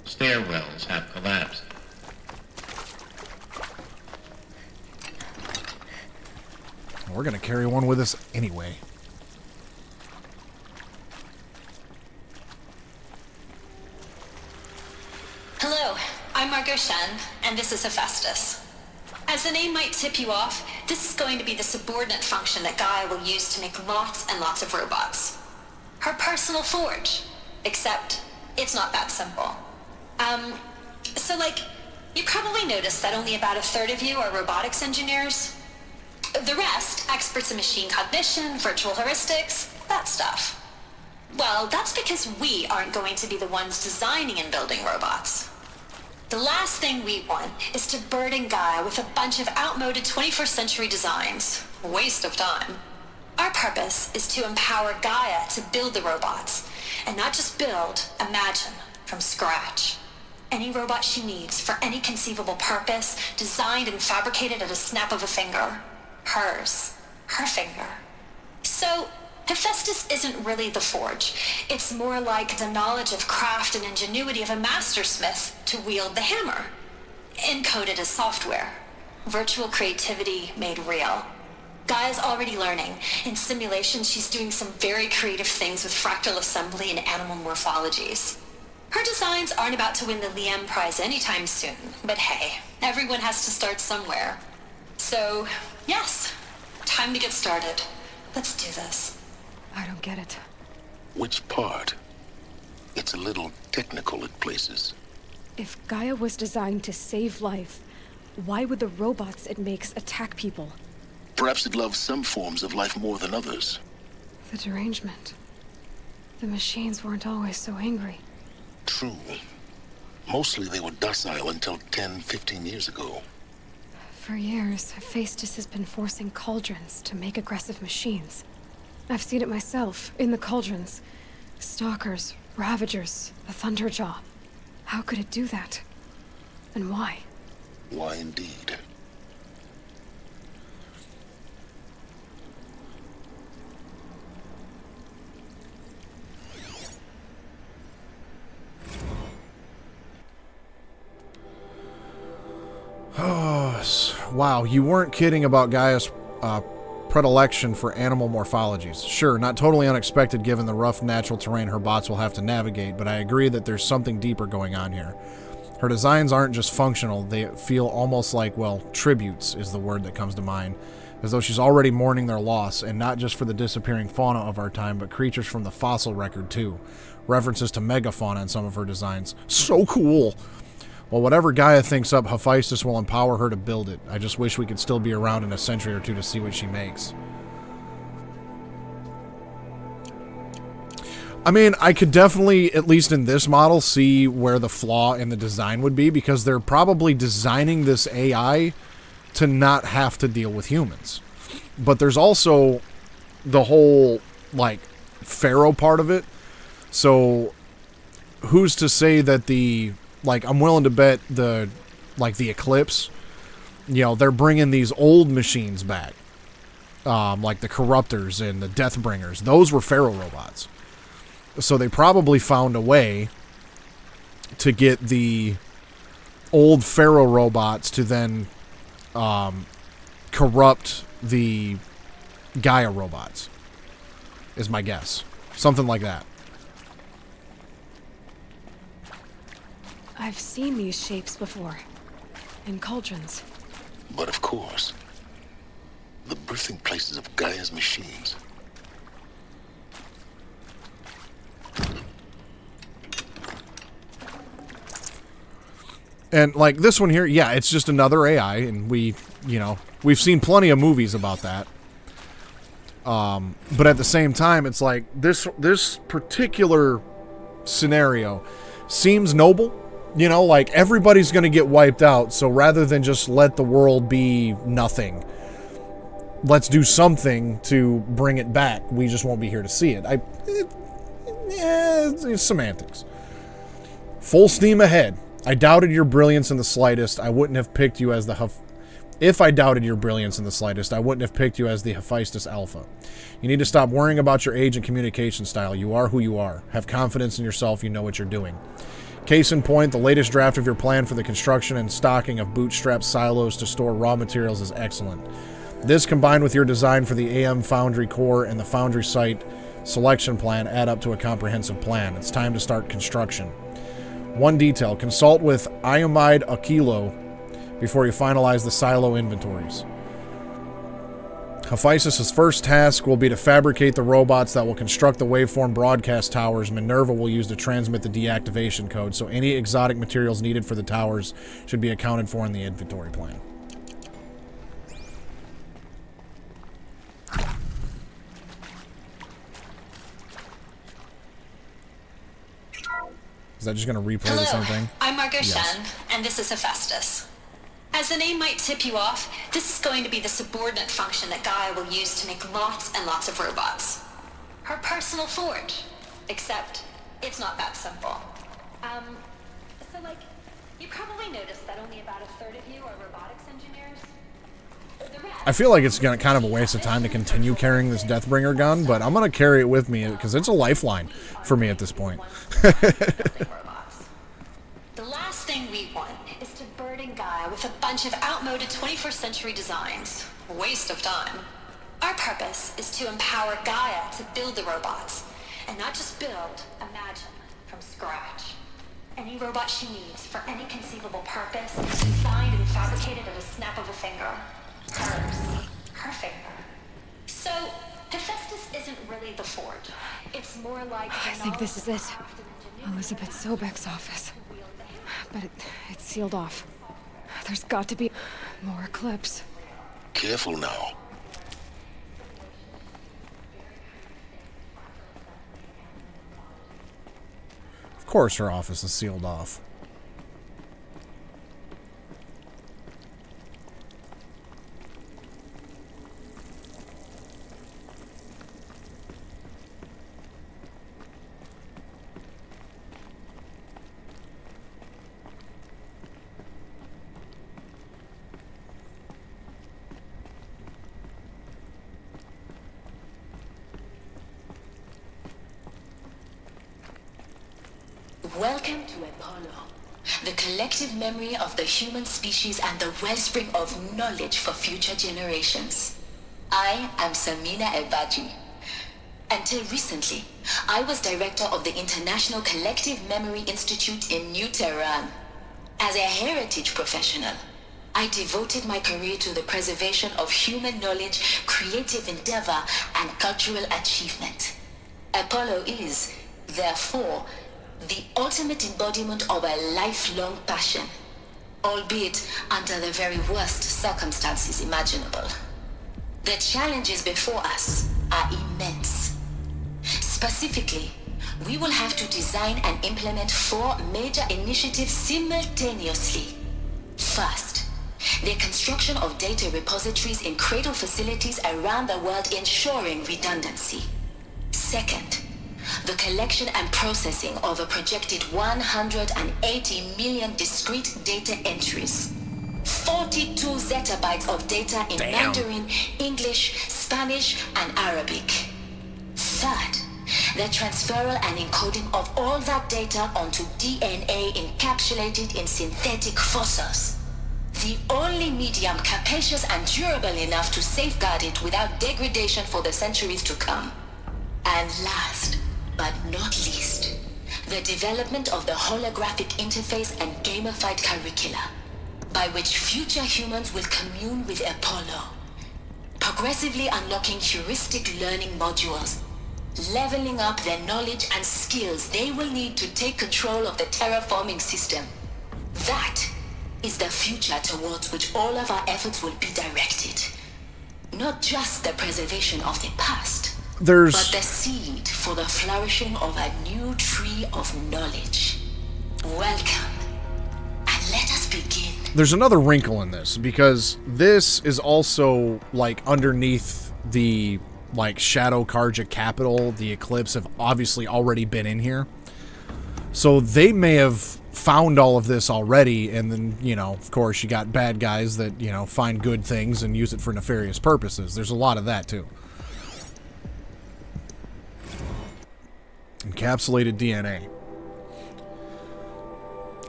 Stairwells have collapsed. We're going to carry one with us anyway. Hello, I'm Margot Shen, and this is Hephaestus. As the name might tip you off, this is going to be the subordinate function that Gaia will use to make lots and lots of robots. Her personal forge. Except, it's not that simple. You probably noticed that only about a third of you are robotics engineers. The rest, experts in machine cognition, virtual heuristics, that stuff. Well, that's because we aren't going to be the ones designing and building robots. The last thing we want is to burden Gaia with a bunch of outmoded 21st century designs. Waste of time. Our purpose is to empower Gaia to build the robots, and not just build, imagine, from scratch. Any robot she needs for any conceivable purpose, designed and fabricated at a snap of a finger. Hers. Her finger. So, Hephaestus isn't really the forge. It's more like the knowledge of craft and ingenuity of a mastersmith to wield the hammer. Encoded as software. Virtual creativity made real. Gaia's already learning. In simulations, she's doing some very creative things with fractal assembly and animal morphologies. Her designs aren't about to win the Liam Prize anytime soon, but hey, everyone has to start somewhere. So, yes, time to get started. Let's do this. I don't get it. Which part? It's a little technical at places. If Gaia was designed to save life, why would the robots it makes attack people? Perhaps it loves some forms of life more than others. The derangement. The machines weren't always so angry. True. Mostly they were docile until 10, 15 years ago. For years, Hephaestus has been forcing cauldrons to make aggressive machines. I've seen it myself, in the cauldrons. Stalkers, Ravagers, the Thunderjaw. How could it do that? And why? Why indeed? Oh, wow, you weren't kidding about Gaia's predilection for animal morphologies. Sure, not totally unexpected given the rough natural terrain her bots will have to navigate, but I agree that there's something deeper going on here. Her designs aren't just functional, they feel almost like, well, tributes is the word that comes to mind, as though she's already mourning their loss, and not just for the disappearing fauna of our time, but creatures from the fossil record too. References to megafauna in some of her designs. So cool! Well, whatever Gaia thinks up, Hephaestus will empower her to build it. I just wish we could still be around in a century or two to see what she makes. I mean, I could definitely, at least in this model, see where the flaw in the design would be, because they're probably designing this AI to not have to deal with humans. But there's also the whole, like, Pharaoh part of it. So, who's to say that the... Like, I'm willing to bet the Eclipse, you know, they're bringing these old machines back. Like the Corruptors and the Deathbringers. Those were Pharaoh robots. So they probably found a way to get the old Pharaoh robots to then corrupt the Gaia robots, is my guess. Something like that. I've seen these shapes before. In cauldrons. But of course, the birthing places of Gaia's machines. And like this one here, yeah, it's just another AI, and we've seen plenty of movies about that. But at the same time, it's like this particular scenario seems noble. Like everybody's going to get wiped out, so rather than just let the world be nothing, let's do something to bring it back. We just won't be here to see it. It's semantics. Full steam ahead. I doubted your brilliance in the slightest. I wouldn't have picked you as the If I doubted your brilliance in the slightest, I wouldn't have picked you as the Hephaestus Alpha. You need to stop worrying about your age and communication style. You are who you are. Have confidence in yourself. You know what you're doing. Case in point, the latest draft of your plan for the construction and stocking of bootstrap silos to store raw materials is excellent. This, combined with your design for the AM Foundry core and the Foundry site selection plan, add up to a comprehensive plan. It's time to start construction. One detail, consult with Iomide Akilo before you finalize the silo inventories. Hephaestus' first task will be to fabricate the robots that will construct the waveform broadcast towers Minerva will use to transmit the deactivation code, so any exotic materials needed for the towers should be accounted for in the inventory plan. Is that just going to replay the same thing? I'm Margot Yes. Shen, and this is Hephaestus. As the name might tip you off, this is going to be the subordinate function that Gaia will use to make lots and lots of robots. Her personal forge. Except, it's not that simple. You probably noticed that only about a third of you are robotics engineers. I feel like it's kind of a waste of time to continue carrying this Deathbringer gun, but I'm going to carry it with me because it's a lifeline for me at this point. The last thing we want is to burden Gaia with a bunch of outmoded 21st century designs. A waste of time. Our purpose is to empower Gaia to build the robots. And not just build, imagine, from scratch. Any robot she needs for any conceivable purpose is designed and fabricated at a snap of a finger. Hers. Her finger. So, Hephaestus isn't really the forge. It's more like... I think this is it. Elizabeth Sobek's office. But it's sealed off. There's got to be more clips. Careful now. Of course her office is sealed off. Welcome to Apollo, the collective memory of the human species and the wellspring of knowledge for future generations. I am Samina Ebaji. Until recently, I was director of the International Collective Memory Institute in New Tehran. As a heritage professional, I devoted my career to the preservation of human knowledge, creative endeavor, and cultural achievement. Apollo is, therefore, the ultimate embodiment of a lifelong passion, albeit under the very worst circumstances imaginable. The challenges before us are immense. Specifically, we will have to design and implement 4 major initiatives simultaneously. First, the construction of data repositories in cradle facilities around the world, ensuring redundancy. Second, the collection and processing of a projected 180 million discrete data entries. 42 zettabytes of data in Mandarin, English, Spanish, and Arabic. Third, the transferal and encoding of all that data onto DNA encapsulated in synthetic fossils. The only medium capacious and durable enough to safeguard it without degradation for the centuries to come. And last, but not least, the development of the holographic interface and gamified curricula, by which future humans will commune with Apollo, progressively unlocking heuristic learning modules, leveling up their knowledge and skills they will need to take control of the terraforming system. That is the future towards which all of our efforts will be directed. Not just the preservation of the past, but the seed for the flourishing of a new tree of knowledge. Welcome, and let us begin. There's another wrinkle in this, because this is also, like, underneath the, like, Shadow Karja capital. The Eclipse have obviously already been in here. So they may have found all of this already, and then, you know, of course, you got bad guys that, you know, find good things and use it for nefarious purposes. There's a lot of that, too. Encapsulated DNA.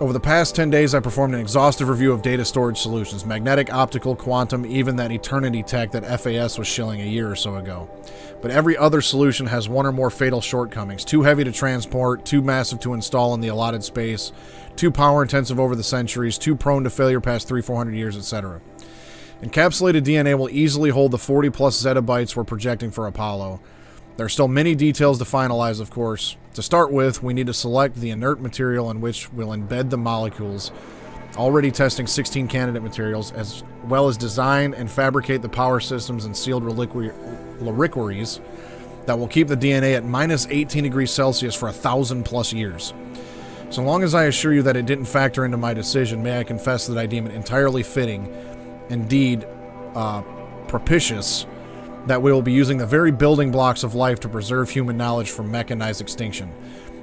Over the past 10 days, I performed an exhaustive review of data storage solutions. Magnetic, optical, quantum, even that eternity tech that FAS was shilling a year or so ago. But every other solution has one or more fatal shortcomings. Too heavy to transport, too massive to install in the allotted space, too power-intensive over the centuries, too prone to failure past 300-400 years, etc. Encapsulated DNA will easily hold the 40-plus zettabytes we're projecting for Apollo. There are still many details to finalize, of course. To start with, we need to select the inert material in which we'll embed the molecules, already testing 16 candidate materials, as well as design and fabricate the power systems and sealed reliquaries that will keep the DNA at minus 18 degrees Celsius for 1,000-plus years. So long as I assure you that it didn't factor into my decision, may I confess that I deem it entirely fitting, indeed propitious, that we will be using the very building blocks of life to preserve human knowledge from mechanized extinction.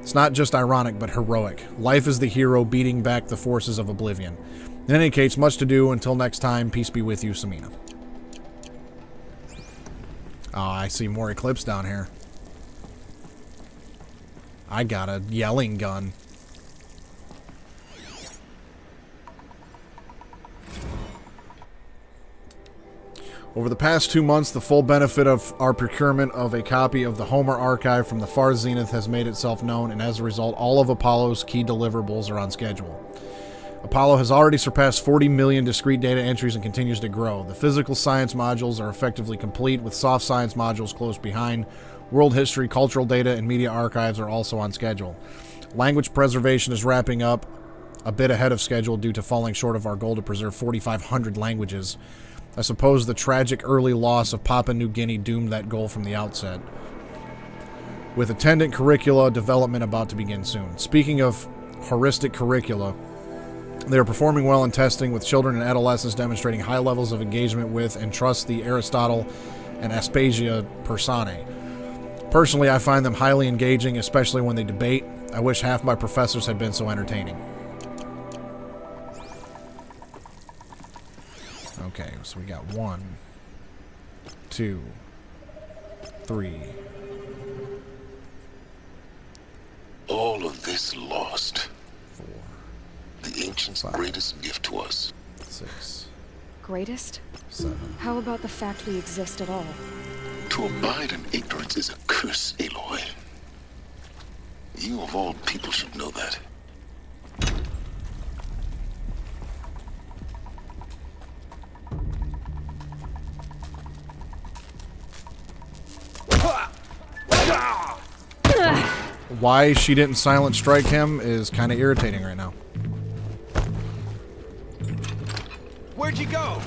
It's not just ironic, but heroic. Life is the hero beating back the forces of oblivion. In any case, much to do. Until next time, peace be with you, Samina. Oh, I see more Eclipse down here. I got a yelling gun. Over the past 2 months, the full benefit of our procurement of a copy of the Homer archive from the far zenith has made itself known, and as a result, all of Apollo's key deliverables are on schedule. Apollo has already surpassed 40 million discrete data entries and continues to grow. The physical science modules are effectively complete, with soft science modules close behind. World history, cultural data, and media archives are also on schedule. Language preservation is wrapping up a bit ahead of schedule due to falling short of our goal to preserve 4,500 languages. I suppose the tragic early loss of Papua New Guinea doomed that goal from the outset. With attendant curricula development about to begin soon. Speaking of heuristic curricula, they are performing well in testing, with children and adolescents demonstrating high levels of engagement with and trust the Aristotle and Aspasia Persanae. Personally, I find them highly engaging, especially when they debate. I wish half my professors had been so entertaining. Okay, so we got 1, 2, 3. All of this lost. 4. The ancients' greatest gift to us. 6. Greatest? 7. How about the fact we exist at all? To abide in ignorance is a curse, Aloy. You of all people should know that. Why she didn't silent strike him is kind of irritating right now. Where'd you go?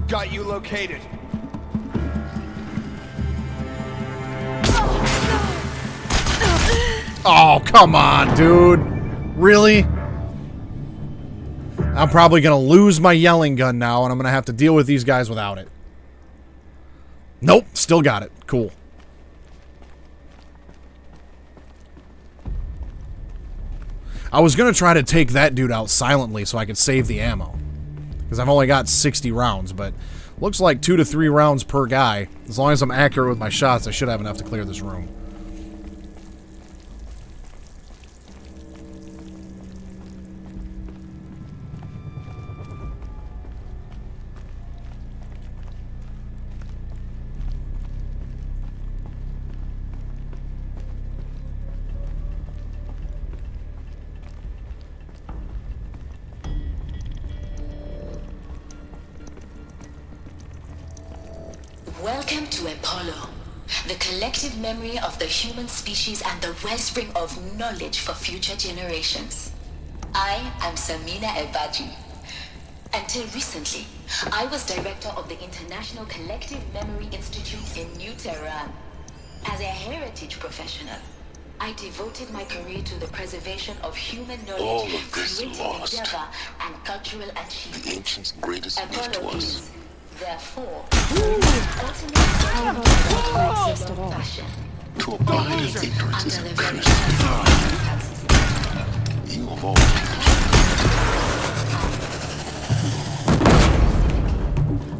Got you located. Oh, come on, dude. Really? I'm probably going to lose my yelling gun now, and I'm going to have to deal with these guys without it. Nope, still got it. Cool. I was going to try to take that dude out silently so I could save the ammo. Because I've only got 60 rounds, but looks like 2 to 3 rounds per guy. As long as I'm accurate with my shots, I should have enough to clear this room. Welcome to Apollo, the collective memory of the human species and the wellspring of knowledge for future generations. I am Samina Ebaji. Until recently, I was director of the International Collective Memory Institute in New Tehran. As a heritage professional, I devoted my career to the preservation of human knowledge, All of this creative lost. endeavor, and cultural achievement. The ancients' greatest gift to Apollo us. is, therefore, To abide in ignorance is a curse. You of all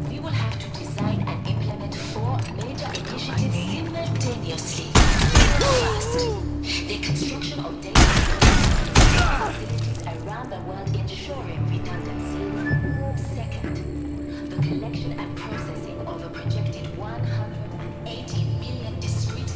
we will have to design and implement 4 major initiatives simultaneously. First, the construction of data facilities around the world ensuring redundancy. Second, the collection and processing of a projected 180 million discrete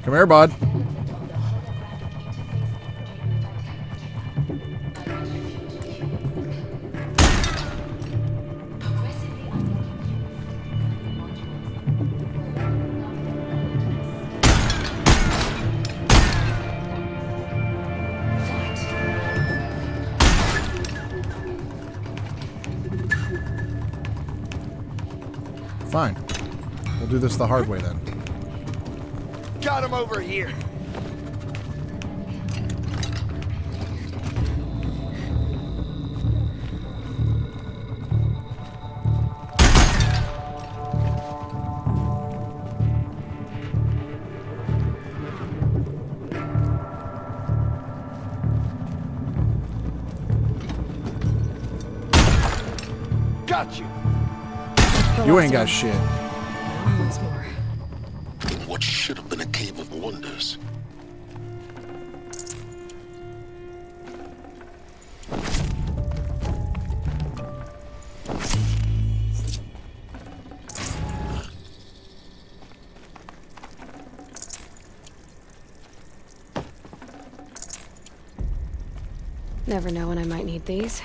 Come here, bud. Fine. We'll do this the hard way then. Got him over here. Got you. You ain't got shit. Once more. in what should have been a cave of wonders. Never know when I might need these.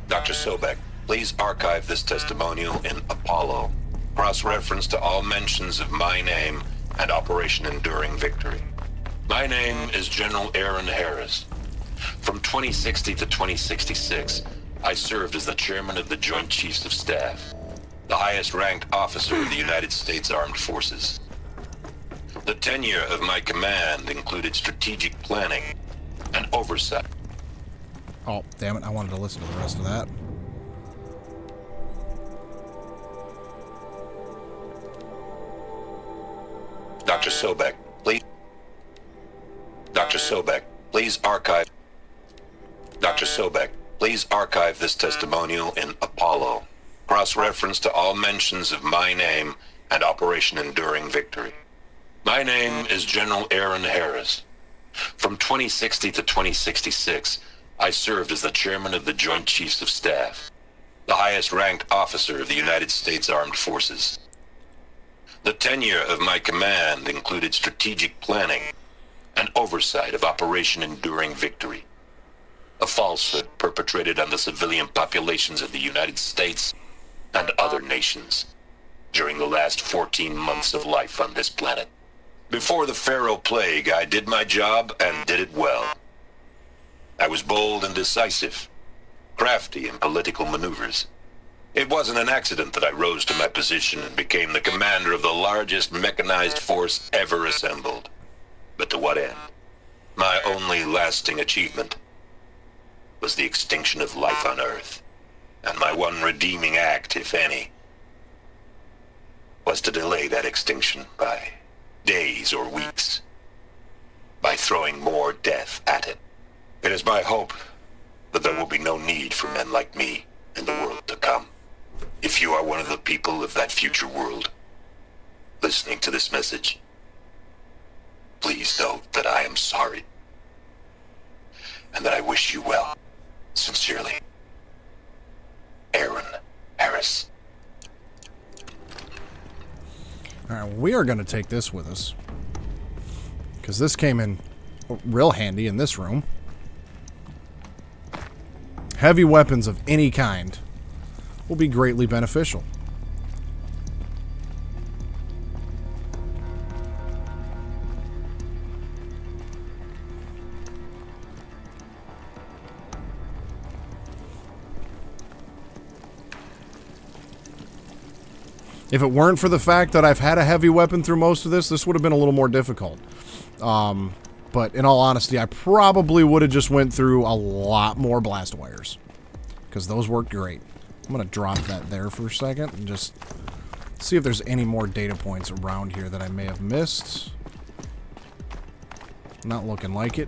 Dr. Sobek, please archive this testimonial in Apollo. Cross-reference to all mentions of my name and Operation Enduring Victory. My name is General Aaron Harris. From 2060 to 2066, I served as the chairman of the Joint Chiefs of Staff, the highest-ranked officer of the United States Armed Forces. The tenure of my command included strategic planning and oversight. Oh, damn it. I wanted to listen to the rest of that. Dr. Sobek, please. Dr. Sobek, please archive. Dr. Sobek, please archive this testimonial in Apollo. Cross-reference to all mentions of my name and Operation Enduring Victory. My name is General Aaron Harris. From 2060 to 2066, I served as the chairman of the Joint Chiefs of Staff, the the highest-ranked officer of the United States Armed Forces. The tenure of my command included strategic planning and oversight of Operation Enduring Victory, a falsehood perpetrated on the civilian populations of the United States and other nations during the last 14 months of life on this planet. Before the Pharaoh Plague, I did my job and did it well. I was bold and decisive, crafty in political maneuvers. It wasn't an accident that I rose to my position and became the commander of the largest mechanized force ever assembled. But to what end? My only lasting achievement was the extinction of life on Earth, and my one redeeming act, if any, was to delay that extinction by days or weeks, by throwing more death at it. It is my hope that there will be no need for men like me in the world to come. If you are one of the people of that future world listening to this message, please know that I am sorry and that I wish you well. Sincerely, Aaron Harris. Alright, we are going to take this with us, because this came in real handy in this room. Heavy weapons of any kind will be greatly beneficial. If it weren't for the fact that I've had a heavy weapon through most of this, this would have been a little more difficult. But in all honesty, I probably would have just went through a lot more blast wires, because those work great. I'm going to drop that there for a second and just see if there's any more data points around here that I may have missed. Not looking like it.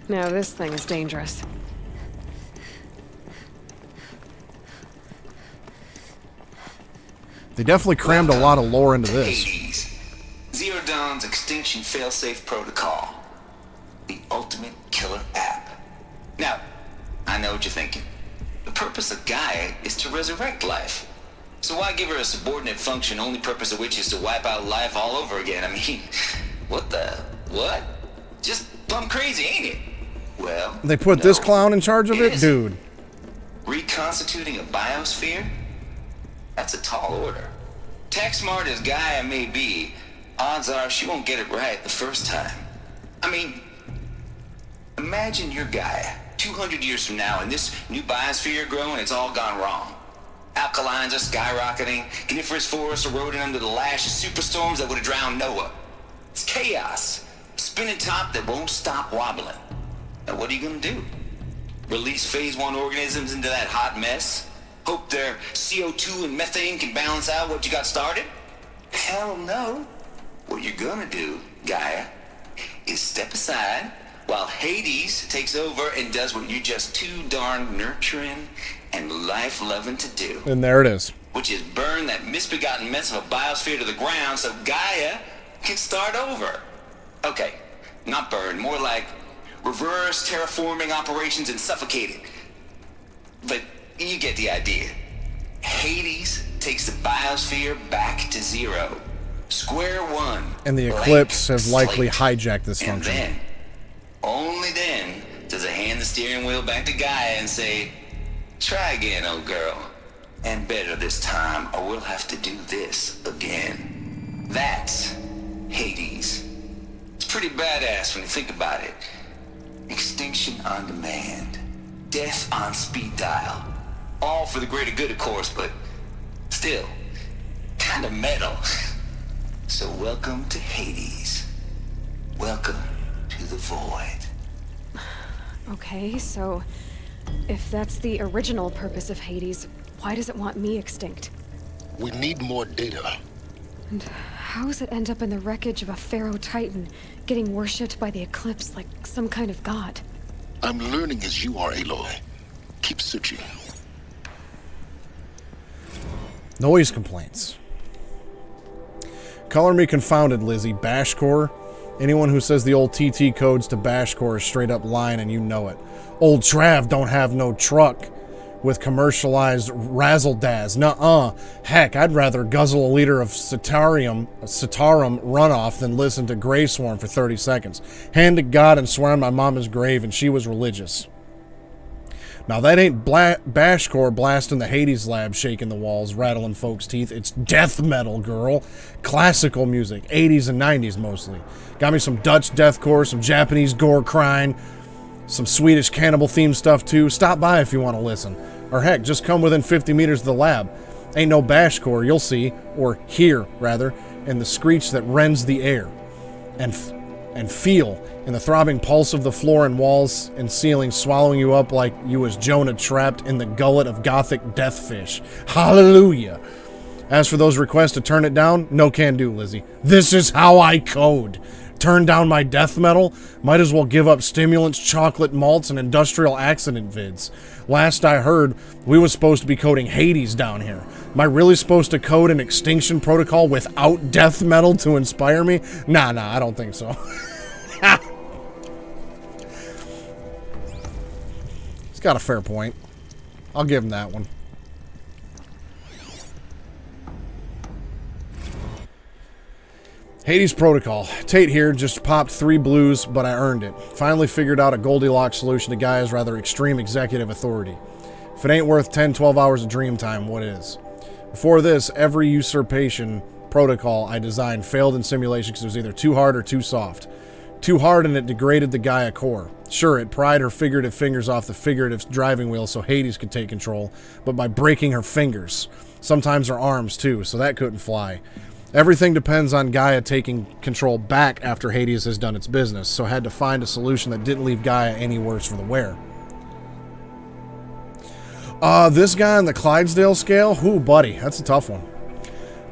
Now this thing is dangerous. They definitely crammed a lot of lore into this. Hades. Zero Dawn's extinction failsafe protocol. The ultimate killer app. Now, I know what you're thinking. The purpose of Gaia is to resurrect life. So why give her a subordinate function, only purpose of which is to wipe out life all over again? I mean, what? Just plumb crazy, ain't it? Well, they put this clown in charge of it? Dude. Reconstituting a biosphere? That's a tall order. Tech smart as Gaia may be, odds are she won't get it right the first time. I mean, imagine you're Gaia, 200 years from now, and this new biosphere growing, it's all gone wrong. Alkalines are skyrocketing, coniferous forests eroding under the lash of superstorms that would have drowned Noah. It's chaos, spinning top that won't stop wobbling. Now what are you gonna do? Release phase 1 organisms into that hot mess? Hope their CO2 and methane can balance out what you got started? Hell no. What you're gonna do, Gaia, is step aside while Hades takes over and does what you're just too darn nurturing and life-loving to do. And there it is. Which is burn that misbegotten mess of a biosphere to the ground so Gaia can start over. Okay, not burn, more like reverse terraforming operations and suffocate it. But you get the idea. Hades takes the biosphere back to zero. Square one. And the Eclipse have likely hijacked this and function. Then, only then, does it hand the steering wheel back to Gaia and say, try again, old girl. And better this time, or we'll have to do this again. That's Hades. It's pretty badass when you think about it. Extinction on demand. Death on speed dial. All for the greater good, of course, but still, kind of metal. So welcome to Hades. Welcome to the void. Okay, so if that's the original purpose of Hades, why does it want me extinct? We need more data. And how does it end up in the wreckage of a Pharaoh Titan, getting worshipped by the Eclipse like some kind of god? I'm learning as you are, Aloy. Keep searching. Noise complaints. Color me confounded, Lizzie. Bashcore Anyone who says the old TT codes to Bashcore is straight up lying, and you know it. Old Trav don't have no truck with commercialized razzle-dazz. Nuh-uh. Heck, I'd rather guzzle a liter of Citarum runoff than listen to Grey Swarm for 30 seconds. Hand to God and swear on my mama's grave, and she was religious. Now that ain't Bashcore blasting the Hades lab, shaking the walls, rattling folks' teeth. It's death metal, girl. Classical music, 80s and 90s mostly. Got me some Dutch deathcore, some Japanese gore crying, some Swedish cannibal themed stuff too. Stop by if you want to listen. Or heck, just come within 50 meters of the lab. Ain't no Bashcore, you'll see, or hear rather, in the screech that rends the air. And feel in the throbbing pulse of the floor and walls and ceiling swallowing you up like you was Jonah trapped in the gullet of gothic deathfish. Hallelujah! As for those requests to turn it down, no can do, Lizzie. This is how I code. Turn down my death metal? Might as well give up stimulants, chocolate malts, and industrial accident vids. Last I heard, we was supposed to be coding Hades down here. Am I really supposed to code an Extinction Protocol without death metal to inspire me? Nah, I don't think so. He's got a fair point. I'll give him that one. Hades Protocol. Tate here, just popped 3 blues, but I earned it. Finally figured out a Goldilocks solution to Gaia's rather extreme executive authority. If it ain't worth 10-12 hours of dream time, what is? Before this, every usurpation protocol I designed failed in simulation because it was either too hard or too soft. Too hard and it degraded the Gaia core. Sure, it pried her figurative fingers off the figurative driving wheel so Hades could take control, but by breaking her fingers. Sometimes her arms too, so that couldn't fly. Everything depends on Gaia taking control back after Hades has done its business, so I had to find a solution that didn't leave Gaia any worse for the wear. This guy on the Clydesdale scale? Ooh, buddy, that's a tough one.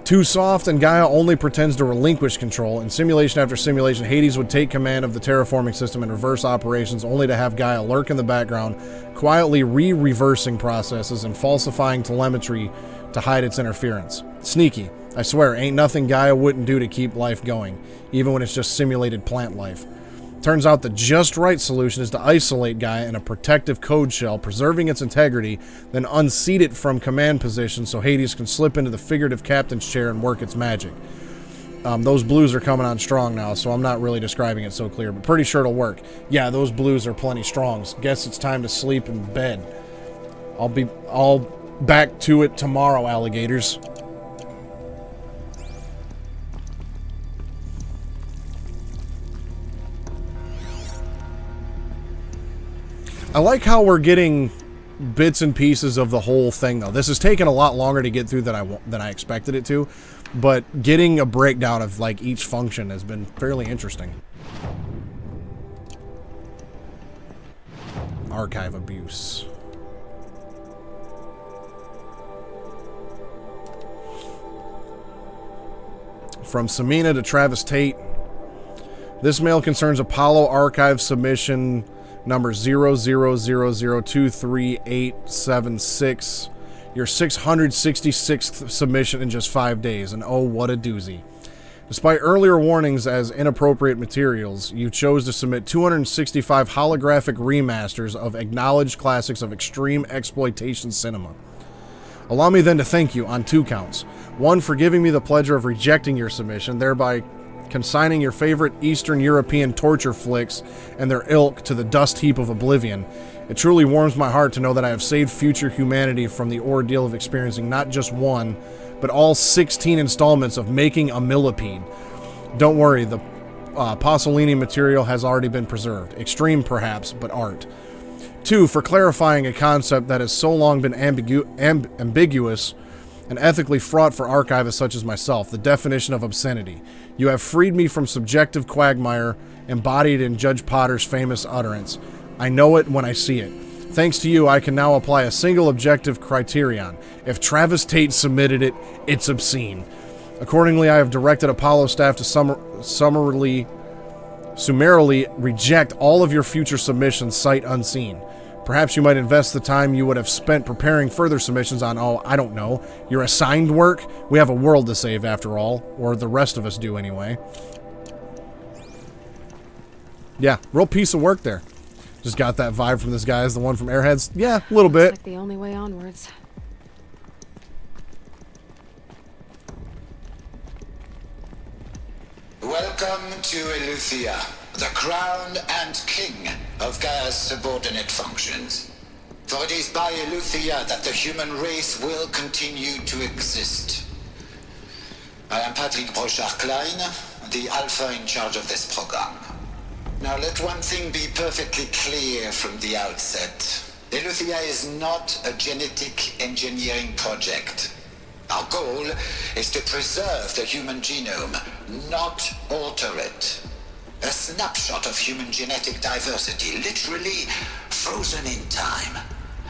Too soft, and Gaia only pretends to relinquish control. In simulation after simulation, Hades would take command of the terraforming system and reverse operations, only to have Gaia lurk in the background, quietly reversing processes and falsifying telemetry to hide its interference. Sneaky. I swear, ain't nothing Gaia wouldn't do to keep life going, even when it's just simulated plant life. Turns out the just right solution is to isolate Gaia in a protective code shell, preserving its integrity, then unseat it from command position so Hades can slip into the figurative captain's chair and work its magic. Those blues are coming on strong now, so I'm not really describing it so clear, but pretty sure it'll work. Yeah, those blues are plenty strong. Guess it's time to sleep in bed. I'll back to it tomorrow, alligators. I like how we're getting bits and pieces of the whole thing, though. This has taken a lot longer to get through than I expected it to, but getting a breakdown of like each function has been fairly interesting. Archive abuse. From Samina to Travis Tate. This mail concerns Apollo Archive submission number 000023876, your 666th submission in just 5 days, and oh, what a doozy. Despite earlier warnings as inappropriate materials, you chose to submit 265 holographic remasters of acknowledged classics of extreme exploitation cinema. Allow me then to thank you on 2 counts. 1, for giving me the pleasure of rejecting your submission, thereby consigning your favorite Eastern European torture flicks and their ilk to the dust heap of oblivion. It truly warms my heart to know that I have saved future humanity from the ordeal of experiencing not just one, but all 16 installments of Making a Millipede. Don't worry, the Pasolini material has already been preserved. Extreme perhaps, but art. 2, for clarifying a concept that has so long been ambiguous and ethically fraught for archivists such as myself, the definition of obscenity. You have freed me from subjective quagmire embodied in Judge Potter's famous utterance. I know it when I see it. Thanks to you, I can now apply a single objective criterion. If Travis Tate submitted it, it's obscene. Accordingly, I have directed Apollo staff to summarily reject all of your future submissions sight unseen. Perhaps you might invest the time you would have spent preparing further submissions on, oh, I don't know, your assigned work? We have a world to save after all, or the rest of us do anyway. Yeah, real piece of work there. Just got that vibe from this guy as the one from Airheads. Yeah, a little bit. Like the only way onwards. Welcome to Eleuthia, the crown and king of Gaia's subordinate functions. For it is by Eleuthia that the human race will continue to exist. I am Patrick Brochard-Klein, the Alpha in charge of this program. Now let one thing be perfectly clear from the outset. Eleuthia is not a genetic engineering project. Our goal is to preserve the human genome, not alter it. A snapshot of human genetic diversity, literally frozen in time.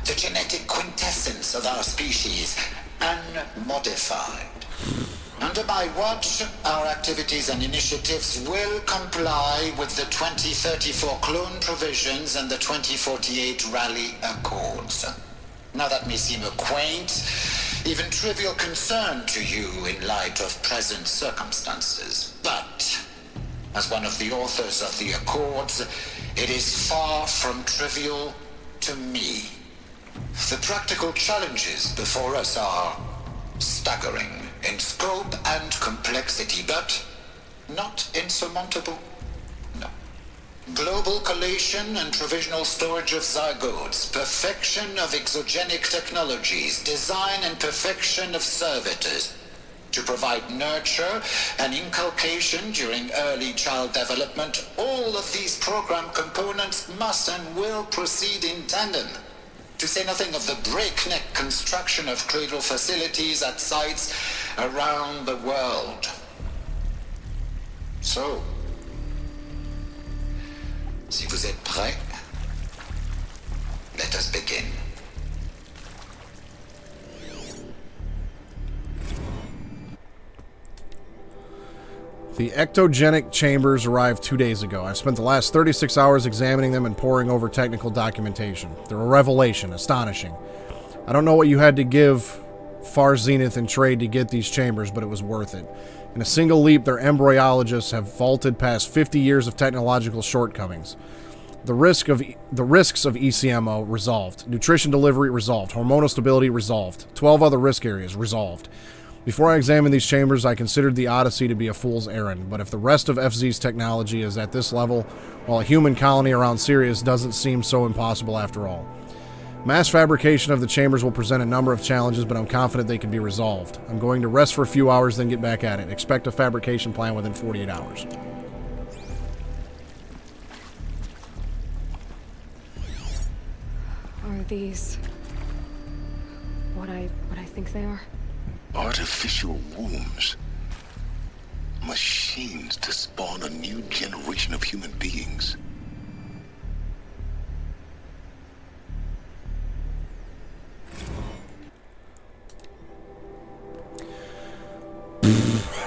The genetic quintessence of our species, unmodified. Under my watch, our activities and initiatives will comply with the 2034 clone provisions and the 2048 Rally Accords. Now that may seem a quaint, even trivial concern to you in light of present circumstances, but as one of the authors of the Accords, it is far from trivial to me. The practical challenges before us are staggering in scope and complexity, but not insurmountable. No. Global collation and provisional storage of zygotes, perfection of exogenic technologies, design and perfection of servitors, to provide nurture and inculcation during early child development. All of these program components must and will proceed in tandem. To say nothing of the breakneck construction of cradle facilities at sites around the world. So, si vous êtes prêts, let us begin. The ectogenic chambers arrived 2 days ago. I've spent the last 36 hours examining them and poring over technical documentation. They're a revelation, astonishing. I don't know what you had to give Far Zenith in trade to get these chambers, but it was worth it. In a single leap, their embryologists have vaulted past 50 years of technological shortcomings. The risks of ECMO resolved. Nutrition delivery resolved. Hormonal stability resolved. 12 other risk areas resolved. Before I examined these chambers, I considered the Odyssey to be a fool's errand, but if the rest of FZ's technology is at this level, while a human colony around Sirius doesn't seem so impossible after all. Mass fabrication of the chambers will present a number of challenges, but I'm confident they can be resolved. I'm going to rest for a few hours, then get back at it. Expect a fabrication plan within 48 hours. Are these what I think they are? Artificial wombs. Machines to spawn a new generation of human beings.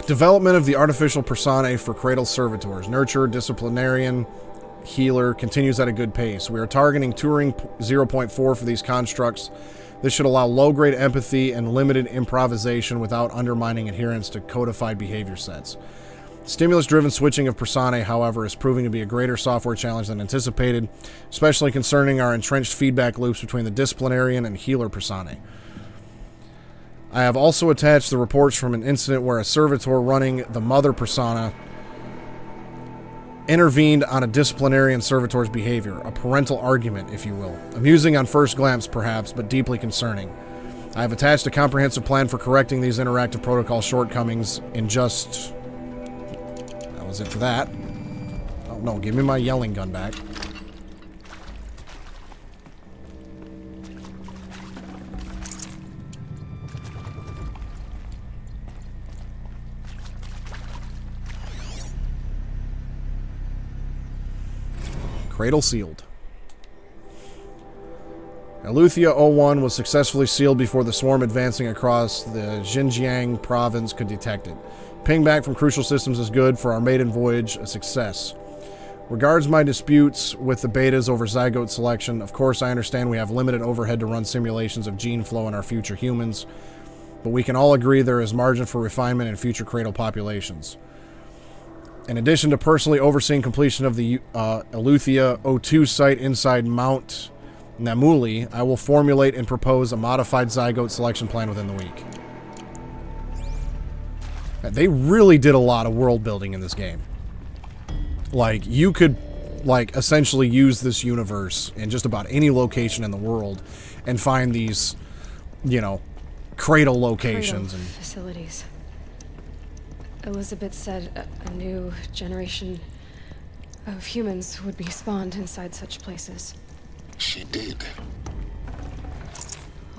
Development of the artificial personae for cradle servitors. Nurture, disciplinarian, healer continues at a good pace. We are targeting Turing 0.4 for these constructs. This should allow low-grade empathy and limited improvisation without undermining adherence to codified behavior sets. Stimulus-driven switching of personae, however, is proving to be a greater software challenge than anticipated, especially concerning our entrenched feedback loops between the disciplinarian and healer personae. I have also attached the reports from an incident where a servitor running the mother persona intervened on a disciplinarian servitor's behavior, a parental argument, if you will. Amusing on first glance, perhaps, but deeply concerning. I have attached a comprehensive plan for correcting these interactive protocol shortcomings in just... That was it for that. Oh no, give me my yelling gun back. Cradle sealed. Eleuthia 01 was successfully sealed before the swarm advancing across the Xinjiang province could detect it. Ping back from crucial systems is good. For our maiden voyage, a success. Regards my disputes with the betas over zygote selection. Of course, I understand we have limited overhead to run simulations of gene flow in our future humans, but we can all agree there is margin for refinement in future cradle populations. In addition to personally overseeing completion of the Eleuthia O2 site inside Mount Namuli, I will formulate and propose a modified zygote selection plan within the week. They really did a lot of world building in this game. Like, you could, like, essentially use this universe in just about any location in the world and find these, you know, cradle locations. Cradle facilities. Elizabeth said a new generation of humans would be spawned inside such places. She did.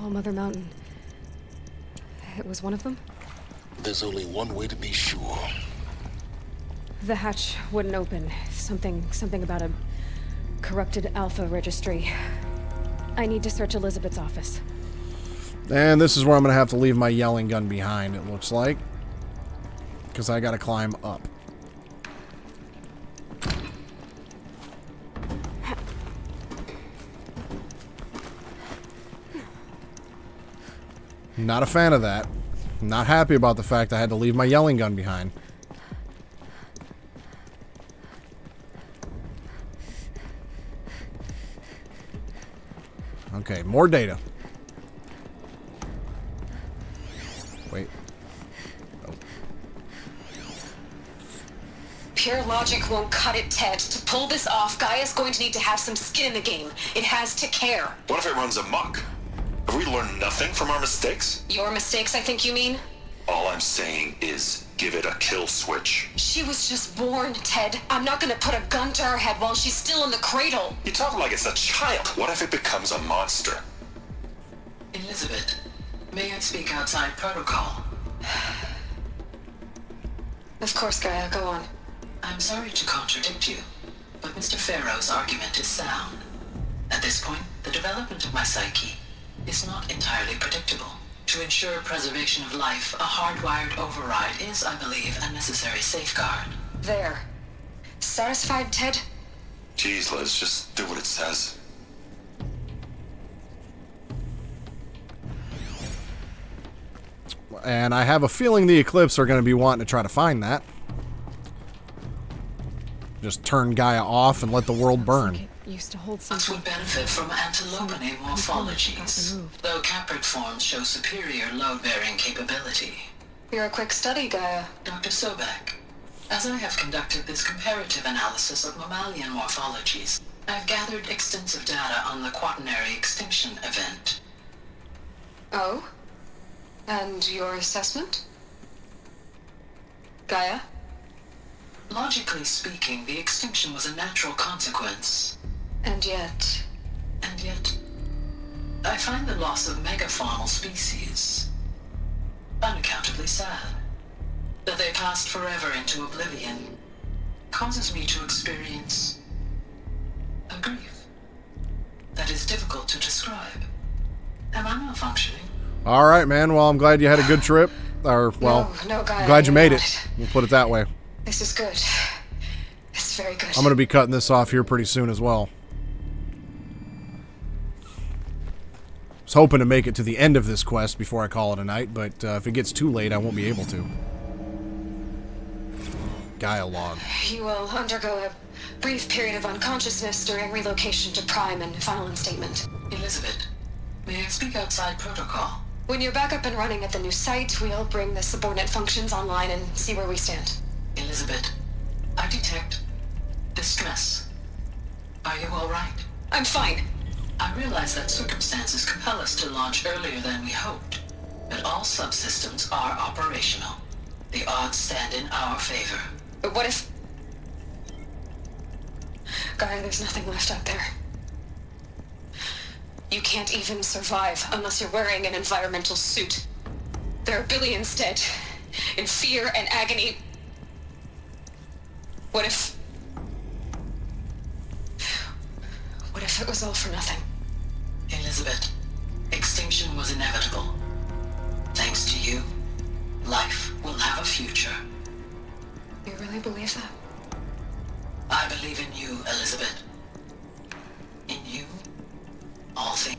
All Mother Mountain. It was one of them? There's only one way to be sure. The hatch wouldn't open. Something about a corrupted Alpha registry. I need to search Elizabeth's office. And this is where I'm going to have to leave my yelling gun behind, it looks like. Because I got to climb up. Not a fan of that. Not happy about the fact I had to leave my yelling gun behind. Okay, more data. Wait. Oh. Pure logic won't cut it, Ted. To pull this off, Gaia's going to need to have some skin in the game. It has to care. What if it runs amok? Have we learned nothing from our mistakes? Your mistakes, I think you mean? All I'm saying is, give it a kill switch. She was just born, Ted. I'm not gonna put a gun to her head while she's still in the cradle. You talk like it's a child. What if it becomes a monster? Elizabeth, may I speak outside protocol? Of course, Gaia, go on. I'm sorry to contradict you, but Mr. Farrow's argument is sound. At this point, the development of my psyche is not entirely predictable. To ensure preservation of life, a hardwired override is, I believe, a necessary safeguard. There. Satisfied, Ted? Jeez, Liz, just do what it says. And I have a feeling the Eclipse are going to be wanting to try to find that. Just turn Gaia off and let the world burn. Used to hold Us would benefit from antilopine morphologies, though caprid forms show superior load-bearing capability. You're a quick study, Gaia. Dr. Sobek, as I have conducted this comparative analysis of mammalian morphologies, I've gathered extensive data on the quaternary extinction event. Oh? And your assessment? Gaia? Logically speaking, the extinction was a natural consequence. And yet, I find the loss of megafaunal species unaccountably sad. That they passed forever into oblivion causes me to experience a grief that is difficult to describe. Am I malfunctioning? All right, man. Well, I'm glad you had a good trip. Or, well, no, Gaia, glad you made not. it. We'll put it that way. This is good. It's very good. I'm going to be cutting this off here pretty soon as well. I was hoping to make it to the end of this quest before I call it a night, but if it gets too late, I won't be able to. Gaia log. You will undergo a brief period of unconsciousness during relocation to Prime and final instatement. Elizabeth, may I speak outside protocol? When you're back up and running at the new site, we'll bring the subordinate functions online and see where we stand. Elizabeth, I detect distress. Are you all right? I'm fine. I realize that circumstances compel us to launch earlier than we hoped, but all subsystems are operational. The odds stand in our favor. But what if... Gaia, there's nothing left out there. You can't even survive unless you're wearing an environmental suit. There are billions dead, in fear and agony. What if it was all for nothing? Elizabeth, extinction was inevitable. Thanks to you, life will have a future. You really believe that? I believe in you, Elizabeth. In you, all things.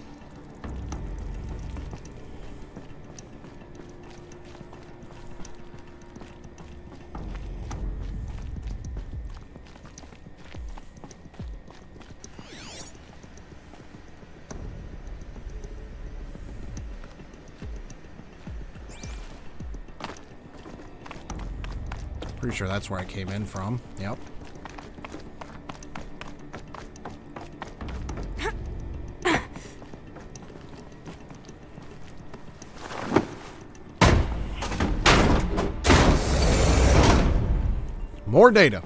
Pretty sure that's where I came in from. Yep. More data.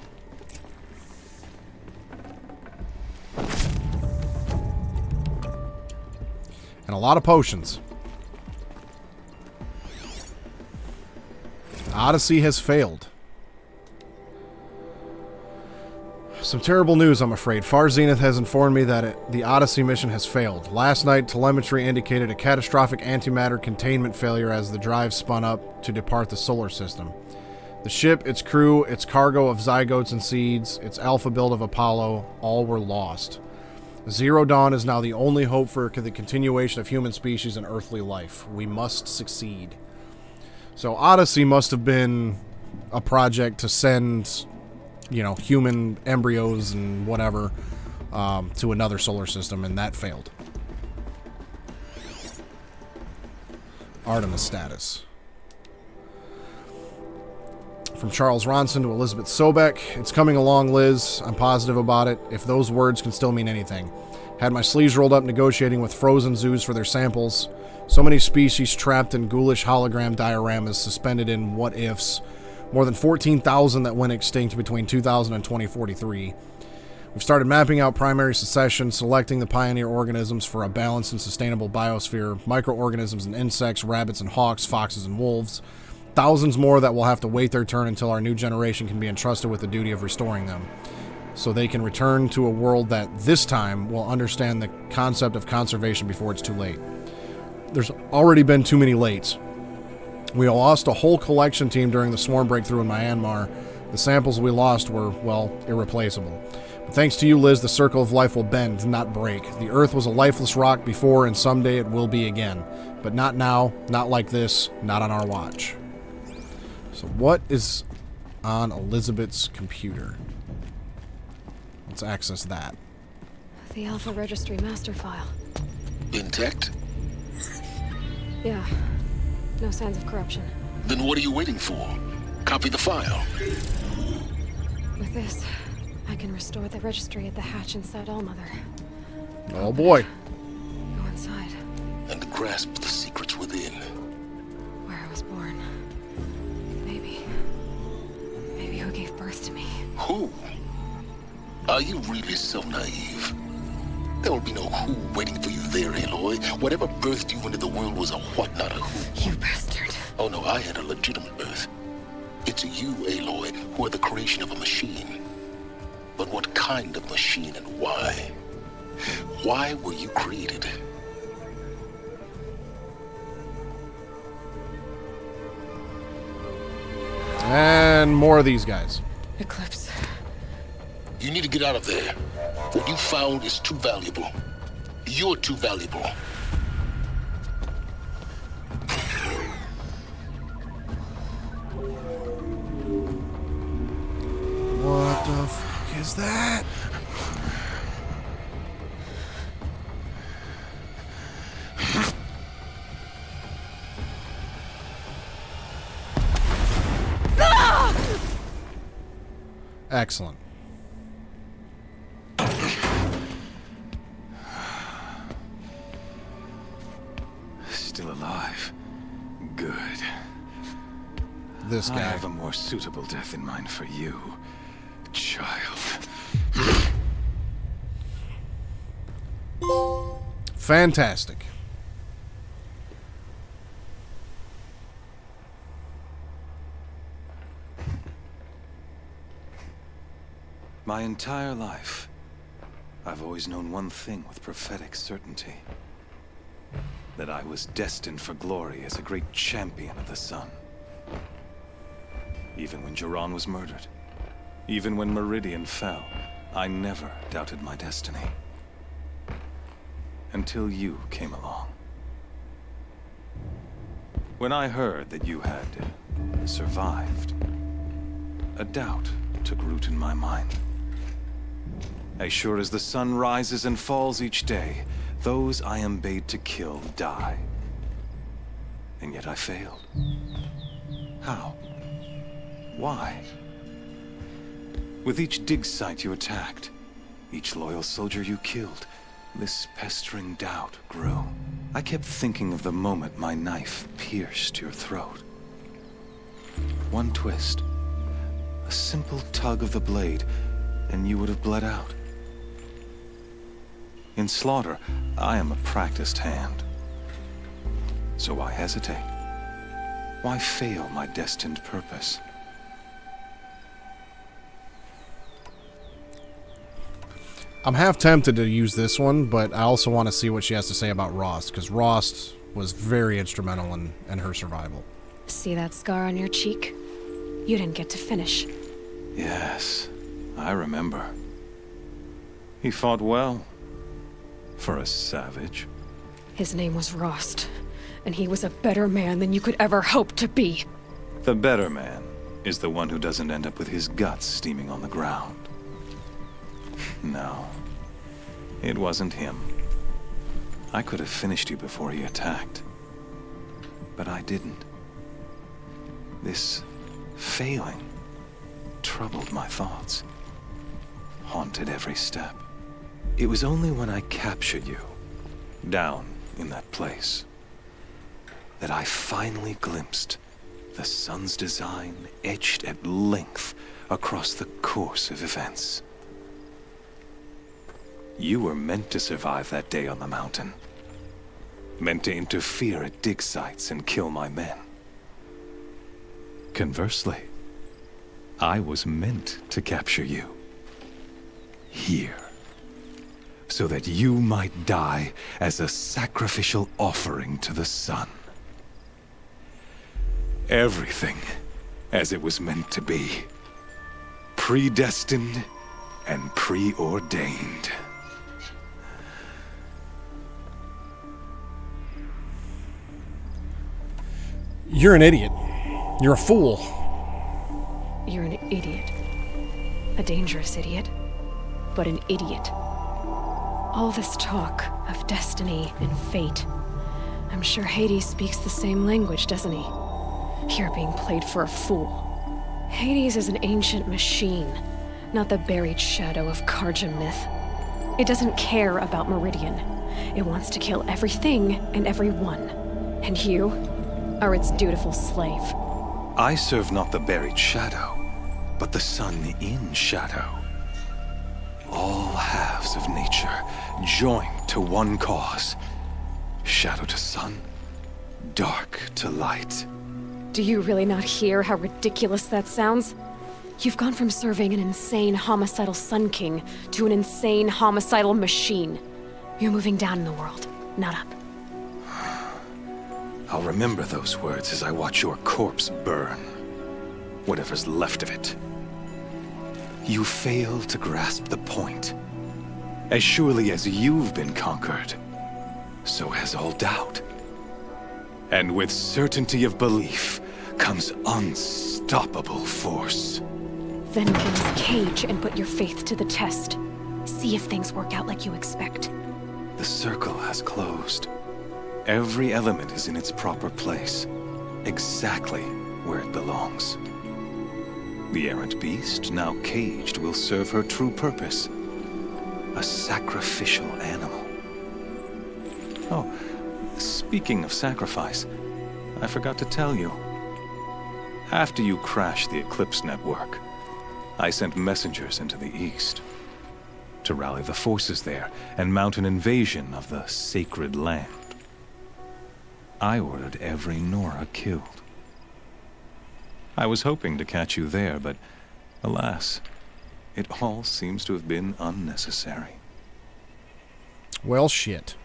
And a lot of potions. Odyssey has failed. Some terrible news, I'm afraid. Far Zenith has informed me that the Odyssey mission has failed. Last night, telemetry indicated a catastrophic antimatter containment failure as the drive spun up to depart the solar system. The ship, its crew, its cargo of zygotes and seeds, its alpha build of Apollo, all were lost. Zero Dawn is now the only hope for the continuation of human species and earthly life. We must succeed. So Odyssey must have been a project to send, you know, human embryos and whatever to another solar system, and that failed. Artemis status. From Charles Ronson to Elizabeth Sobek. It's coming along, Liz. I'm positive about it, if those words can still mean anything. Had my sleeves rolled up negotiating with frozen zoos for their samples. So many species trapped in ghoulish hologram dioramas suspended in what-ifs. More than 14,000 that went extinct between 2000 and 2043. We've started mapping out primary succession, selecting the pioneer organisms for a balanced and sustainable biosphere, microorganisms and insects, rabbits and hawks, foxes and wolves. Thousands more that will have to wait their turn until our new generation can be entrusted with the duty of restoring them, so they can return to a world that, this time, will understand the concept of conservation before it's too late. There's already been too many lates. We lost a whole collection team during the swarm breakthrough in Myanmar. The samples we lost were, well, irreplaceable. But thanks to you, Liz, the circle of life will bend, not break. The Earth was a lifeless rock before, and someday it will be again. But not now, not like this, not on our watch. So what is on Elizabeth's computer? Let's access that. The Alpha Registry master file. Intact? Yeah. No signs of corruption. Then what are you waiting for? Copy the file. With this, I can restore the registry at the hatch inside Allmother. Oh boy. Go inside. And grasp the secrets within. Where I was born. Maybe who gave birth to me. Who? Are you really so naive? There will be no who waiting for you there, Aloy. Whatever birthed you into the world was a what, not a who. You bastard. Oh no, I had a legitimate birth. It's you, Aloy, who are the creation of a machine. But what kind of machine and why? Why were you created? And more of these guys. Eclipse. You need to get out of there. What you found is too valuable. You're too valuable. What the fuck is that? Excellent. Still alive. Good. This guy. I have a more suitable death in mind for you, child. Fantastic. My entire life, I've always known one thing with prophetic certainty. That I was destined for glory as a great champion of the sun. Even when Jiran was murdered, even when Meridian fell, I never doubted my destiny. Until you came along. When I heard that you had survived, a doubt took root in my mind. As sure as the sun rises and falls each day, those I am bade to kill die. And yet I failed. How? Why? With each dig site you attacked, each loyal soldier you killed, this pestering doubt grew. I kept thinking of the moment my knife pierced your throat. One twist, a simple tug of the blade, and you would have bled out. In slaughter, I am a practiced hand. So why hesitate? Why fail my destined purpose? I'm half tempted to use this one, but I also want to see what she has to say about Rost, because Rost was very instrumental in her survival. See that scar on your cheek? You didn't get to finish. Yes, I remember. He fought well. For a savage. His name was Rost, and he was a better man than you could ever hope to be. The better man is the one who doesn't end up with his guts steaming on the ground. No, it wasn't him. I could have finished you before he attacked. But I didn't. This failing troubled my thoughts, haunted every step. It was only when I captured you, down in that place, that I finally glimpsed the sun's design etched at length across the course of events. You were meant to survive that day on the mountain. Meant to interfere at dig sites and kill my men. Conversely, I was meant to capture you. Here. So that you might die as a sacrificial offering to the sun. Everything as it was meant to be. Predestined and preordained. You're an idiot. You're a fool. You're an idiot. A dangerous idiot, but an idiot. All this talk of destiny and fate. I'm sure Hades speaks the same language, doesn't he? You're being played for a fool. Hades is an ancient machine, not the buried shadow of Karja myth. It doesn't care about Meridian. It wants to kill everything and everyone. And you are its dutiful slave. I serve not the buried shadow, but the sun in shadow. All halves of nature joined to one cause. Shadow to sun, dark to light. Do you really not hear how ridiculous that sounds? You've gone from serving an insane homicidal Sun King to an insane homicidal machine. You're moving down in the world, not up. I'll remember those words as I watch your corpse burn. Whatever's left of it. You fail to grasp the point. As surely as you've been conquered, so has all doubt. And with certainty of belief comes unstoppable force. Then release Cage and put your faith to the test. See if things work out like you expect. The circle has closed. Every element is in its proper place, exactly where it belongs. The errant beast, now caged, will serve her true purpose. A sacrificial animal. Oh, speaking of sacrifice, I forgot to tell you. After you crashed the Eclipse network, I sent messengers into the east to rally the forces there and mount an invasion of the sacred land. I ordered every Nora killed. I was hoping to catch you there, but alas, it all seems to have been unnecessary. Well, shit.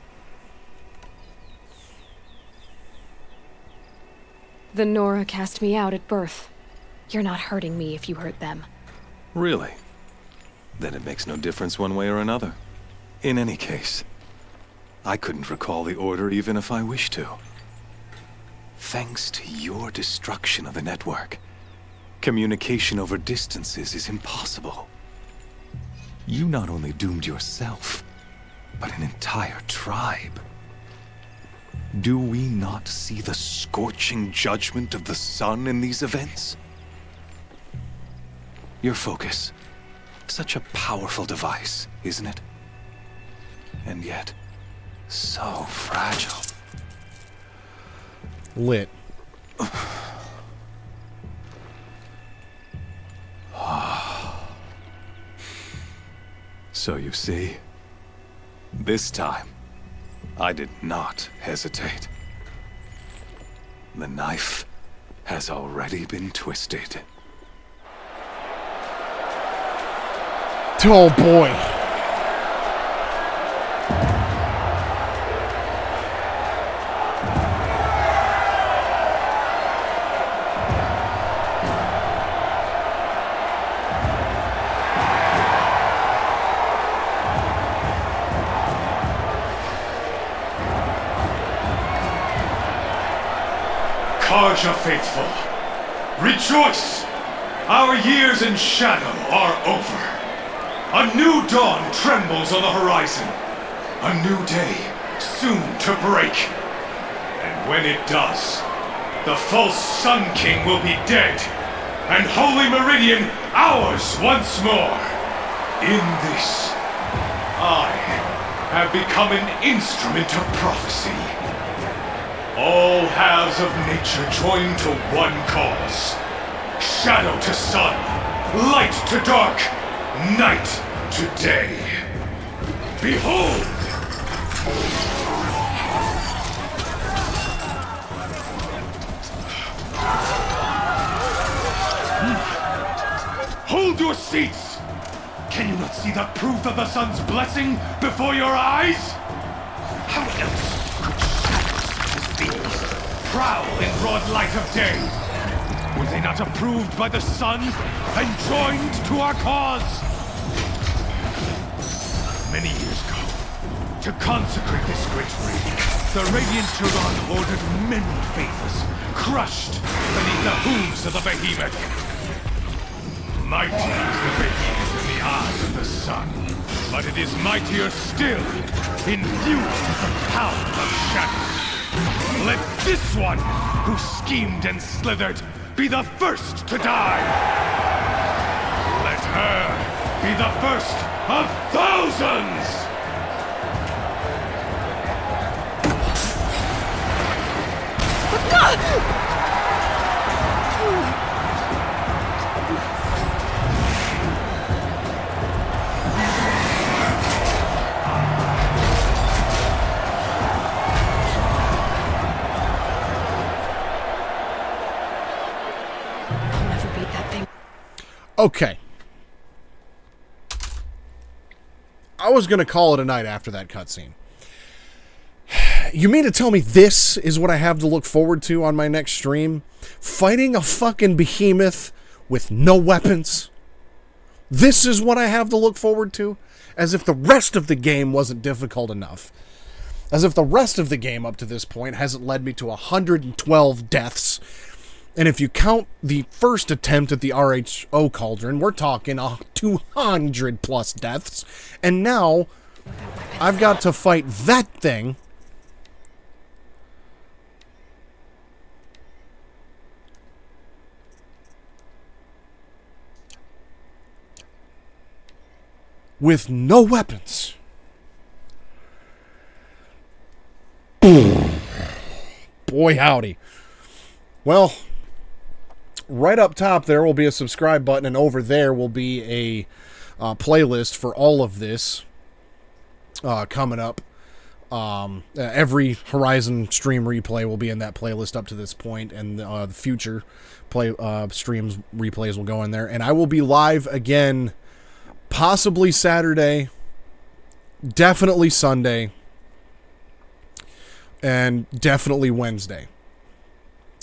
The Nora cast me out at birth. You're not hurting me if you hurt them. Really? Then it makes no difference one way or another. In any case, I couldn't recall the order even if I wished to. Thanks to your destruction of the network, communication over distances is impossible. You not only doomed yourself, but an entire tribe. Do we not see the scorching judgment of the sun in these events? Your focus, Such a powerful device, isn't it? And yet, so fragile. Lit. So you see, this time, I did not hesitate. The knife has already been twisted. Oh boy. Karja faithful, rejoice! Our years in shadow are over. A new dawn trembles on the horizon. A new day soon to break. And when it does, the false Sun King will be dead, and Holy Meridian ours once more. In this, I have become an instrument of prophecy. All halves of nature join to one cause. Shadow to sun, light to dark, night to day. Behold! Hold your seats! Can you not see the proof of the sun's blessing before your eyes? How else prowl in broad light of day? Were they not approved by the sun and joined to our cause? Many years ago, to consecrate this great ring, the Radiant Turon ordered many favors, crushed beneath the hooves of the behemoth. Mighty is the behemoth in the eyes of the sun, but it is mightier still, infused with the power of shadow. Let this one, who schemed and slithered, be the first to die! Let her be the first of thousands! Okay. I was going to call it a night after that cutscene. You mean to tell me this is what I have to look forward to on my next stream? Fighting a fucking behemoth with no weapons? This is what I have to look forward to? As if the rest of the game wasn't difficult enough. As if the rest of the game up to this point hasn't led me to 112 deaths. And if you count the first attempt at the RHO Cauldron, we're talking 200 plus deaths. And now, I've got to fight that thing with no weapons. Boy howdy. Well, right up top there will be a subscribe button, and over there will be a playlist for all of this coming up. Every Horizon stream replay will be in that playlist up to this point, and the future streams replays will go in there. And I will be live again, possibly Saturday, definitely Sunday, and definitely Wednesday.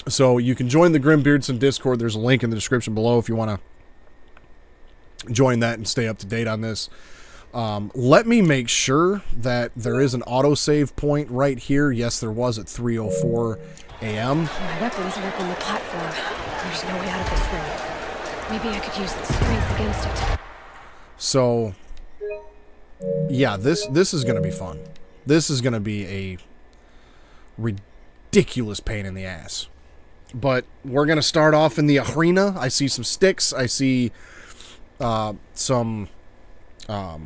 So you can join the Grim Beardson Discord. There's a link in the description below if you want to join that and stay up to date on this. Let me make sure that there is an autosave point right here. Yes, there was at 3:04 a.m. My weapons are up on the platform. There's no way out of this room. Maybe I could use its strength against it. So, yeah, this is going to be fun. This is going to be a ridiculous pain in the ass. But we're going to start off in the arena. I see some sticks. I see some herbal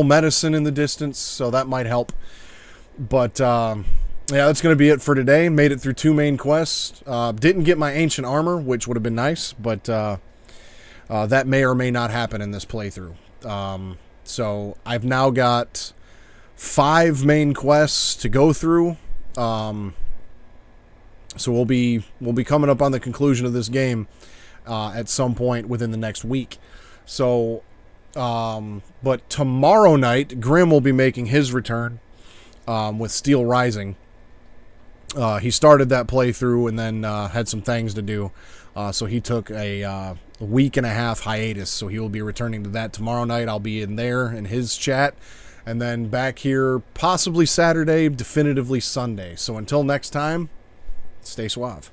medicine in the distance, so that might help. But yeah, that's going to be it for today. Made it through 2 main quests. Didn't get my ancient armor, which would have been nice, but that may or may not happen in this playthrough. So I've now got 5 main quests to go through. So we'll be coming up on the conclusion of this game at some point within the next week. So, but tomorrow night, Grim will be making his return with Steel Rising. He started that playthrough and then had some things to do. So he took a week and a half hiatus. So he will be returning to that tomorrow night. I'll be in there in his chat. And then back here possibly Saturday, definitively Sunday. So until next time, stay suave.